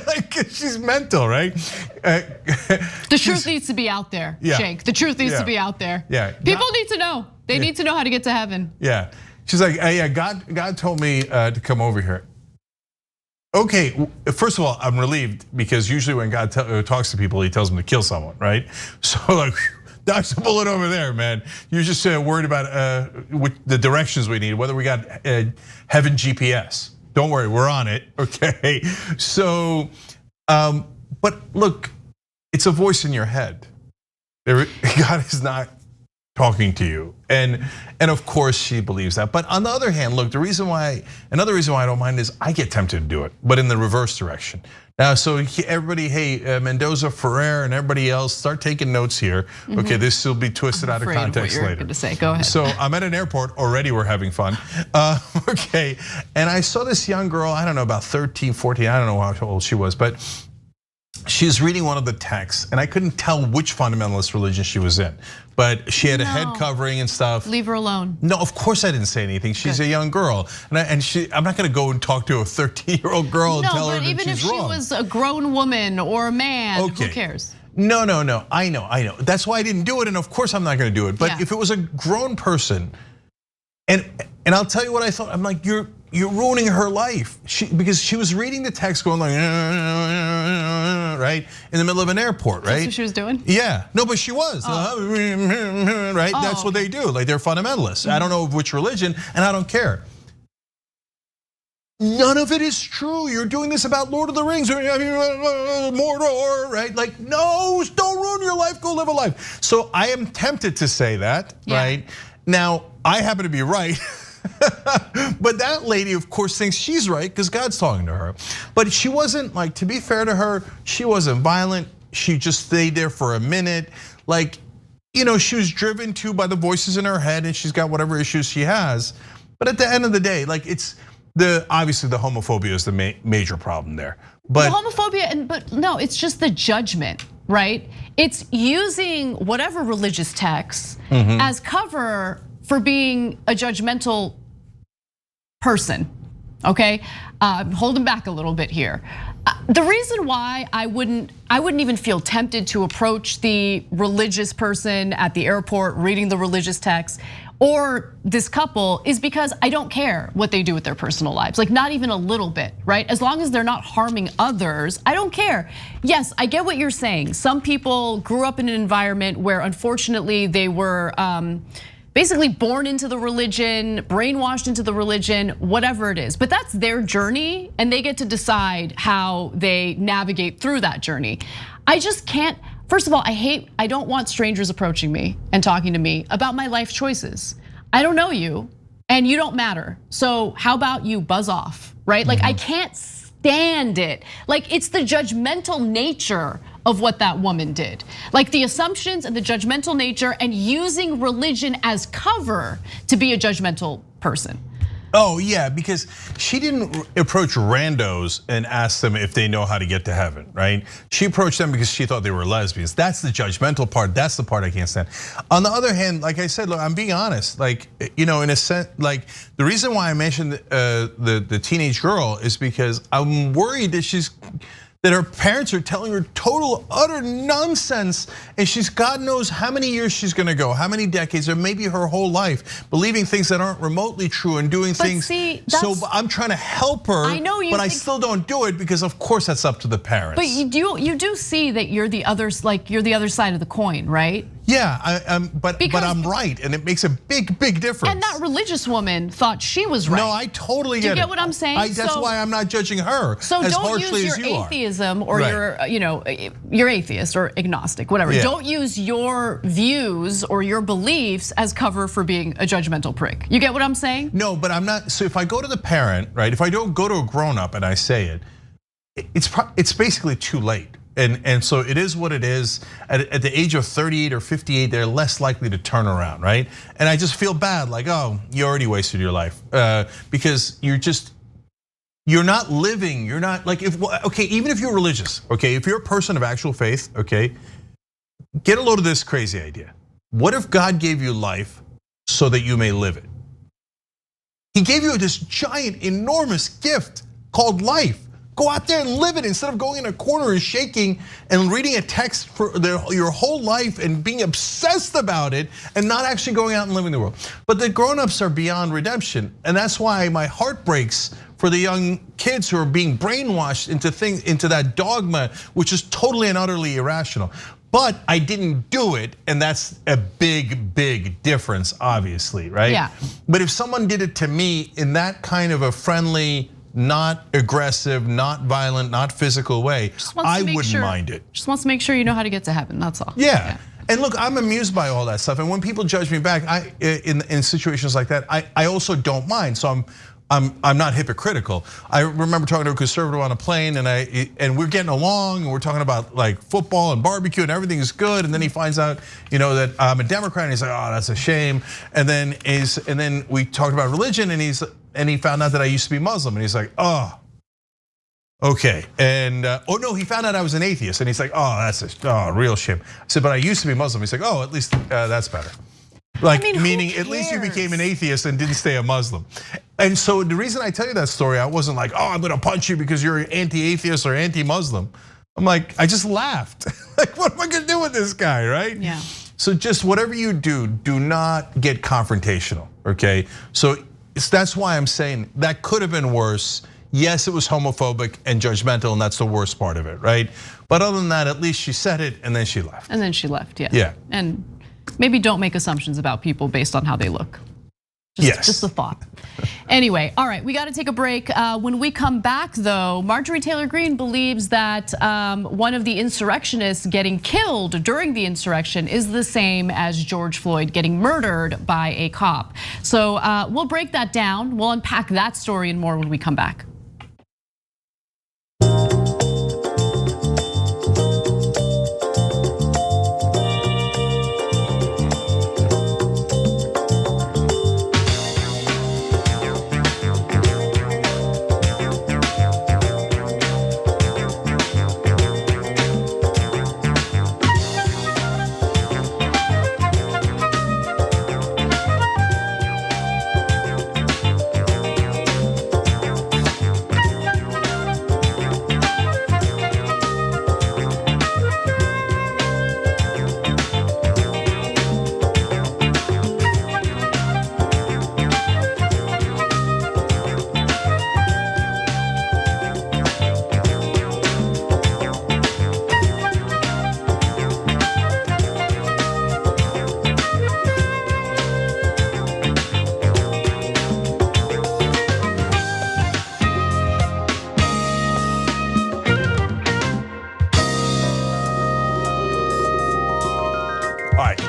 Like, she's mental, right? The truth needs to be out there, Jake. The truth needs to be out there. Yeah. People need to know. They need to know how to get to heaven. Yeah. She's like, yeah, God told me to come over here. Okay, first of all, I'm relieved because usually when God talks to people, he tells them to kill someone, right? So like, dodge the bullet over there, man. You're just worried about the directions we need, whether we got heaven GPS. Don't worry, we're on it, okay? So, but look, it's a voice in your head. God is not talking to you, and of course she believes that. But on the other hand, look, another reason why I don't mind is I get tempted to do it, but in the reverse direction. Now, so everybody, hey, Mendoza, Ferrer, and everybody else, start taking notes here. Okay, this will be twisted out of context later. Going to say, go ahead. So I'm at an airport already. We're having fun. Okay, and I saw this young girl. I don't know, about 13, 14. I don't know how old she was, but she's reading one of the texts, and I couldn't tell which fundamentalist religion she was in. But she had a head covering and stuff. Leave her alone. No, of course I didn't say anything. She's a young girl, and I'm not going to go and talk to a 13-year-old girl and tell her that she's wrong. No, but even if she was a grown woman or a man, who cares? No, I know. That's why I didn't do it, and of course I'm not going to do it. But if it was a grown person, and I'll tell you what I thought. I'm like, you're ruining her life. Because she was reading the text going like, right? In the middle of an airport, right? That's what she was doing? Yeah, no, but she was, right? That's what they do, like they're fundamentalists. I don't know of which religion, and I don't care. None of it is true. You're doing this about Lord of the Rings, Mordor, right? Like, no, don't ruin your life, go live a life. So I am tempted to say that, right? Now, I happen to be right. But that lady, of course, thinks she's right because God's talking to her. But she wasn't, like, to be fair to her, she wasn't violent. She just stayed there for a minute. Like, she was driven to by the voices in her head, and she's got whatever issues she has. But at the end of the day, like, it's obviously the homophobia is the major problem there. But the homophobia, but no, it's just the judgment, right? It's using whatever religious text as cover for being a judgmental person, okay? Holding back a little bit here. The reason why I wouldn't even feel tempted to approach the religious person at the airport reading the religious text or this couple is because I don't care what they do with their personal lives, like not even a little bit, right? As long as they're not harming others, I don't care. Yes, I get what you're saying. Some people grew up in an environment where unfortunately they were basically born into the religion, brainwashed into the religion, whatever it is. But that's their journey, and they get to decide how they navigate through that journey. I just can't, first of all, I don't want strangers approaching me and talking to me about my life choices. I don't know you, and you don't matter. So how about you buzz off, right? Like, I can't stand it. Like, it's the judgmental nature of what that woman did. Like the assumptions and the judgmental nature and using religion as cover to be a judgmental person. Oh yeah, because she didn't approach randos and ask them if they know how to get to heaven, right? She approached them because she thought they were lesbians. That's the judgmental part. That's the part I can't stand. On the other hand, like I said, look, I'm being honest. Like, in a sense, like the reason why I mentioned the teenage girl is because I'm worried that her parents are telling her total, utter nonsense. And she's, God knows how many years she's gonna go, how many decades, or maybe her whole life, believing things that aren't remotely true and doing things. So I'm trying to help her, but I still don't do it because of course that's up to the parents. But you do see that you're the other side of the coin, right? Yeah, but I'm right, and it makes a big difference. And that religious woman thought she was right. No, I totally get it. Do you get what I'm saying? That's why I'm not judging her as harshly as you are. So don't use your atheism or you're atheist or agnostic, whatever. Yeah. Don't use your views or your beliefs as cover for being a judgmental prick. You get what I'm saying? No, but I'm not. So if I go to the parent, right? If I don't go to a grown up and I say it, it's basically too late. And so it is what it is. At the age of 38 or 58, they're less likely to turn around, right? And I just feel bad, like, oh, you already wasted your life because you're not living. You're not like even if you're religious, okay, if you're a person of actual faith, okay, get a load of this crazy idea. What if God gave you life so that you may live it? He gave you this giant, enormous gift called life. Go out there and live it instead of going in a corner and shaking and reading a text for your whole life and being obsessed about it and not actually going out and living the world. But the grown-ups are beyond redemption, and that's why my heart breaks for the young kids who are being brainwashed into that dogma, which is totally and utterly irrational. But I didn't do it, and that's a big, big difference, obviously, right? Yeah. But if someone did it to me in that kind of a friendly, not aggressive, not violent, not physical way, I wouldn't mind it. Just wants to make sure you know how to get to heaven, that's all. Yeah. And look, I'm amused by all that stuff. And when people judge me back, in situations like that, I also don't mind. So I'm not hypocritical. I remember talking to a conservative on a plane, and we're getting along, and we're talking about like football and barbecue, and everything is good. And then he finds out, that I'm a Democrat, and he's like, "Oh, that's a shame." And then we talked about religion, and he found out that I used to be Muslim, and he's like, "Oh, okay." And oh no, he found out I was an atheist, and he's like, "Oh, that's a real shame." I said, "But I used to be Muslim." He's like, "Oh, at least that's better." Meaning at least you became an atheist and didn't stay a Muslim. And so the reason I tell you that story, I wasn't like, "Oh, I'm gonna punch you because you're anti-atheist or anti-Muslim." I'm like, I just laughed. Like, what am I gonna do with this guy, right? Yeah. So just whatever you do not get confrontational, okay? So that's why I'm saying that could have been worse. Yes, it was homophobic and judgmental, and that's the worst part of it, right? But other than that, at least she said it and then she left. And then she left, yeah. Yeah. And maybe don't make assumptions about people based on how they look. Just a thought. Anyway, all right, we got to take a break. When we come back, though, Marjorie Taylor Greene believes that one of the insurrectionists getting killed during the insurrection is the same as George Floyd getting murdered by a cop. So we'll break that down. We'll unpack that story and more when we come back.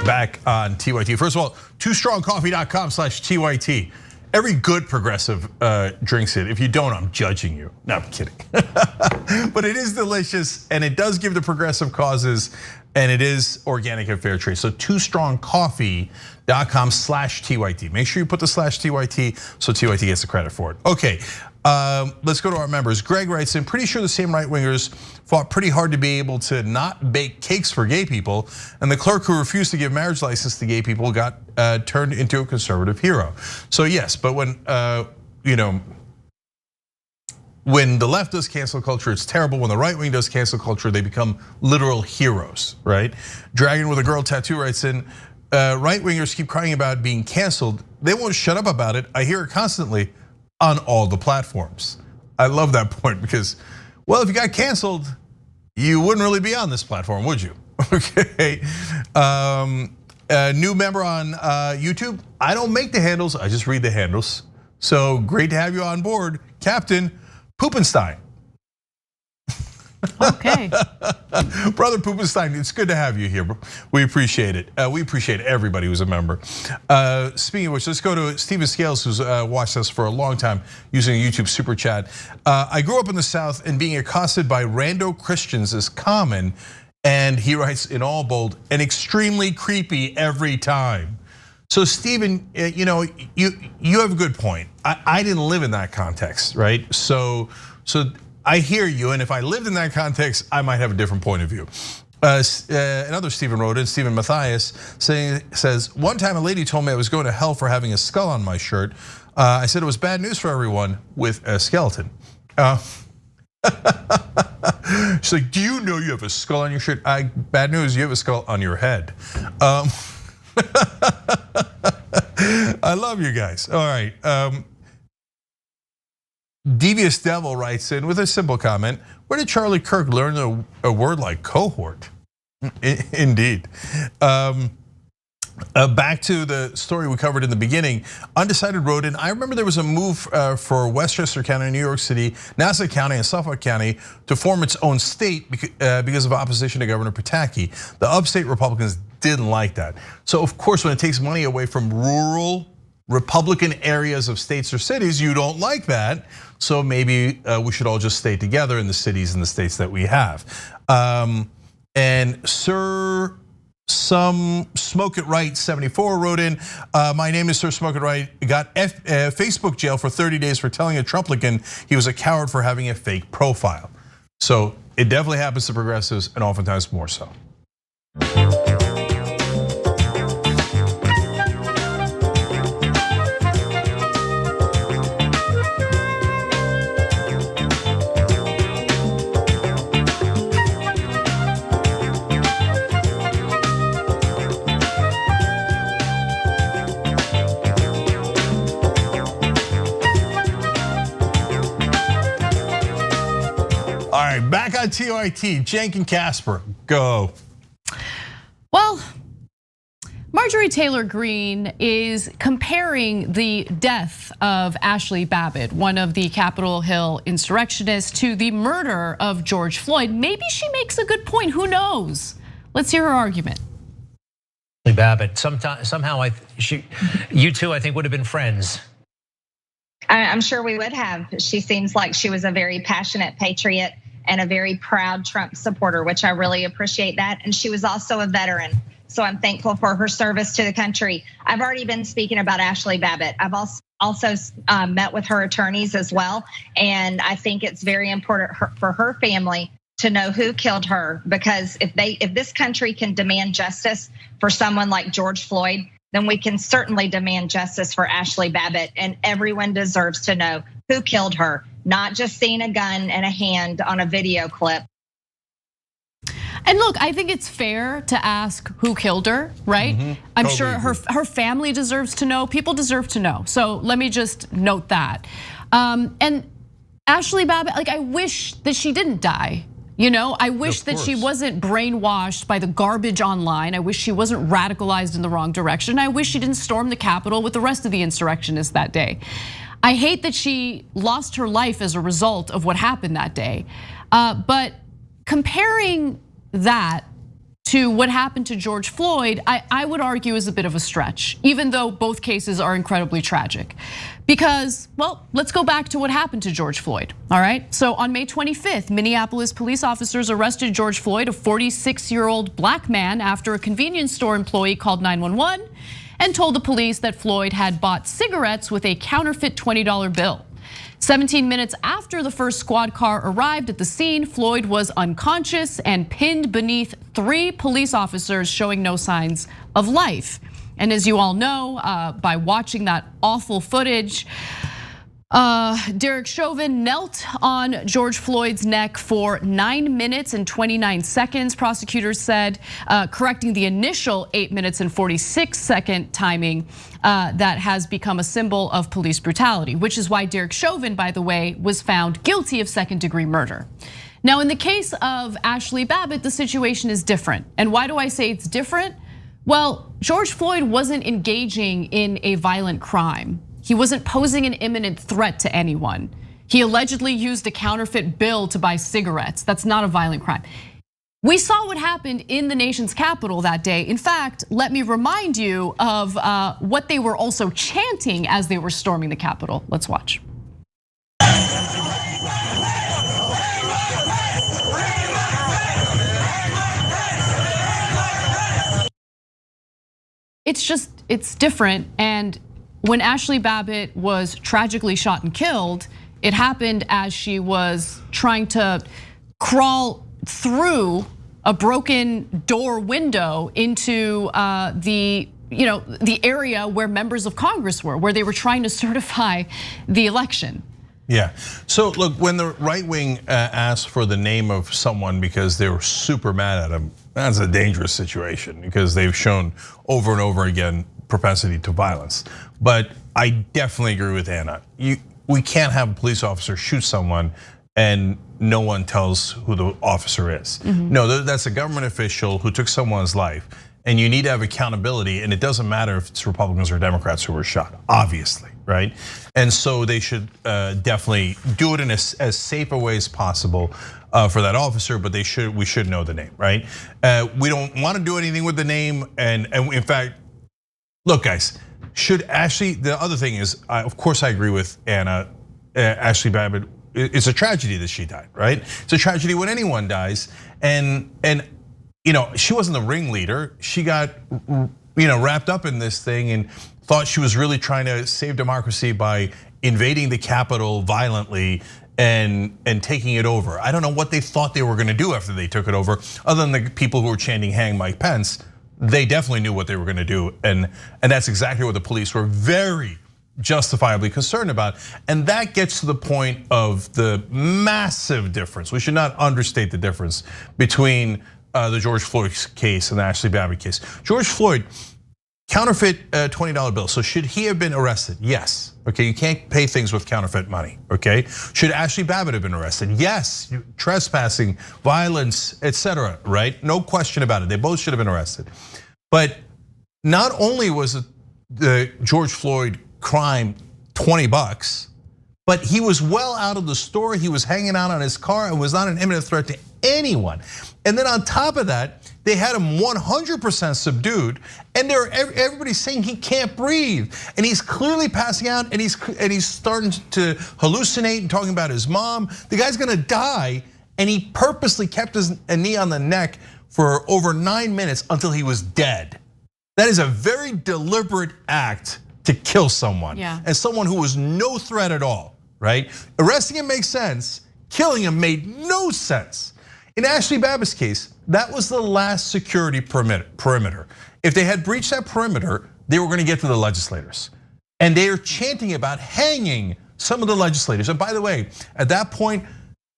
Back on TYT. First of all, twostrongcoffee.com/TYT. Every good progressive drinks it. If you don't, I'm judging you. No, I'm kidding. But it is delicious, and it does give the progressive causes, and it is organic and fair trade. So twostrongcoffee.com/TYT. Make sure you put the /TYT so TYT gets the credit for it. Okay, let's go to our members. Greg writes in, pretty sure the same right wingers fought pretty hard to be able to not bake cakes for gay people, and the clerk who refused to give marriage license to gay people got turned into a conservative hero. So yes, but when when the left does cancel culture, it's terrible. When the right wing does cancel culture, they become literal heroes, right? Dragon with a girl tattoo writes in, right wingers keep crying about being canceled. They won't shut up about it. I hear it constantly on all the platforms. I love that point because, well, if you got canceled, you wouldn't really be on this platform, would you? Okay. A new member on YouTube. I don't make the handles, I just read the handles. So great to have you on board, Captain Poopenstein. Okay. Brother Poopenstein, it's good to have you here. We appreciate it. We appreciate everybody who's a member. Speaking of which, let's go to Steven Scales, who's watched us for a long time using a YouTube super chat. I grew up in the South, and being accosted by rando Christians is common. And he writes in all bold, and extremely creepy every time. So Steven, you have a good point. I didn't live in that context, right? So I hear you, and if I lived in that context, I might have a different point of view. Another Stephen wrote in, Stephen Matthias, says, one time a lady told me I was going to hell for having a skull on my shirt. I said it was bad news for everyone with a skeleton. She's like, do you know you have a skull on your shirt? Bad news, you have a skull on your head. I love you guys. All right. Devious Devil writes in with a simple comment. Where did Charlie Kirk learn a word like cohort? Indeed. Back to the story we covered in the beginning. Undecided wrote in, I remember there was a move for Westchester County, New York City, Nassau County, and Suffolk County to form its own state because of opposition to Governor Pataki. The upstate Republicans didn't like that. So of course, when it takes money away from rural Republican areas of states or cities, you don't like that. So maybe we should all just stay together in the cities and the states that we have. And Sir Some Smoke It Right 74 wrote in, my name is Sir Smoke It Right, got Facebook jail for 30 days for telling a Trumplican he was a coward for having a fake profile. So it definitely happens to progressives, and oftentimes more so. All right, back on TYT, Cenk and Casper, go. Well, Marjorie Taylor Greene is comparing the death of Ashley Babbitt, one of the Capitol Hill insurrectionists, to the murder of George Floyd. Maybe she makes a good point, who knows? Let's hear her argument. Babbitt, somehow you two, I think, would have been friends. I'm sure we would have. She seems like she was a very passionate patriot and a very proud Trump supporter, which I really appreciate that. And she was also a veteran. So I'm thankful for her service to the country. I've already been speaking about Ashley Babbitt. I've also met with her attorneys as well. And I think it's very important for her family to know who killed her, because if this country can demand justice for someone like George Floyd, then we can certainly demand justice for Ashley Babbitt, and everyone deserves to know who killed her, not just seeing a gun and a hand on a video clip. And look, I think it's fair to ask who killed her, right? Mm-hmm. I'm sure her family deserves to know, people deserve to know. So let me just note that. And Ashley Babbitt, like, I wish that she didn't die. You know, I wish that she wasn't brainwashed by the garbage online. I wish she wasn't radicalized in the wrong direction. I wish she didn't storm the Capitol with the rest of the insurrectionists that day. I hate that she lost her life as a result of what happened that day. But comparing that to what happened to George Floyd, I would argue is a bit of a stretch, even though both cases are incredibly tragic. Because, well, let's go back to what happened to George Floyd, all right? So on May 25th, Minneapolis police officers arrested George Floyd, a 46-year-old black man, after a convenience store employee called 911 and told the police that Floyd had bought cigarettes with a counterfeit $20 bill. 17 minutes after the first squad car arrived at the scene, Floyd was unconscious and pinned beneath 3 police officers showing no signs of life. And as you all know, by watching that awful footage, Derek Chauvin knelt on George Floyd's neck for 9 minutes and 29 seconds, prosecutors said, correcting the initial 8 minutes and 46-second timing that has become a symbol of police brutality, which is why Derek Chauvin, by the way, was found guilty of second-degree murder. Now, in the case of Ashley Babbitt, the situation is different. And why do I say it's different? Well, George Floyd wasn't engaging in a violent crime. He wasn't posing an imminent threat to anyone. He allegedly used a counterfeit bill to buy cigarettes. That's not a violent crime. We saw what happened in the nation's capital that day. In fact, let me remind you of what they were also chanting as they were storming the Capitol. Let's watch. It's different. And when Ashley Babbitt was tragically shot and killed, it happened as she was trying to crawl through a broken door window into the area where members of Congress were, where they were trying to certify the election. Yeah. So look, when the right wing asked for the name of someone because they were super mad at him, that's a dangerous situation because they've shown over and over again propensity to violence. But I definitely agree with Anna. We can't have a police officer shoot someone and no one tells who the officer is. No, that's a government official who took someone's life. And you need to have accountability, and it doesn't matter if it's Republicans or Democrats who were shot, obviously, right? And so they should definitely do it in as safe a way as possible for that officer, but we should know the name, right? We don't want to do anything with the name, and in fact, look, guys, the other thing is, of course, I agree with Anna, Ashley Babbitt. It's a tragedy that she died, right? It's a tragedy when anyone dies, and she wasn't the ringleader. She got wrapped up in this thing and thought she was really trying to save democracy by invading the Capitol violently and taking it over. I don't know what they thought they were going to do after they took it over, other than the people who were chanting "Hang Mike Pence." They definitely knew what they were going to do, and that's exactly what the police were very justifiably concerned about. And that gets to the point of the massive difference. We should not understate the difference between the George Floyd case and the Ashley Babbitt case. George Floyd, counterfeit $20 bill. So should he have been arrested? Yes. Okay, you can't pay things with counterfeit money, okay? Should Ashley Babbitt have been arrested? Yes, trespassing, violence, etc., right? No question about it, they both should have been arrested. But not only was the George Floyd crime $20, but he was well out of the store, he was hanging out on his car and was not an imminent threat to anyone. And then on top of that, they had him 100% subdued, and everybody's saying he can't breathe, and he's clearly passing out, and he's starting to hallucinate and talking about his mom. The guy's gonna die, and he purposely kept his knee on the neck for over 9 minutes until he was dead. That is a very deliberate act to kill someone, and someone who was no threat at all, right? Arresting him makes sense, killing him made no sense. In Ashley Babbitt's case, that was the last security perimeter. If they had breached that perimeter, they were gonna get to the legislators. And they are chanting about hanging some of the legislators. And by the way, at that point,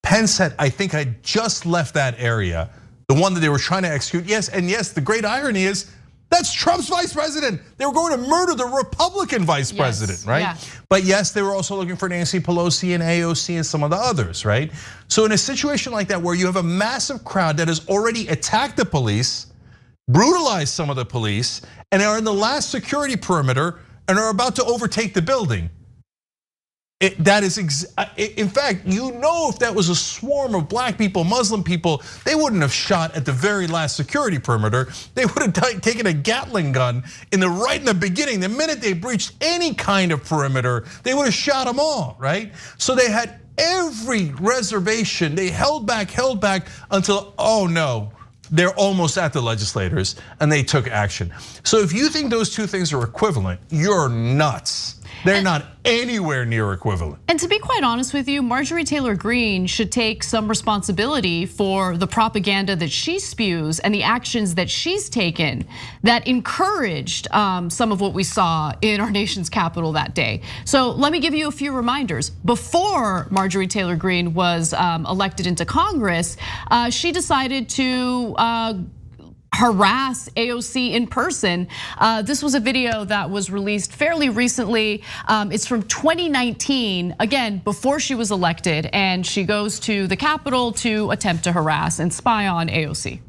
Pence said, I think I just left that area, the one that they were trying to execute. Yes, and yes, the great irony is, that's Trump's vice president. They were going to murder the Republican vice president, right? Yeah. But yes, they were also looking for Nancy Pelosi and AOC and some of the others, right? So in a situation like that where you have a massive crowd that has already attacked the police, brutalized some of the police, and are in the last security perimeter and are about to overtake the building. That is, in fact, if that was a swarm of black people, Muslim people, they wouldn't have shot at the very last security perimeter. They would have taken a Gatling gun right in the beginning. The minute they breached any kind of perimeter, they would have shot them all, right? So they had every reservation. They held back until, oh no, they're almost at the legislators, and they took action. So if you think those two things are equivalent, you're nuts. They're not anywhere near equivalent. And to be quite honest with you, Marjorie Taylor Greene should take some responsibility for the propaganda that she spews and the actions that she's taken that encouraged some of what we saw in our nation's capital that day. So let me give you a few reminders. Before Marjorie Taylor Greene was elected into Congress, she decided to harass AOC in person. This was a video that was released fairly recently. It's from 2019, again, before she was elected, and she goes to the Capitol to attempt to harass and spy on AOC.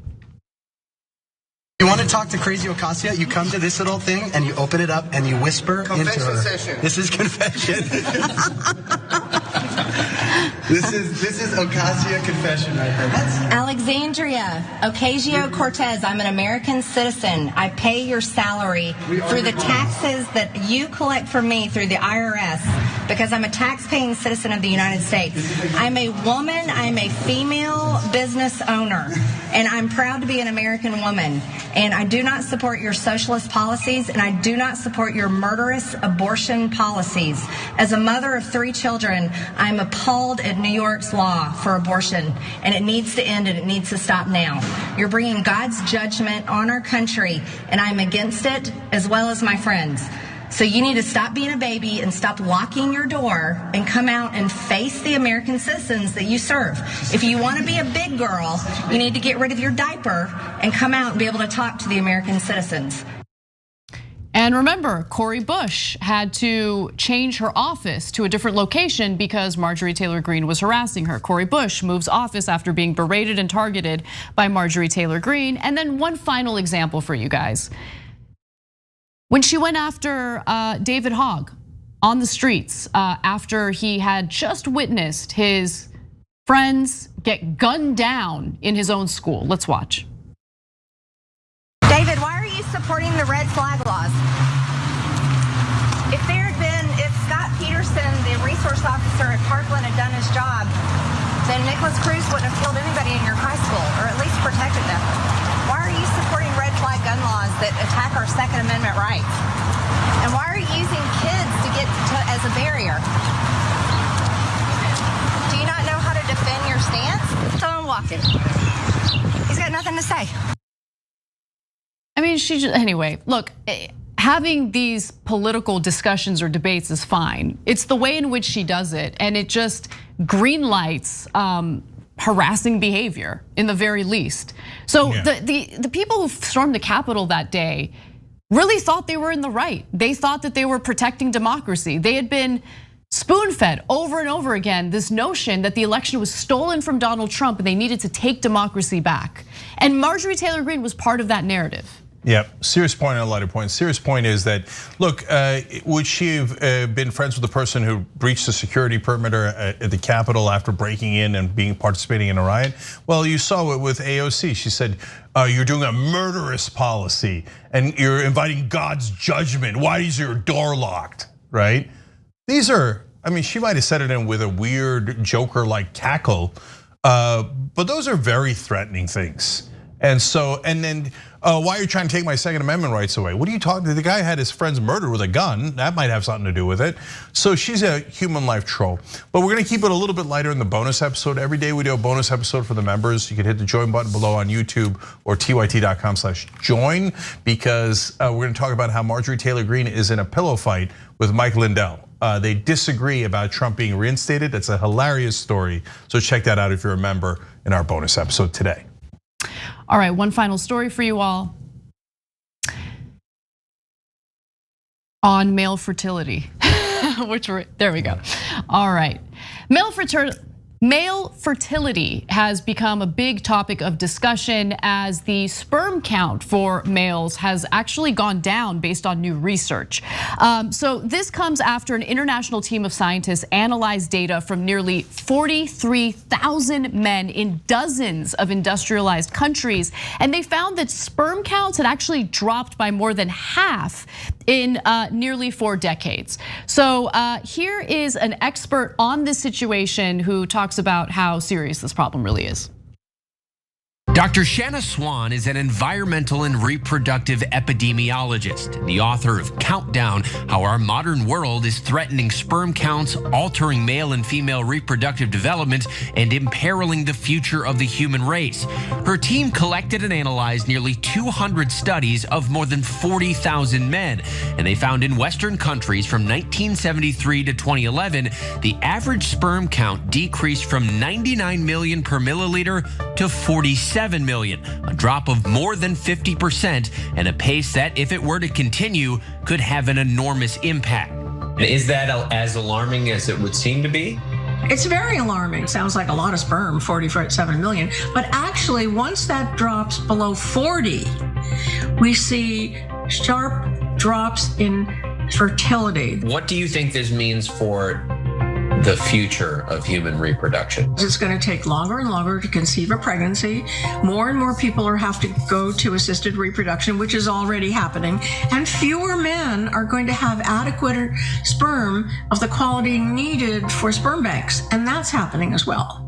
You want to talk to Crazy Ocasio? You come to this little thing and you open it up and you whisper into her. Confession session. This is confession. This is Ocasio confession right there. Alexandria Ocasio-Cortez, I'm an American citizen. I pay your salary through the taxes that you collect from me through the IRS because I'm a tax-paying citizen of the United States. I'm a woman, I'm a female business owner, and I'm proud to be an American woman. And I do not support your socialist policies, and I do not support your murderous abortion policies. As a mother of 3 children, I'm appalled at New York's law for abortion, and it needs to end and it needs to stop now. You're bringing God's judgment on our country, and I'm against it, as well as my friends. So you need to stop being a baby and stop locking your door and come out and face the American citizens that you serve. If you want to be a big girl, you need to get rid of your diaper and come out and be able to talk to the American citizens. And remember, Cori Bush had to change her office to a different location because Marjorie Taylor Greene was harassing her. Cori Bush moves office after being berated and targeted by Marjorie Taylor Greene. And then one final example for you guys. When she went after David Hogg on the streets after he had just witnessed his friends get gunned down in his own school. Let's watch. David, why are you supporting the red flag laws? If Scott Peterson, the resource officer at Parkland, had done his job, then Nicholas Cruz wouldn't have killed anybody in your high school, or at least protected them. Why are you supporting red flag gun laws that attack our Second Amendment rights? And why are you using kids to get as a barrier? Do you not know how to defend your stance? So I'm walking. He's got nothing to say. I mean, anyway, look, having these political discussions or debates is fine. It's the way in which she does it, and it just greenlights harassing behavior in the very least. So the people who stormed the Capitol that day really thought they were in the right. They thought that they were protecting democracy. They had been spoon-fed over and over again this notion that the election was stolen from Donald Trump and they needed to take democracy back. And Marjorie Taylor Greene was part of that narrative. Yeah, serious point on a lot of points. Serious point is that, look, would she have been friends with the person who breached the security perimeter at the Capitol after breaking in and participating in a riot? Well, you saw it with AOC. She said, you're doing a murderous policy and you're inviting God's judgment. Why is your door locked, right? These are, I mean, she might have said it in with a weird Joker-like cackle, but those are very threatening things. And so, and then why are you trying to take my Second Amendment rights away? What are you talking? The guy had his friends murdered with a gun. That might have something to do with it. So she's a human life troll. But we're gonna keep it a little bit lighter in the bonus episode. Every day we do a bonus episode for the members. You can hit the join button below on YouTube or tyt.com/join, because we're gonna talk about how Marjorie Taylor Greene is in a pillow fight with Mike Lindell. They disagree about Trump being reinstated. That's a hilarious story. So check that out if you're a member in our bonus episode today. All right, one final story for you all on male fertility, there we go. All right, male fertility has become a big topic of discussion as the sperm count for males has actually gone down based on new research. So this comes after an international team of scientists analyzed data from nearly 43,000 men in dozens of industrialized countries, and they found that sperm counts had actually dropped by more than half in nearly 4 decades. So here is an expert on this situation who talks about how serious this problem really is. Dr. Shanna Swan is an environmental and reproductive epidemiologist, the author of Countdown: How Our Modern World is Threatening Sperm Counts, Altering Male and Female Reproductive Development, and Imperiling the Future of the Human Race. Her team collected and analyzed nearly 200 studies of more than 40,000 men, and they found in Western countries from 1973 to 2011, the average sperm count decreased from 99 million per milliliter to 47 million, a drop of more than 50%, and a pace that, if it were to continue, could have an enormous impact. Is that as alarming as it would seem to be? It's very alarming. Sounds like a lot of sperm, 47 million. But actually, once that drops below 40, we see sharp drops in fertility. What do you think this means for the future of human reproduction? It's going to take longer and longer to conceive a pregnancy. More and more people have to go to assisted reproduction, which is already happening. And fewer men are going to have adequate sperm of the quality needed for sperm banks. And that's happening as well.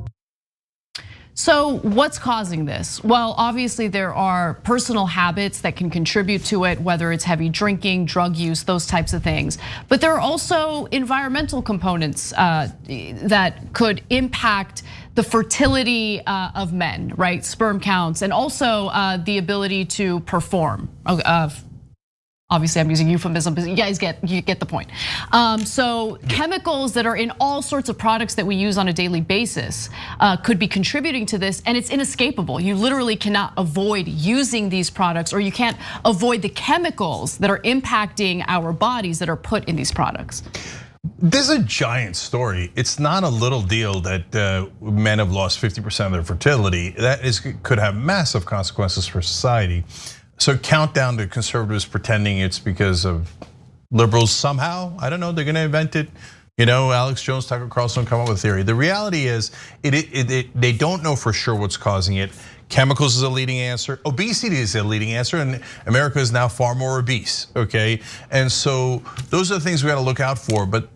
So what's causing this? Well, obviously there are personal habits that can contribute to it, whether it's heavy drinking, drug use, those types of things. But there are also environmental components that could impact the fertility of men, right? Sperm counts, and also the ability to perform Obviously, I'm using euphemism, but you guys get the point. So chemicals that are in all sorts of products that we use on a daily basis could be contributing to this, and it's inescapable. You literally cannot avoid using these products, or you can't avoid the chemicals that are impacting our bodies that are put in these products. This is a giant story. It's not a little deal that men have lost 50% of their fertility. That could have massive consequences for society. So countdown to conservatives pretending it's because of liberals somehow. I don't know, they're gonna invent it. You know, Alex Jones, Tucker Carlson come up with a theory. The reality is they don't know for sure what's causing it. Chemicals is a leading answer. Obesity is a leading answer, and America is now far more obese, okay? And so those are the things we gotta look out for, but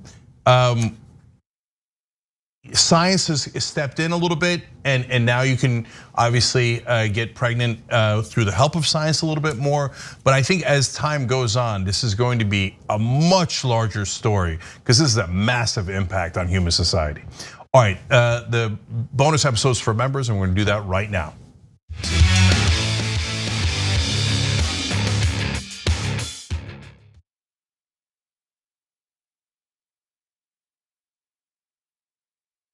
science has stepped in a little bit, and now you can obviously get pregnant through the help of science a little bit more. But I think as time goes on, this is going to be a much larger story because this is a massive impact on human society. All right, the bonus episodes for members, and we're gonna do that right now.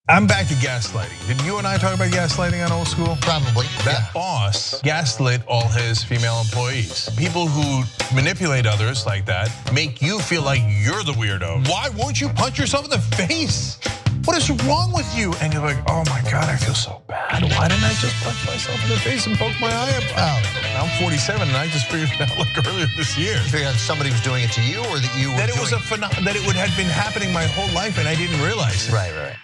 I'm back to gaslighting. Did you and I talk about gaslighting on Old School? Probably. That boss gaslit all his female employees. People who manipulate others like that make you feel like you're the weirdo. Why won't you punch yourself in the face? What is wrong with you? And you're like, oh my God, I feel so bad. Why didn't I just punch myself in the face and poke my eye out? I'm 47 and I just figured it out like earlier this year. You figured out somebody was doing it to you, or that you were that it would have been happening my whole life and I didn't realize it. Right.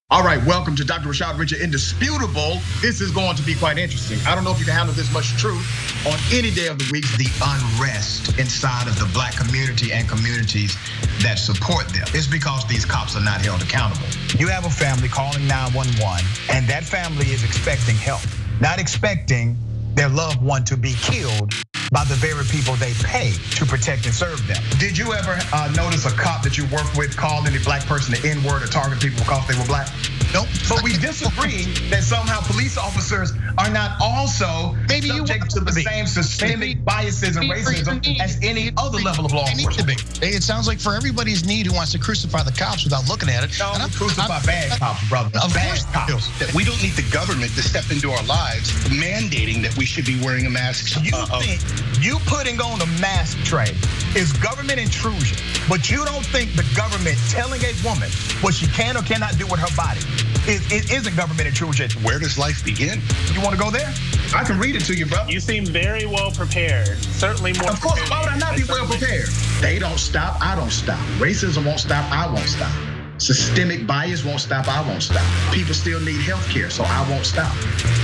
All right, welcome to Dr. Rashad Richard Indisputable. This is going to be quite interesting. I don't know if you can handle this much truth on any day of the week. The unrest inside of the black community and communities that support them is because these cops are not held accountable. You have a family calling 911, and that family is expecting help, not expecting their loved one to be killed by the very people they pay to protect and serve them. Did you ever notice a cop that you work with call any black person the N-word or target people because they were black? Nope. But we disagree that somehow police officers are not also subject to the same systemic biases and racism as any other level of law enforcement. It sounds like for everybody's need who wants to crucify the cops without looking at it. No, crucify bad cops, brother. Bad cops. We don't need the government to step into our lives mandating that we should be wearing a mask. You think you putting on a mask, Trey, is government intrusion, but you don't think the government telling a woman what she can or cannot do with her body isn't government intrusion. Where does life begin? You want to go there? I can read it to you, bro. You seem very well prepared. Certainly more. Of course, why would I not be well prepared? They don't stop, I don't stop. Racism won't stop, I won't stop. Systemic bias won't stop, I won't stop. People still need health care, so I won't stop.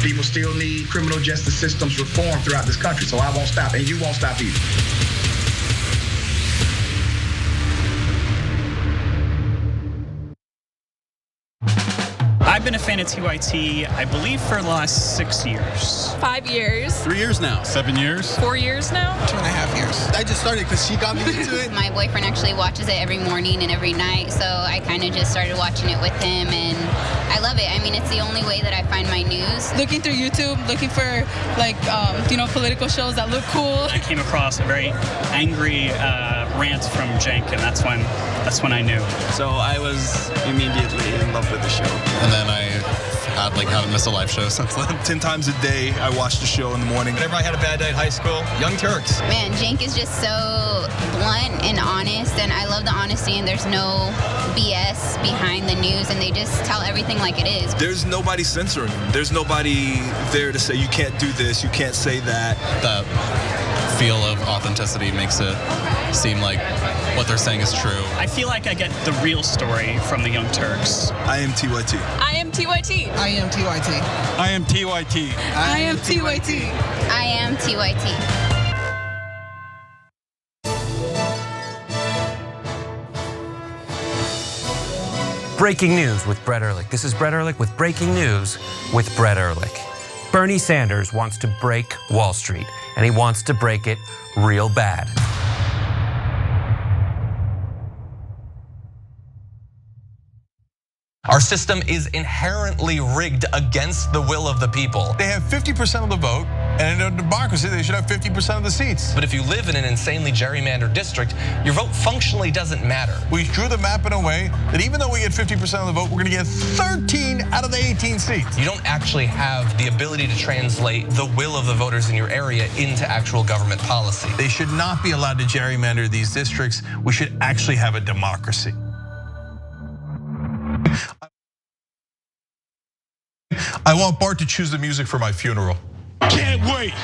People still need criminal justice systems reform throughout this country, so I won't stop, and you won't stop either. I've been a fan of TYT, I believe, for the last 6 years. 5 years. 3 years now. 7 years. 4 years now. 2.5 years. I just started because she got me into it. My boyfriend actually watches it every morning and every night, so I kind of just started watching it with him, and I love it. I mean, it's the only way that I find my news. Looking through YouTube, looking for like, political shows that look cool. I came across a very angry rant from Cenk, and that's when I knew. So I was immediately in love with the show. And then I haven't missed a live show since then. 10 times a day, I watched the show in the morning. Whenever I had a bad day in high school, Young Turks. Man, Cenk is just so blunt and honest, and I love the honesty, and there's no BS behind the news, and they just tell everything like it is. There's nobody censoring them. There's nobody there to say, you can't do this, you can't say that. That feel of authenticity makes it seem like what they're saying is true. I feel like I get the real story from the Young Turks. I am TYT. I am TYT. I am TYT. I am TYT. I am TYT. I am TYT. Breaking news with Brett Ehrlich. This is Brett Ehrlich with Breaking News with Brett Ehrlich. Bernie Sanders wants to break Wall Street, and he wants to break it real bad. Our system is inherently rigged against the will of the people. They have 50% of the vote, and in a democracy, they should have 50% of the seats. But if you live in an insanely gerrymandered district, your vote functionally doesn't matter. We drew the map in a way that even though we get 50% of the vote, we're gonna get 13 out of the 18 seats. You don't actually have the ability to translate the will of the voters in your area into actual government policy. They should not be allowed to gerrymander these districts. We should actually have a democracy. I want Bart to choose the music for my funeral. Can't wait.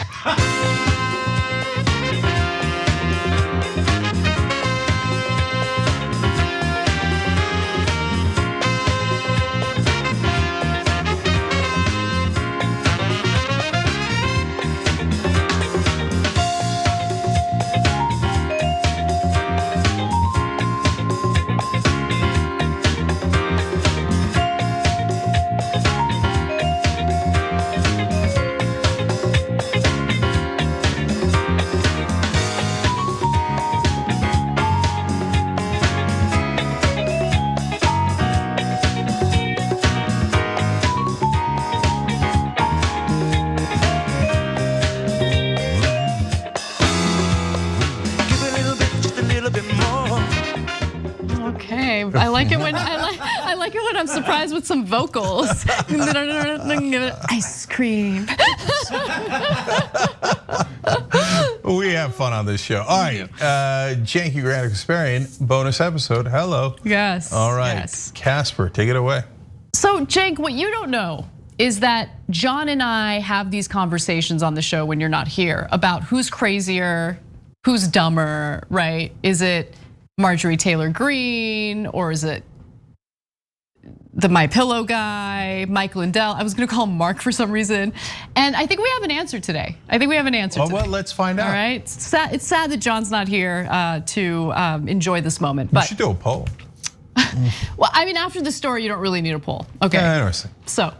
Okay, I like it when I'm surprised with some vocals. Ice cream. We have fun on this show. All right, Janky Grand Experian bonus episode. Hello. Yes. All right, yes. Casper, take it away. So, Cenk, what you don't know is that John and I have these conversations on the show when you're not here about who's crazier, who's dumber, right? Is it Marjorie Taylor Greene, or is it the MyPillow guy, Mike Lindell? I was gonna call him Mark for some reason. And I think we have an answer today. Well, let's find out. All right, it's sad that John's not here to enjoy this moment. We But should do a poll. well, I mean, after the story, you don't really need a poll. Okay. Yeah, interesting. So,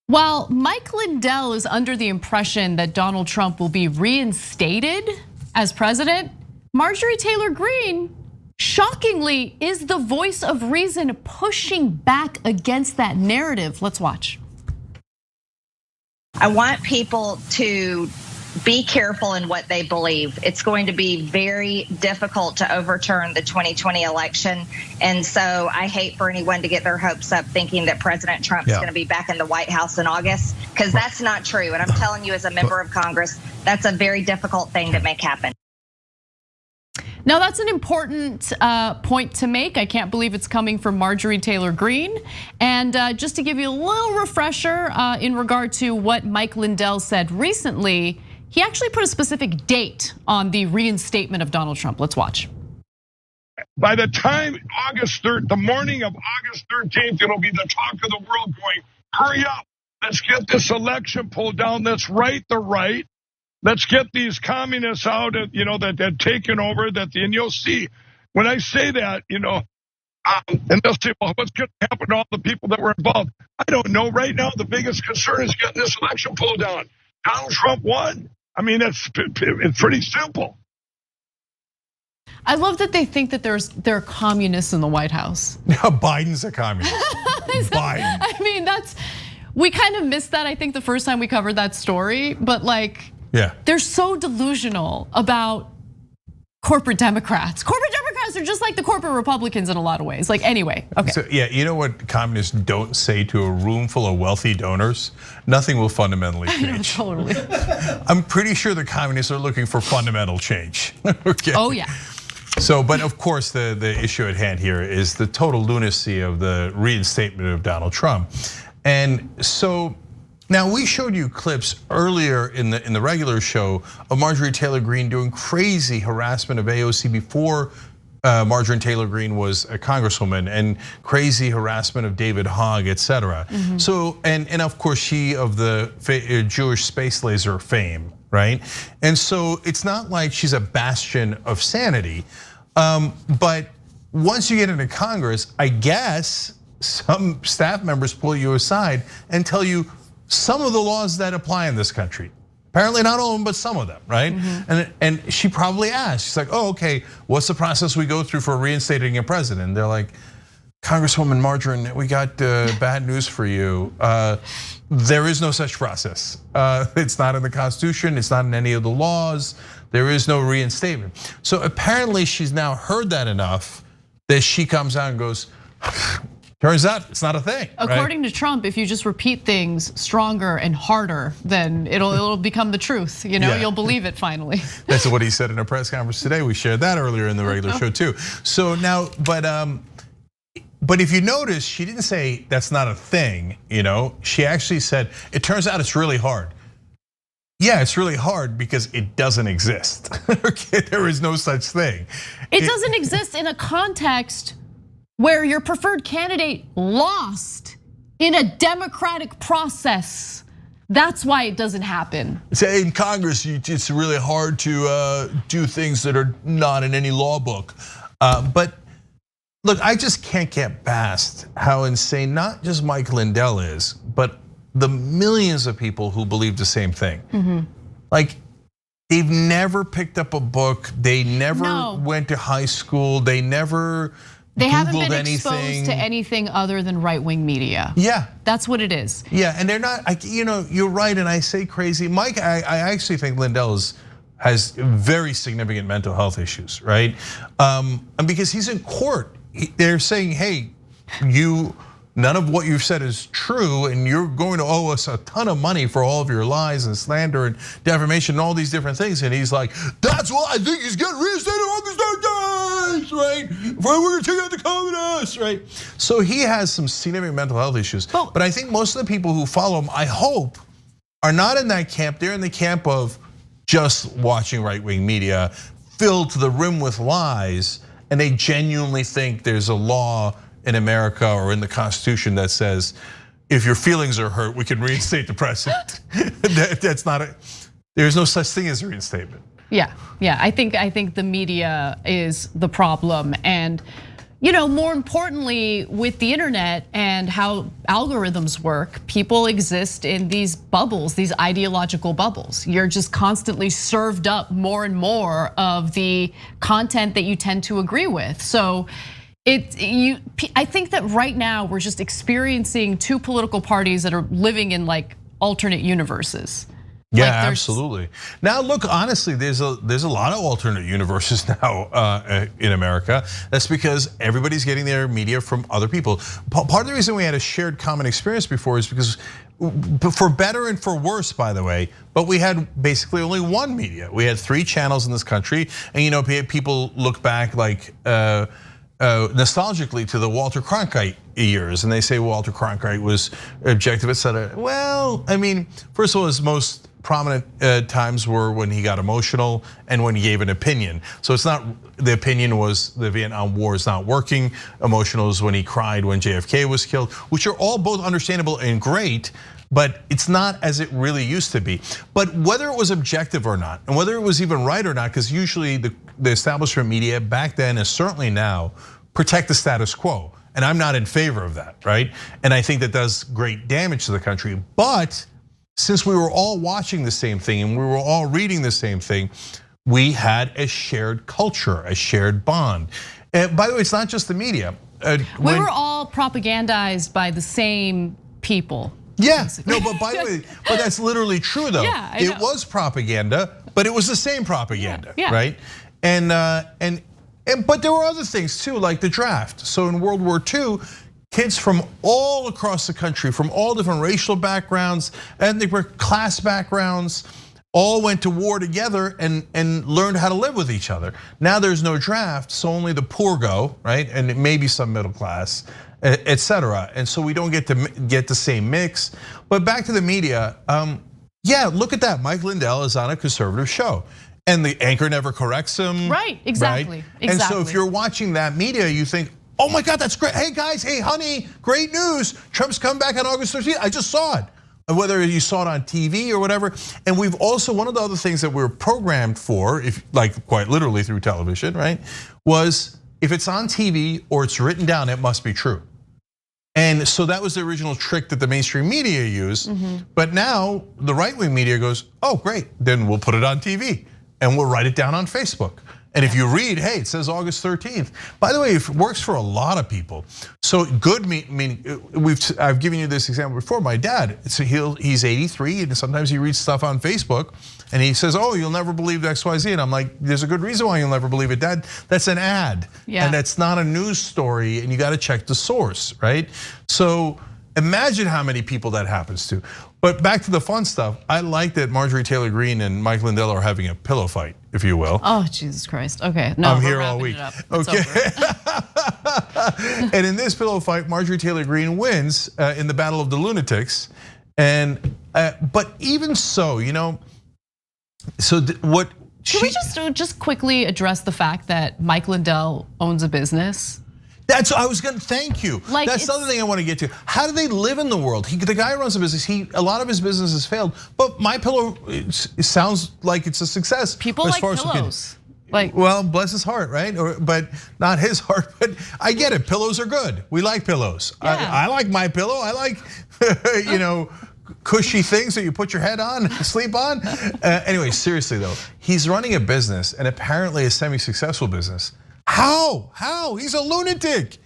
while Mike Lindell is under the impression that Donald Trump will be reinstated as president, Marjorie Taylor Greene, shockingly, is the voice of reason pushing back against that narrative. Let's watch. I want people to be careful in what they believe. It's going to be very difficult to overturn the 2020 election. And so I hate for anyone to get their hopes up thinking that President Trump is going to be back in the White House in August, because that's not true. And I'm telling you, as a member of Congress, that's a very difficult thing to make happen. Now, that's an important point to make. I can't believe it's coming from Marjorie Taylor Greene. And just to give you a little refresher in regard to what Mike Lindell said recently, he actually put a specific date on the reinstatement of Donald Trump. Let's watch. By the time the morning of August 13th, it'll be the talk of the world going, hurry up, let's get this election pulled down, let's right the right. Let's get these communists out, that they've taken over. And you'll see, when I say that, and they'll say, well, what's going to happen to all the people that were involved? I don't know. Right now, the biggest concern is getting this election pulled down. Donald Trump won. I mean, it's pretty simple. I love that they think that there are communists in the White House. Biden's a communist. Biden. I mean, we kind of missed that, I think, the first time we covered that story, but yeah, they're so delusional about corporate Democrats. Corporate Democrats are just like the corporate Republicans in a lot of ways. Anyway, okay. So yeah, you know what communists don't say to a room full of wealthy donors? Nothing will fundamentally change. Totally. I'm pretty sure the communists are looking for fundamental change. Okay. Oh yeah. So, but of course, the issue at hand here is the total lunacy of the reinstatement of Donald Trump, and so. Now, we showed you clips earlier in the regular show of Marjorie Taylor Greene doing crazy harassment of AOC before Marjorie Taylor Greene was a congresswoman, and crazy harassment of David Hogg, et cetera. So, and of course, she of the Jewish space laser fame, right? And so it's not like she's a bastion of sanity, but once you get into Congress, I guess some staff members pull you aside and tell you some of the laws that apply in this country. Apparently not all of them, but some of them, right? And she probably asked, she's like, oh, okay, what's the process we go through for reinstating a president? And they're like, Congresswoman Margarine, we got bad news for you. There is no such process. It's not in the Constitution. It's not in any of the laws. There is no reinstatement. So apparently she's now heard that enough that she comes out and goes, turns out it's not a thing. According to Trump, if you just repeat things stronger and harder, then it'll become the truth. You'll believe it finally. That's what he said in a press conference today. We shared that earlier in the regular show too. So now, but if you notice, she didn't say that's not a thing. She actually said it turns out it's really hard. Yeah, it's really hard because it doesn't exist. Okay, there is no such thing. It doesn't exist in a context where your preferred candidate lost in a democratic process. That's why it doesn't happen. Say in Congress, it's really hard to do things that are not in any law book. But look, I just can't get past how insane not just Mike Lindell is, but the millions of people who believe the same thing. Like, they've never picked up a book. They never went to high school. They never They haven't Googled been exposed to anything other than right-wing media. Yeah. That's what it is. Yeah, and they're not, you're right, and I say crazy. Mike, I actually think Lindell has very significant mental health issues, right? And because he's in court, they're saying, hey, none of what you've said is true, and you're going to owe us a ton of money for all of your lies and slander and defamation and all these different things. And he's like, that's why I think he's getting reinstated August 13th, right? We're gonna take out the communists, right? So he has some significant mental health issues. But I think most of the people who follow him, I hope, are not in that camp. They're in the camp of just watching right-wing media filled to the rim with lies, and they genuinely think there's a law in America or in the Constitution that says, if your feelings are hurt, we can reinstate the president. That's not there's no such thing as a reinstatement. Yeah, I think the media is the problem. And more importantly, with the internet and how algorithms work, people exist in these bubbles, these ideological bubbles. You're just constantly served up more and more of the content that you tend to agree with. So I think that right now we're just experiencing two political parties that are living in like alternate universes. Yeah, absolutely. Now, look, honestly, there's a lot of alternate universes now in America. That's because everybody's getting their media from other people. Part of the reason we had a shared common experience before is because, for better and for worse, by the way, but we had basically only one media. We had 3 channels in this country, and people look back like nostalgically to the Walter Cronkite years, and they say Walter Cronkite was objective, etc. Well, I mean, first of all, his most prominent times were when he got emotional and when he gave an opinion. So it's not, the opinion was the Vietnam War is not working. Emotional is when he cried when JFK was killed, which are all both understandable and great, but it's not as it really used to be. But whether it was objective or not, and whether it was even right or not, because usually the establishment media back then, and certainly now, protect the status quo. And I'm not in favor of that, right? And I think that does great damage to the country. But since we were all watching the same thing and we were all reading the same thing, we had a shared culture, a shared bond. And by the way, it's not just the media. We were all propagandized by the same people. Yeah, no, but by the way, but that's literally true though. Yeah, I know. It was propaganda, but it was the same propaganda, yeah. Right? But there were other things too, like the draft. So in World War II, kids from all across the country, from all different racial backgrounds, ethnic class backgrounds, all went to war together and learned how to live with each other. Now there's no draft, so only the poor go, right? And maybe some middle class, etc. And so we don't get to get the same mix. But back to the media, yeah, look at that. Mike Lindell is on a conservative show, and the anchor never corrects him. Right, exactly. Right? And so if you're watching that media, you think, oh my God, that's great. Hey guys, hey honey, great news. Trump's coming back on August 13th. I just saw it. Whether you saw it on TV or whatever. And we've also, one of the other things that we're programmed for, if like quite literally through television, right? Was if it's on TV or it's written down, it must be true. And so that was the original trick that the mainstream media used. But now the right-wing media goes, oh great, then we'll put it on TV and we'll write it down on Facebook. And if you read, hey, it says August 13th. By the way, it works for a lot of people. So good meaning, I've given you this example before. My dad, he's 83, and sometimes he reads stuff on Facebook, and he says, oh, you'll never believe XYZ. And I'm like, there's a good reason why you'll never believe it, Dad. That's an ad, and that's not a news story, and you got to check the source, right? So imagine how many people that happens to. But back to the fun stuff, I like that Marjorie Taylor Greene and Mike Lindell are having a pillow fight, if you will. Oh, Jesus Christ. Okay, no, I'm here all week. Okay. And in this pillow fight, Marjorie Taylor Greene wins in the Battle of the Lunatics. And but even so, so what? Should we just quickly address the fact that Mike Lindell owns a business? That's what I was gonna thank you. That's the other thing I want to get to. How do they live in the world? The guy runs a business. A lot of his business has failed, but MyPillow, it sounds like it's a success. People like pillows. Well, bless his heart, right? But not his heart. But I get it. Pillows are good. We like pillows. Yeah. I like MyPillow. I like, cushy things that you put your head on, sleep on. Anyway, seriously though, he's running a business, and apparently a semi-successful business. How? He's a lunatic.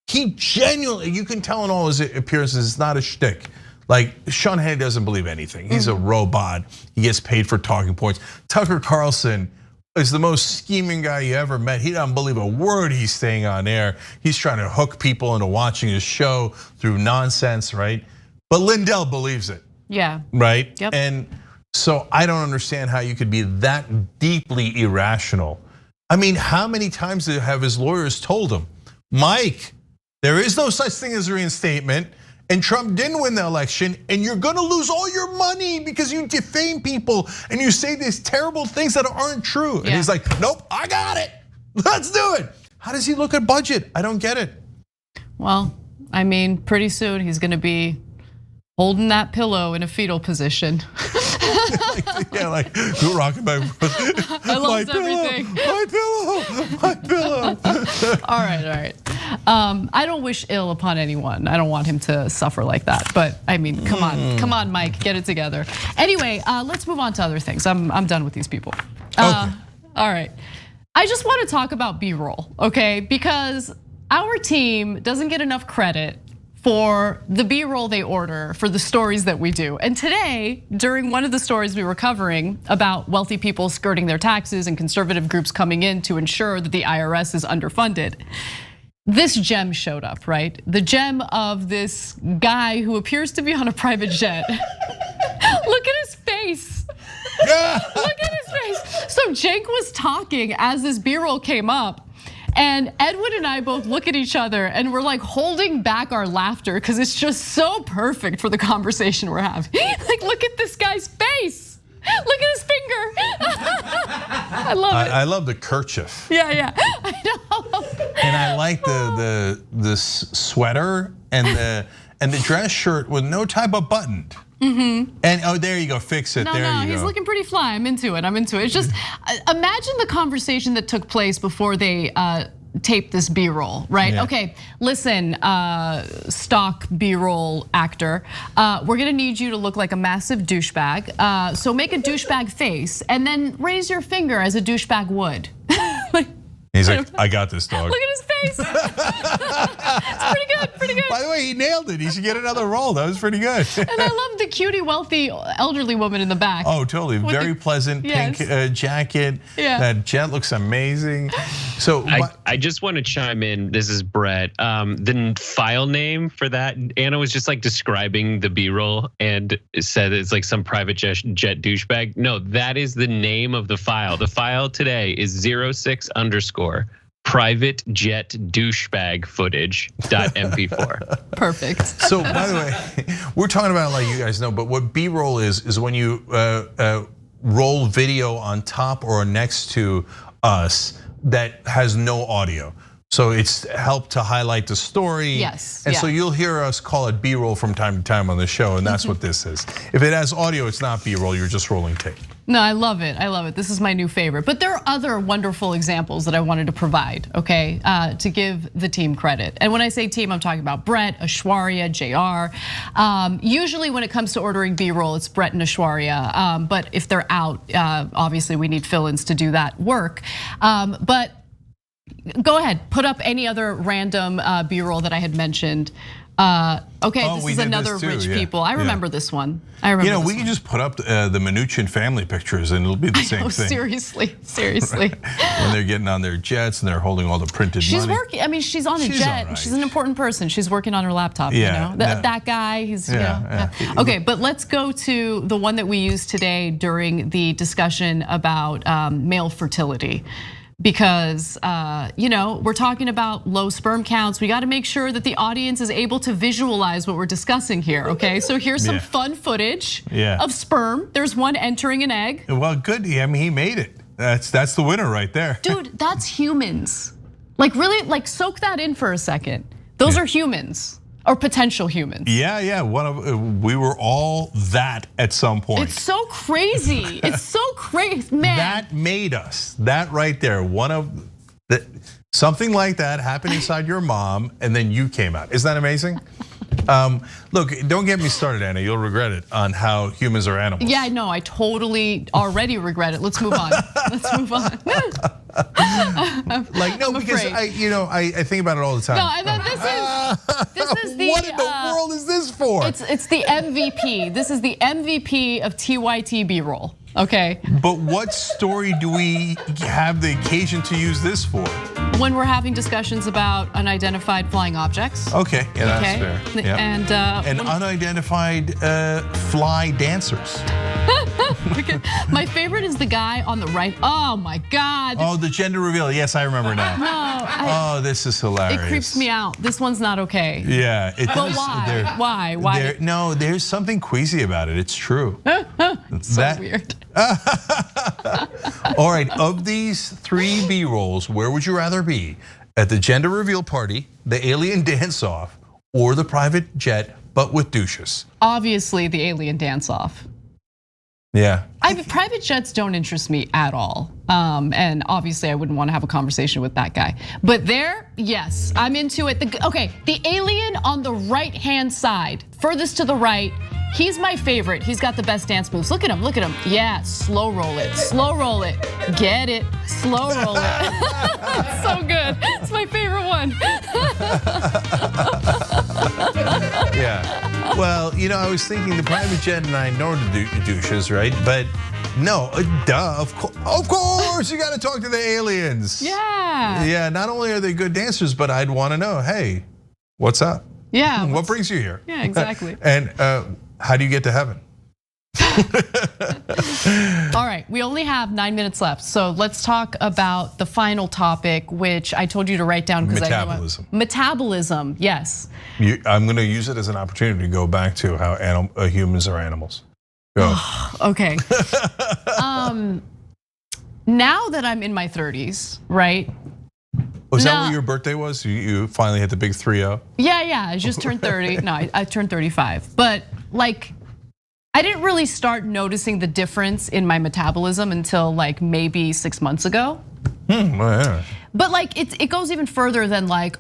He genuinely, you can tell in all his appearances, it's not a shtick. Like, Sean Hannity doesn't believe anything. He's a robot. He gets paid for talking points. Tucker Carlson is the most scheming guy you ever met. He doesn't believe a word he's saying on air. He's trying to hook people into watching his show through nonsense, right? But Lindell believes it. Yeah. Right? Yep. And so I don't understand how you could be that deeply irrational. I mean, how many times have his lawyers told him, Mike, there is no such thing as reinstatement, and Trump didn't win the election, and you're gonna lose all your money because you defame people and you say these terrible things that aren't true. And he's like, nope, I got it. Let's do it. How does he look at budget? I don't get it. Well, I mean, pretty soon he's gonna be holding that pillow in a fetal position. like you're rocking my I lost everything. My pillow. All right. I don't wish ill upon anyone. I don't want him to suffer like that. But I mean, come on, Mike, get it together. Anyway, let's move on to other things. I'm done with these people. Okay. All right. I just want to talk about B-roll, okay? Because our team doesn't get enough credit for the B-roll they order for the stories that we do. And today, during one of the stories we were covering about wealthy people skirting their taxes and conservative groups coming in to ensure that the IRS is underfunded, this gem showed up, right? The gem of this guy who appears to be on a private jet. Look at his face. Look at his face. So Cenk was talking as this B-roll came up, and Edwin and I both look at each other and we're like holding back our laughter because it's just so perfect for the conversation we're having. Like, look at this guy's face. Look at his finger. I love it. I love the kerchief. Yeah, I know. And I like the sweater and the dress shirt with no tie but buttoned. And there you go, fix it. No, he's looking pretty fly. I'm into it. It's just, imagine the conversation that took place before they taped this B-roll, right? Yeah. Okay, listen, stock B-roll actor, we're gonna need you to look like a massive douchebag. So make a douchebag face and then raise your finger as a douchebag would. He's like, I got this, dog. Look at his face. It's pretty good. By the way, he nailed it. He should get another role. That was pretty good. And I love the cutie, wealthy, elderly woman in the back. Oh, totally. Very pleasant pink jacket. Yeah. That jet looks amazing. So I just want to chime in. This is Brett. The file name for that, Anna was just like describing the B-roll and said it's like some private jet douchebag. No, that is the name of the file. The file today is 06_ private jet douchebag footage.mp4. Perfect. So by the way, we're talking about, like you guys know, but what B-roll is when you roll video on top or next to us that has no audio. So it's helped to highlight the story. Yes. And so you'll hear us call it B-roll from time to time on the show, and that's what this is. If it has audio, it's not B-roll, you're just rolling tape. No, I love it. I love it. This is my new favorite. But there are other wonderful examples that I wanted to provide, okay, to give the team credit. And when I say team, I'm talking about Brett, Aishwarya, JR. Usually when it comes to ordering B-roll, it's Brett and Aishwarya. But if they're out, obviously we need fill-ins to do that work. But go ahead, put up any other random B-roll that I had mentioned. Okay, this is another rich people. I remember this one. I remember. We can just put up the Mnuchin family pictures, and it'll be the same thing. Seriously. When they're getting on their jets and they're holding all the printed money. She's working. I mean, she's on a jet. Right. She's an important person. She's working on her laptop. That guy. He's Okay, but let's go to the one that we used today during the discussion about male fertility. Because we're talking about low sperm counts. We got to make sure that the audience is able to visualize what we're discussing here, okay? So here's some fun footage of sperm. There's one entering an egg. Well, good, I mean, he made it. That's the winner right there. Dude, that's humans. Like really, like soak that in for a second. Those are humans. Or potential humans. Yeah. We were all that at some point. It's so crazy. It's so crazy, man. That made us. That right there. Something like that happened inside your mom, and then you came out. Isn't that amazing? Look, don't get me started, Anna. You'll regret it on how humans are animals. Yeah, no, I totally already regret it. Let's move on. Because I think about it all the time. No, and then this is the what in the world is this for? It's the MVP. This is the MVP of TYT B-roll. Okay. But what story do we have the occasion to use this for? When we're having discussions about unidentified flying objects. Okay, yeah, that's fair. Yeah. And unidentified fly dancers. My favorite is the guy on the right. Oh my God. Oh, the gender reveal. Yes, I remember now. No. This is hilarious. It creeps me out. This one's not okay. Yeah, it does. But why? Why? No, there's something queasy about it. It's true. It's so weird. All right, of these 3 B-rolls, where would you rather be? At the gender reveal party, the alien dance-off, or the private jet, but with douches? Obviously, the alien dance-off. Yeah. Private jets don't interest me at all. And obviously I wouldn't want to have a conversation with that guy. But yes, I'm into it. The alien on the right-hand side, furthest to the right, he's my favorite. He's got the best dance moves. Look at him. Yeah, slow roll it. Get it, slow roll it. It's so good. It's my favorite one. Yeah. Well, I was thinking the private jet, and I know the douches, right? But no, duh, of course you got to talk to the aliens. Yeah. Yeah, not only are they good dancers, but I'd want to know, hey, what's up? Yeah. What brings you here? Yeah, exactly. And how do you get to heaven? All right, we only have 9 minutes left. So let's talk about the final topic, which I told you to write down because metabolism. Metabolism, yes. I'm going to use it as an opportunity to go back to how humans are animals. Go. Okay. Now that I'm in my 30s, right? Was that what your birthday was? You finally hit the big 3-0? Yeah, I just turned 30. No, I turned 35. But I didn't really start noticing the difference in my metabolism until maybe 6 months ago. Yeah. But it goes even further than my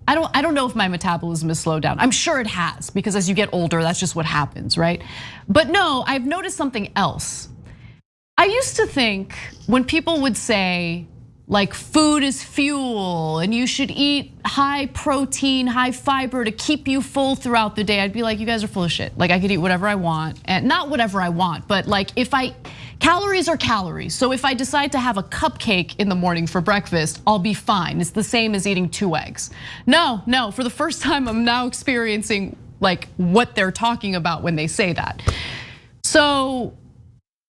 I don't know if my metabolism has slowed down. I'm sure it has, because as you get older, that's just what happens, right? But no, I've noticed something else. I used to think when people would say, food is fuel and you should eat high protein, high fiber to keep you full throughout the day, I'd be like, you guys are full of shit. I could eat whatever I want, and not whatever I want, but calories are calories. So if I decide to have a cupcake in the morning for breakfast, I'll be fine. It's the same as eating 2 eggs. No, for the first time, I'm now experiencing what they're talking about when they say that. So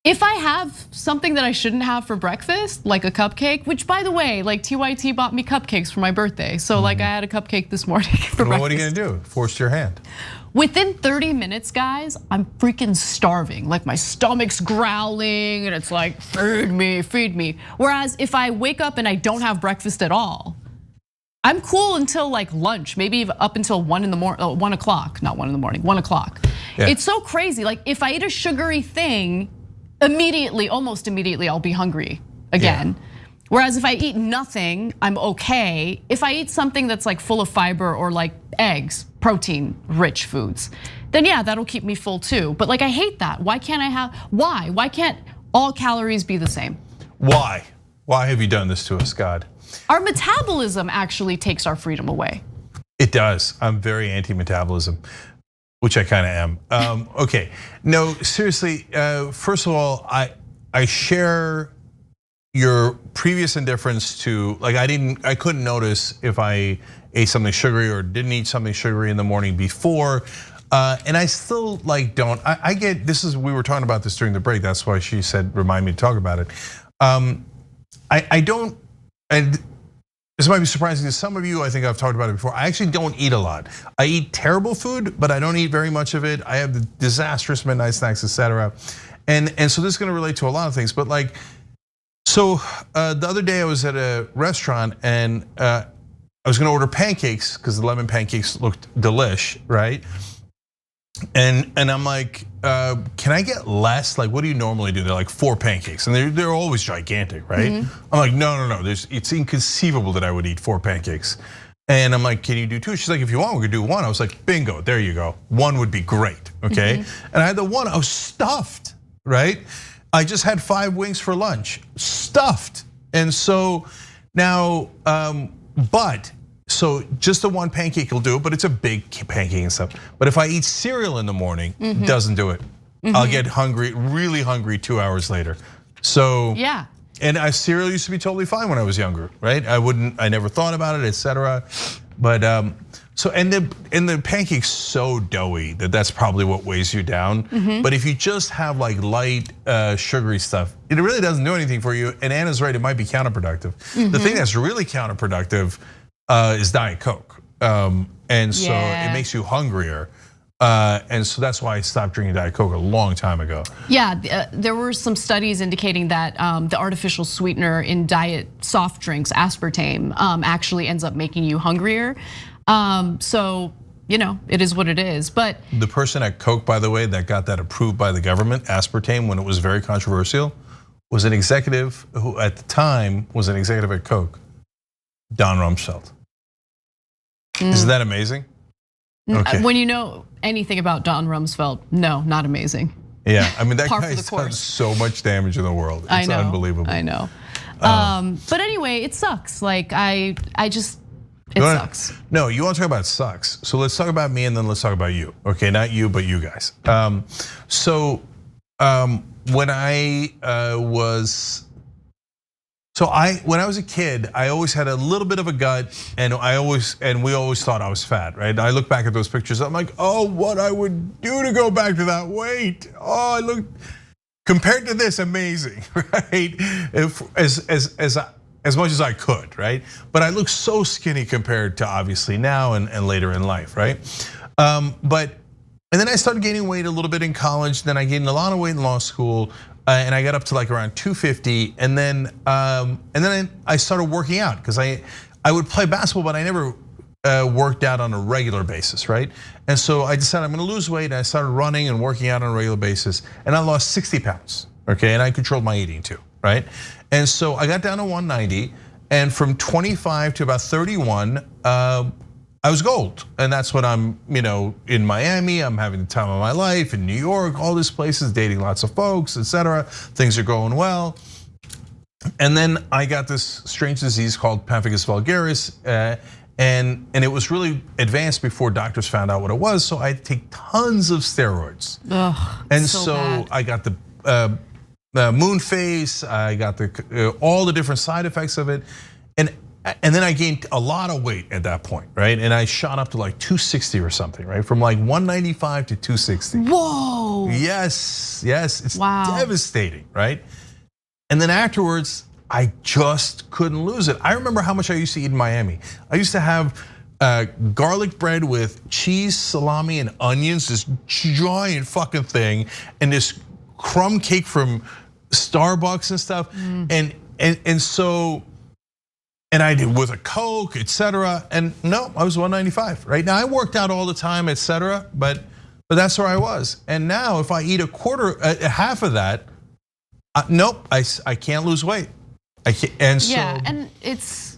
If I have something that I shouldn't have for breakfast, like a cupcake, which by the way, like TYT bought me cupcakes for my birthday. So like I had a cupcake this morning for breakfast. What are you gonna do? Force your hand. Within 30 minutes, guys, I'm freaking starving. Like my stomach's growling and it's like, feed me, feed me. Whereas if I wake up and I don't have breakfast at all, I'm cool until like lunch, maybe up until 1 in the morning, 1 o'clock, not 1 in the morning, 1 o'clock. Yeah. It's so crazy. Like if I eat a sugary thing, immediately, almost immediately, I'll be hungry again. Yeah. Whereas if I eat nothing, I'm okay. If I eat something that's like full of fiber or like eggs, protein-rich foods, then yeah, that'll keep me full too. But like I hate that. Why can't I have, why? Why can't all calories be the same? Why? Why have you done this to us, God? Our metabolism actually takes our freedom away. It does. I'm very anti-metabolism, which I kind of am. Okay, no, seriously. First of all, I share your previous indifference to, like I couldn't notice if I ate something sugary or didn't eat something sugary in the morning before. And I still like don't, I get, we were talking about this during the break. That's why she said, remind me to talk about it. I don't, and this might be surprising to some of you. I think I've talked about it before. I actually don't eat a lot. I eat terrible food, but I don't eat very much of it. I have the disastrous midnight snacks, etc. And so this is gonna relate to a lot of things, but like, so the other day I was at a restaurant and I was gonna order pancakes because the lemon pancakes looked delish, right? And I'm like, can I get less? Like, what do you normally do? They're like 4 pancakes, and they're always gigantic, right? Mm-hmm. I'm like, no. It's inconceivable that I would eat 4 pancakes. And I'm like, can you do 2? She's like, if you want, we could do 1. I was like, bingo, there you go. 1 would be great, okay? Mm-hmm. And I had the 1, I was stuffed, right? I just had 5 wings for lunch, stuffed. And so now, so just the 1 pancake will do, but it's a big pancake and stuff. But if I eat cereal in the morning, it doesn't do it. I'll get hungry, really hungry 2 hours later. So yeah. And cereal used to be totally fine when I was younger, right? I never thought about it, etc. But so and the pancake's so doughy that's probably what weighs you down. But if you just have like light sugary stuff, it really doesn't do anything for you. And Anna's right, it might be counterproductive. The thing that's really counterproductive is Diet Coke, and so it makes you hungrier. And so that's why I stopped drinking Diet Coke a long time ago. Yeah, there were some studies indicating that the artificial sweetener in diet soft drinks, aspartame, actually ends up making you hungrier. So, it is what it is, but. The person at Coke, by the way, that got that approved by the government, aspartame, when it was very controversial, was an executive who at the time was an executive at Coke, Don Rumsfeld. Isn't that amazing? Okay. When you know anything about Don Rumsfeld, no, not amazing. Yeah, I mean that guy's done so much damage in the world. It's unbelievable. I know. But anyway, it sucks. Like it sucks. No, you want to talk about sucks. So let's talk about me and then let's talk about you. Okay, not you, but you guys. When I was a kid, I always had a little bit of a gut, and we always thought I was fat, right? I look back at those pictures, I'm like, oh, what I would do to go back to that weight. Oh, I look, compared to this, amazing, right? As much as I could, right? But I look so skinny compared to obviously now and later in life, right? And then I started gaining weight a little bit in college. Then I gained a lot of weight in law school, and I got up to like around 250. And then I started working out because I would play basketball, but I never worked out on a regular basis, right? And so I decided I'm gonna lose weight. And I started running and working out on a regular basis, and I lost 60 pounds. Okay, and I controlled my eating too, right? And so I got down to 190, and from 25 to about 31. I was gold, and that's when I'm, in Miami. I'm having the time of my life in New York, all these places, dating lots of folks, etc. Things are going well, and then I got this strange disease called pemphigus vulgaris, and it was really advanced before doctors found out what it was. So I had to take tons of steroids, and so bad. I got the moon face. I got all the different side effects of it, and And then I gained a lot of weight at that point, right? And I shot up to like 260 or something, right? From like 195 to 260. Whoa. Yes, it's devastating, right? And then afterwards, I just couldn't lose it. I remember how much I used to eat in Miami. I used to have garlic bread with cheese, salami, and onions, this giant fucking thing, and this crumb cake from Starbucks and stuff. And so, and I did with a Coke, etc. And no, I was 195. Right now, I worked out all the time, etc. But that's where I was. And now, if I eat half of that, nope, I can't lose weight. I can't, and so and it's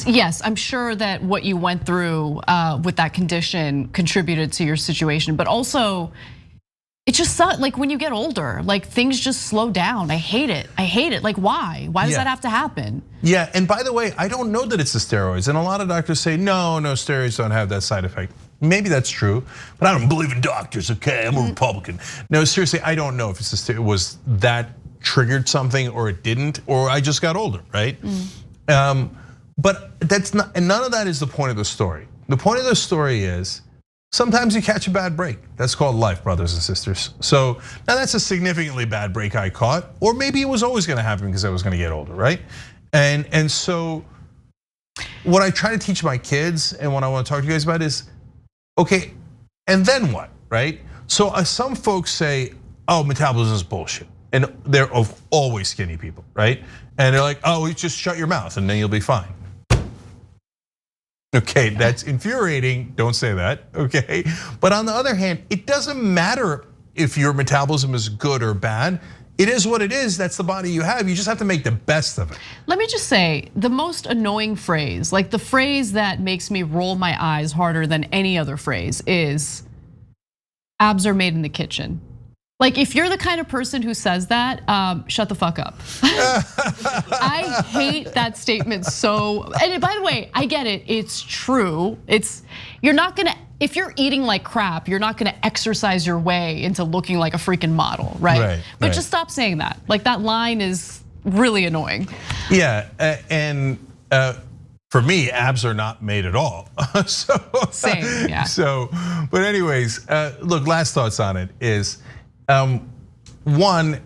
yes, I'm sure that what you went through with that condition contributed to your situation, but also it just sucks. Like when you get older, like things just slow down. I hate it. Like why? Why does that have to happen? Yeah, and by the way, I don't know that it's the steroids. And a lot of doctors say, no, steroids don't have that side effect. Maybe that's true, but I don't believe in doctors, okay? I'm a Republican. No, seriously, I don't know if it was that triggered something or it didn't, or I just got older, right? But that's not, and none of that is the point of the story. The point of the story is sometimes you catch a bad break. That's called life, brothers and sisters. So now that's a significantly bad break I caught, or maybe it was always gonna happen because I was gonna get older, right? And so what I try to teach my kids and what I want to talk to you guys about is, okay, and then what, right? So some folks say, oh, metabolism is bullshit. And they're always skinny people, right? And they're like, oh, just shut your mouth and then you'll be fine. Okay, that's infuriating, don't say that, okay? But on the other hand, it doesn't matter if your metabolism is good or bad. It is what it is, that's the body you have. You just have to make the best of it. Let me just say, the most annoying phrase, like the phrase that makes me roll my eyes harder than any other phrase is, abs are made in the kitchen. Like if you're the kind of person who says that, shut the fuck up. I hate that statement so, and by the way, I get it, it's true. You're not gonna, if you're eating like crap, you're not gonna exercise your way into looking like a freaking model, right? But just stop saying that. Like that line is really annoying. Yeah, and for me, abs are not made at all. Same, yeah. So, but anyways, look, last thoughts on it is, one,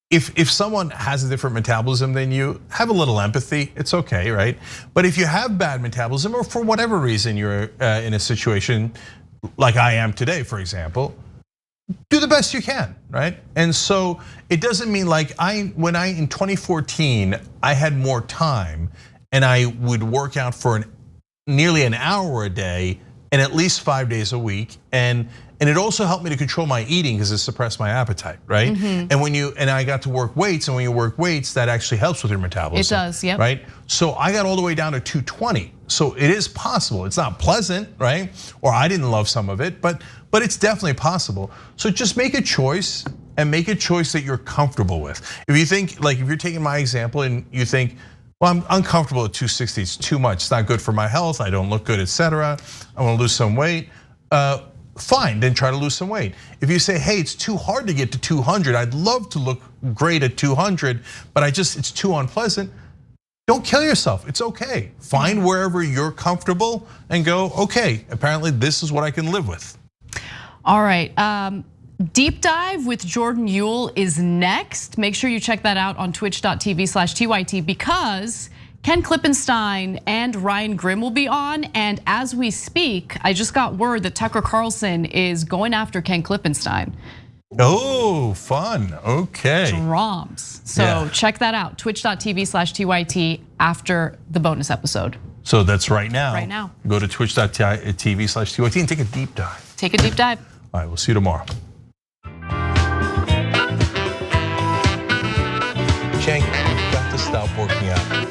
if someone has a different metabolism than you, have a little empathy, it's okay, right? But if you have bad metabolism or for whatever reason you're in a situation like I am today, for example, do the best you can, right? And so it doesn't mean like when in 2014, I had more time and I would work out for nearly an hour a day and at least 5 days a week. And it also helped me to control my eating because it suppressed my appetite, right? And I got to work weights, and when you work weights, that actually helps with your metabolism. It does, yep. Right? So I got all the way down to 220. So it is possible. It's not pleasant, right? Or I didn't love some of it, but it's definitely possible. So just make a choice and make a choice that you're comfortable with. If you think, like if you're taking my example and you think, well, I'm uncomfortable at 260, it's too much, it's not good for my health, I don't look good, etc. I wanna lose some weight. Fine, then try to lose some weight. If you say, hey, it's too hard to get to 200, I'd love to look great at 200, but it's too unpleasant, don't kill yourself, it's okay. Find wherever you're comfortable and go, okay, apparently this is what I can live with. All right, Deep Dive with Jordan Uhl is next. Make sure you check that out on twitch.tv/TYT because Ken Klippenstein and Ryan Grimm will be on, and as we speak, I just got word that Tucker Carlson is going after Ken Klippenstein. Oh, fun, okay. Drums, so check that out, twitch.tv/TYT after the bonus episode. So that's right now. Right now. Go to twitch.tv/TYT and take a deep dive. Take a deep dive. All right, we'll see you tomorrow. Cenk, you've got to stop working out.